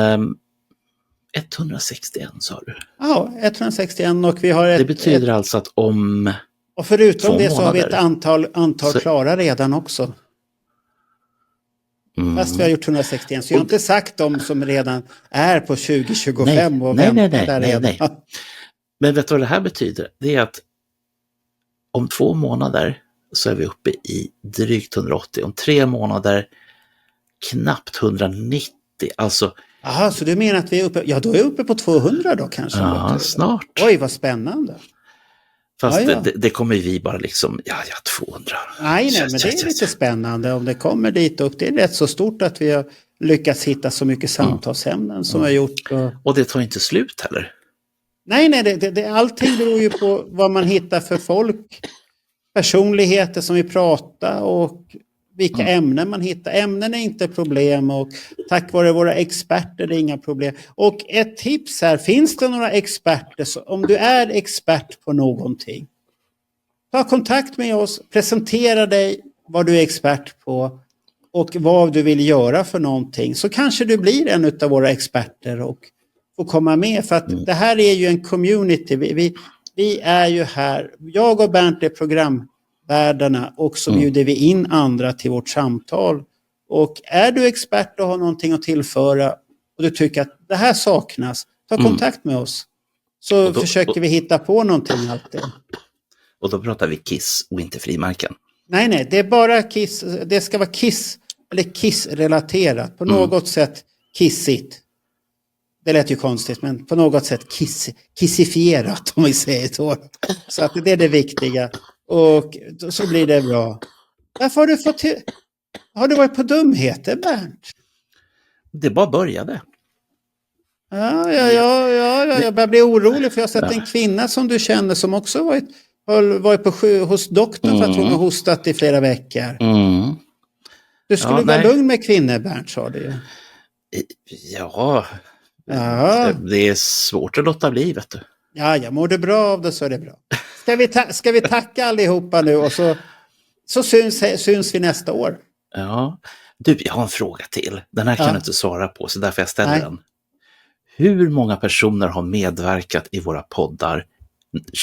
161 sa du? Ja, 161 och vi har det betyder alltså att om och förutom det så månader, har vi ett antal klara redan också. Fast vi har gjort 161 så jag har inte sagt de som redan är på 2025 och väntar där redan. Nej. Men vet du vad det här betyder? Det är att om 2 månader så är vi uppe i drygt 180. Om 3 månader knappt 190. Alltså. Jaha, så du menar att vi är uppe, då är jag uppe på 200 då kanske? Ja, snart. Oj, vad spännande. Fast det kommer vi bara liksom, 200. Nej, men det är lite spännande om det kommer dit upp. Det är rätt så stort att vi har lyckats hitta så mycket samtalsämnen som vi har gjort. Och det tar inte slut heller. Nej, allting beror ju på vad man hittar för folk, personligheter som vi pratar och vilka ämnen man hittar. Ämnen är inte problem och tack vare våra experter är det inga problem. Och ett tips här, finns det några experter, så om du är expert på någonting, ta kontakt med oss, presentera dig vad du är expert på och vad du vill göra för någonting. Så kanske du blir en av våra experter och får komma med. För att det här är ju en community. Vi är ju här, jag och Bernt är programvärdarna och så bjuder vi in andra till vårt samtal. Och är du expert och har någonting att tillföra och du tycker att det här saknas, ta kontakt med oss. Så försöker vi hitta på någonting alltid. Och då pratar vi Kiss och inte frimärken. Nej, det är bara Kiss. Det ska vara Kiss eller Kiss-relaterat. På något sätt kissigt. Det lät ju konstigt, men på något sätt kissifierat om vi säger så. Så att det är det viktiga. Och så blir det bra. Varför har du har du varit på dumheter, Bernt? Det bara började. Ja, jag börjar bli orolig för jag har sett en kvinna som du känner som också varit hos doktorn för att hon har hostat i flera veckor. Du skulle vara lugn med kvinnor, Bernt, sa du ju. Ja, det är svårt att låta bli, vet du. Ja, jag mår du bra av det så är det bra. Ska vi tacka allihopa nu och så syns vi nästa år. Ja, du, jag har en fråga till. Den här kan du inte svara på, så därför jag ställer den. Hur många personer har medverkat i våra poddar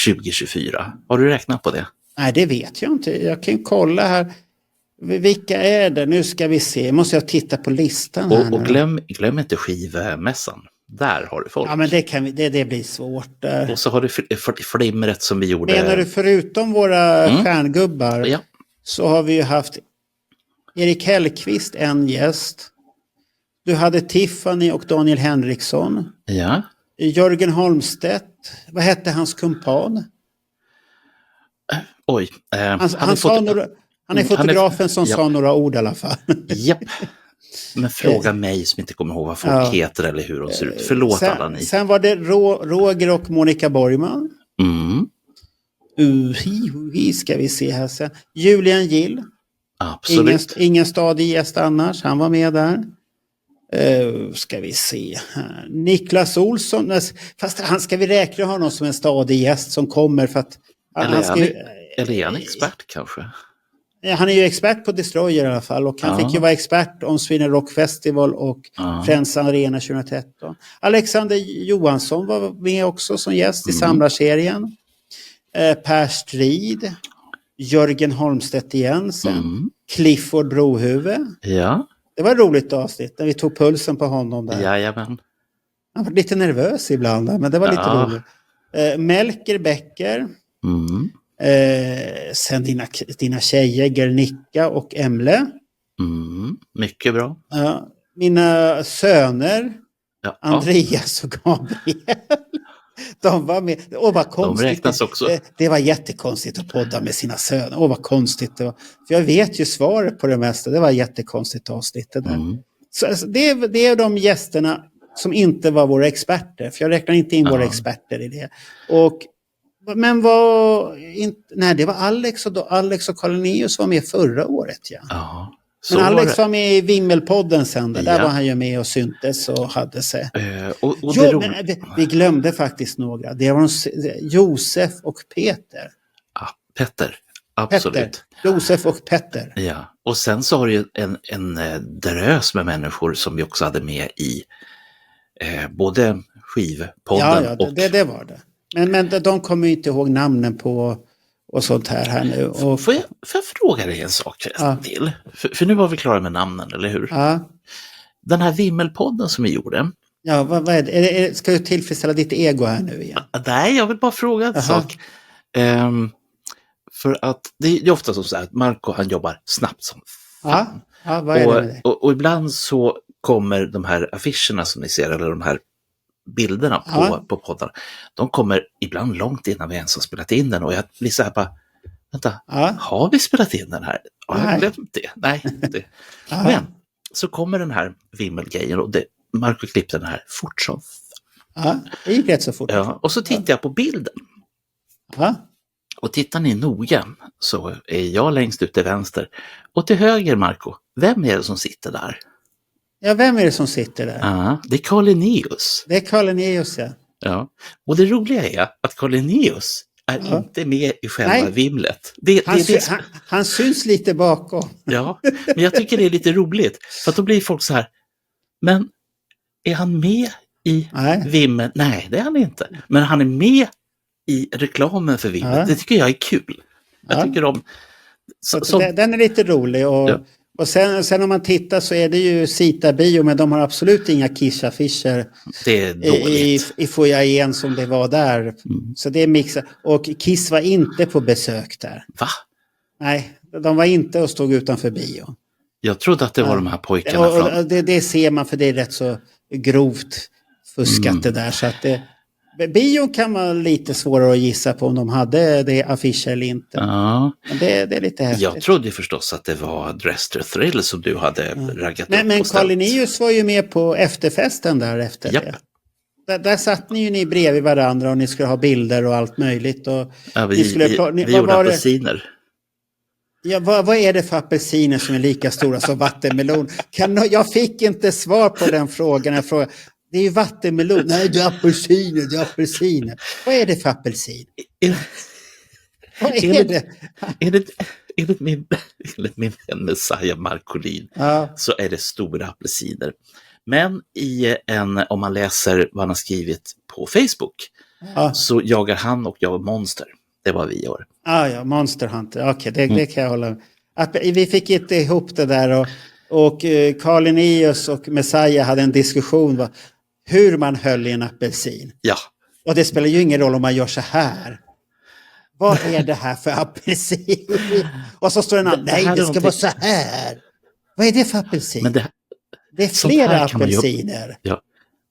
2024? Har du räknat på det? Nej, det vet jag inte. Jag kan kolla här. Vilka är det? Nu ska vi se. Måste jag titta på listan här. Och glöm inte skivmässan. Där har du folk. Ja, men det blir svårt där. Och så har du flimret som vi gjorde. Menar du förutom våra stjärngubbar så har vi ju haft Erik Hellqvist, en gäst. Du hade Tiffany och Daniel Henriksson. Ja. Jörgen Holmstedt. Vad hette hans kumpan? Oj. Han är fotografen som sa några ord i alla fall. Japp. Men fråga mig som inte kommer ihåg vad folk heter eller hur de ser ut. Förlåt alla ni. Sen var det Roger och Monica Borgman. Ska vi se här sen. Julian Gill. Absolut. Ingen stadig gäst annars. Han var med där. Ska vi se här. Niklas Olsson. Fast han ska vi räkna honom som en stadig gäst som kommer för att... Eller är han expert kanske? Han är ju expert på Destroyer i alla fall och han fick ju vara expert om Sweden Rock Festival och Friends Arena 2013. Alexander Johansson var med också som gäst i samlarserien. Per Strid, Jörgen Holmstedt Jensen, Clifford Brohuvud. Ja. Det var ett roligt avsnitt när vi tog pulsen på honom där. Jajamän. Han var lite nervös ibland, men det var lite roligt. Melker Becker. Sen dina tjejer Gernicka och Emle. Mycket bra. Mina söner Andreas och Gabriel. De var med. Vad konstigt. De räknas också. Det var jättekonstigt att podda med sina söner. Vad konstigt det var. För jag vet ju svaret på det mesta. Det var jättekonstigt avsnitt. Så alltså, det är de gästerna som inte var våra experter. För jag räknar inte in våra experter i det. Men det var Alex och Carl Linnaeus var med förra året. Ja. Men Alex var med i Vimmelpodden sen. Där var han ju med och syntes och hade sig. Men vi glömde faktiskt några. Det var Josef och Peter. Ja, Petter. Absolut. Petter. Josef och Petter. Ja, och sen så har du ju en drös med människor som vi också hade med i både skivpodden och... det var det. Men de kommer ju inte ihåg namnen på och sånt här nu. Och... Får jag fråga dig en sak till? För nu var vi klara med namnen, eller hur? Ja. Den här Vimmelpodden som vi gjorde. Ja, vad är det? Ska du tillfredsställa ditt ego här nu igen? Nej, jag vill bara fråga en sak. För att det är ofta så att Marco han jobbar snabbt som fan. Vad är det med det? Och ibland så kommer de här affischerna som ni ser, eller de här bilderna på podden, de kommer ibland långt innan vi ens har spelat in den och jag blir så här bara, vänta, har vi spelat in den här? Har jag glömt det? Nej, inte. Men så kommer den här vimmelgrejen och Marco klippte den här fort som det gick rätt så fort. Ja, och så tittar jag på bilden. Och tittar ni noga så är jag längst ut till vänster och till höger, Marco, vem är det som sitter där? Ja, vem är det som sitter där? Det är Carl Linnaeus. Det är Carl Linnaeus, ja. Och det roliga är att Carl Linnaeus är inte med i själva vimlet. Han syns lite bakom. Ja, men jag tycker det är lite roligt. För att då blir folk så här, men är han med i vimlet? Nej, det är han inte. Men han är med i reklamen för vimlet. Det tycker jag är kul. Jag tycker om... Den är lite rolig och sen om man tittar så är det ju Sita Bio, men de har absolut inga Kiss-affischer. Det är dåligt. I foajén som det var där. Så det är mixat. Och Kiss var inte på besök där. Va? Nej, de var inte och stod utanför bio. Jag trodde att det var de här pojkarna och det ser man, för det är rätt så grovt fuskat det där. Så att bio kan vara lite svårare att gissa på om de hade det affischer eller inte. Ja. Men det är lite häftigt. Jag trodde förstås att det var Dressed to Thrill som du hade raggat upp. Men Carl Linnaeus var ju med på efterfesten där efter det. Där satt ni ju bredvid varandra och ni skulle ha bilder och allt möjligt. Och vi gjorde apelsiner. Ja, vad är det för apelsiner som är lika stora som vattenmelon? Jag fick inte svar på den frågan. Jag frågade, det är ju vattenmelon. Nej, det är apelsiner. Vad är det för apelsin? Vad är det? Enligt min vän Messiah Marcolin så är det stora apelsiner. Men om man läser vad han har skrivit på Facebook så jagar han och jag monster. Det var vi gör. Ja, Monster Hunter. Okej, det kan jag hålla med. Vi fick inte ihop det där och Carl Linnaeus och Messiah hade en diskussion hur man höll i en apelsin. Ja. Och det spelar ju ingen roll om man gör så här. Vad är det här för apelsin? Och så står den här, nej det ska vara så här. Vad är det för apelsin? Men det är flera apelsiner. Ja.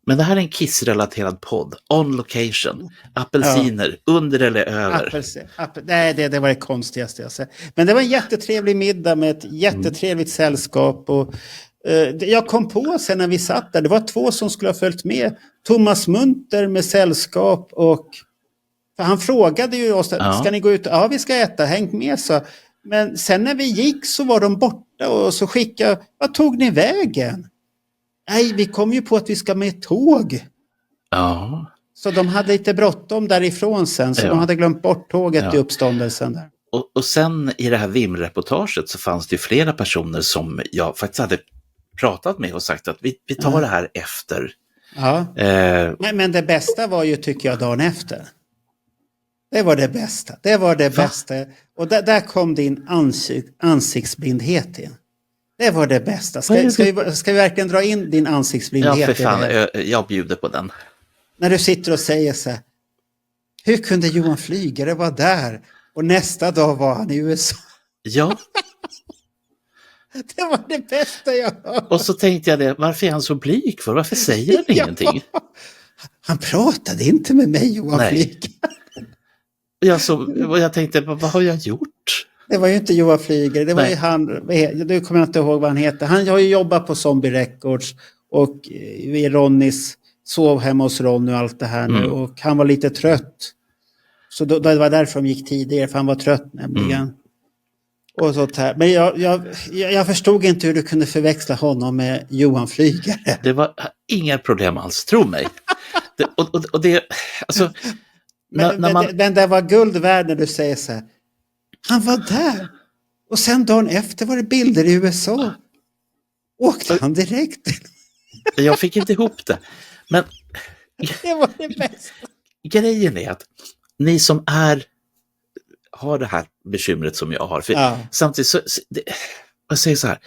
Men det här är en Kiss-relaterad podd. On location. Apelsiner. Under eller över. Nej, det var det konstigaste jag sett. Men det var en jättetrevlig middag med ett jättetrevligt sällskap. Och jag kom på sen när vi satt där. Det var 2 som skulle ha följt med. Thomas Munter med sällskap och... För han frågade ju oss, ska ni gå ut? Ja, vi ska äta. Häng med, så. Men sen när vi gick så var de borta och så skickade... Vad tog ni vägen? Nej, vi kom ju på att vi ska med tåg. Ja. Så de hade lite bråttom därifrån sen. Så de hade glömt bort tåget i uppståndelsen där. Och sen i det här Vimreportaget så fanns det ju flera personer som jag faktiskt hade pratat med och sagt att vi tar det här efter. Ja. Men det bästa var ju, tycker jag, dagen efter. Det var det bästa. Det var det bästa. Och där kom din ansiktsblindhet in. Det var det bästa. Ska vi verkligen dra in din ansiktsblindhet? Ja, för fan. Jag bjuder på den. När du sitter och säger så här, hur kunde Johan Flygare vara där? Och nästa dag var han i USA. Ja. Det var det bästa jag hört. Och så tänkte jag det, varför är han så blyg för? Varför säger han ingenting? Han pratade inte med mig, Johan Flygare. Jag tänkte, vad har jag gjort? Det var ju inte Johan Flygare, det var ju han, du kommer inte ihåg vad han heter. Han har ju jobbat på Zombie Records och i Ronnys sov hemma hos Ronny och allt det här nu. Och han var lite trött. Så det var därför de gick tidigare, för han var trött nämligen. Och sånt här. Men jag förstod inte hur du kunde förväxla honom med Johan Flygare. Det var inga problem alls, tro mig. Alltså, men det var guld värd när du säger så här. Han var där. Och sen dagen efter var det bilder i USA. Åkte han direkt? Jag fick inte ihop det. Men det var det bästa. Grejen är att ni som har det här bekymret som jag har. För samtidigt så, jag säger så här.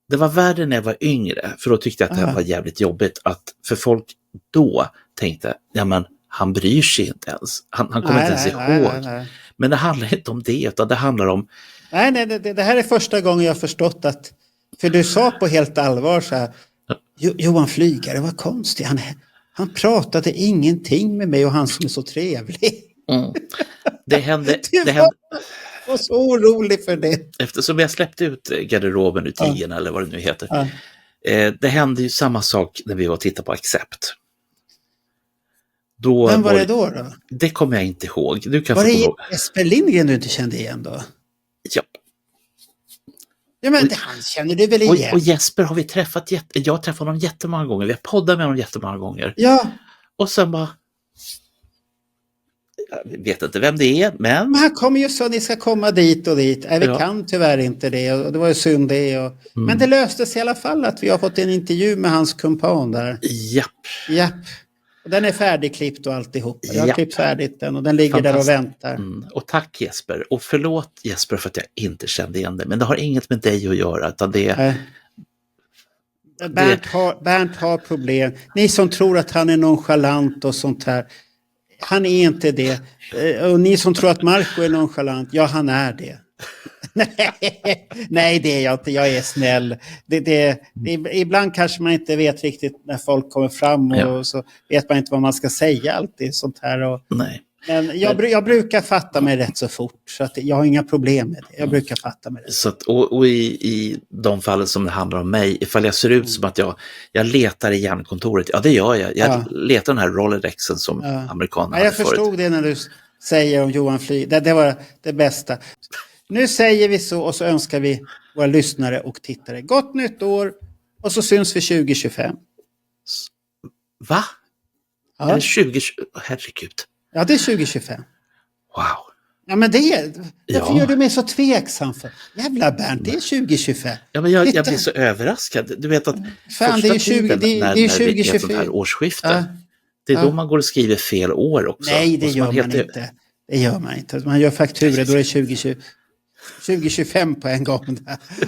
Det var värre när jag var yngre. För då tyckte jag att det var jävligt jobbigt. För folk då tänkte, ja men han bryr sig inte ens. Han kommer inte ens ihåg. Nej. Men det handlar inte om det, utan det handlar om... Nej, det här är första gången jag har förstått att... För du sa på helt allvar så här... Johan Flygare var konstig. Han pratade ingenting med mig och han som är så trevlig. Det hände... Jag var så orolig för det. Eftersom jag släppte ut garderoben ur 10 eller vad det nu heter. Det hände ju samma sak när vi var och tittade på Accept. Vem var det då? Det kommer jag inte ihåg. Du kan var få det Jesper Lindgren du inte kände igen då? Ja. Ja, men han känner du väl igen? Och Jesper har vi träffat, jag har träffat honom jättemånga gånger. Vi har poddat med honom jättemånga gånger. Ja. Och sen bara... Jag vet inte vem det är, men han kommer ju så, ni ska komma dit och dit. Vi kan tyvärr inte det, och det var ju synd det. Men det löstes i alla fall att vi har fått en intervju med hans kumpan där. Japp. Och den är färdigklippt och alltihop. Jag har klippt färdigt den och den ligger där och väntar. Och tack Jesper. Och förlåt Jesper för att jag inte kände igen det. Men det har inget med dig att göra, utan det... Bernt har problem. Ni som tror att han är nonchalant och sånt här. Han är inte det. Och ni som tror att Marco är nonchalant, ja han är det. Nej, det är jag inte. Jag är snäll. Ibland kanske man inte vet riktigt när folk kommer fram och så vet man inte vad man ska säga alltid sånt här. Nej. Men jag brukar fatta mig rätt så fort, så att jag har inga problem med det. Jag brukar fatta mig rätt. Så att, och i de fallen som det handlar om mig, ifall jag ser ut som att jag letar i hjärnkontoret, det gör jag. Jag letar den här Rolodexen som amerikanerna jag förstod det när du säger om Johan Flyg. Det var det bästa. Nu säger vi så, och så önskar vi våra lyssnare och tittare gott nytt år, och så syns vi 2025. Va? Ja. Är det 2020? Herregud. Ja, det är 2025. Wow. Ja, men varför gör du mig så tveksam för? Jävla Bernt, det är 2025. Ja, men jag blir så överraskad. Du vet att fan, det är 20, det är 2024. Det här årsskiftet. Det är då man går och skriver fel år också. Nej, det gör man inte. Det gör man inte. Man gör fakturer, då är det 2025 på en gång.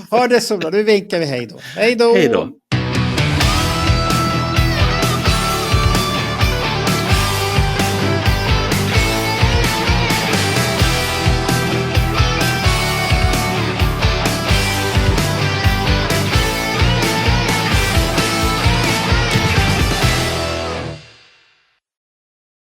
Ha det så bra, nu vinkar vi hej då. Hej då. Hej då.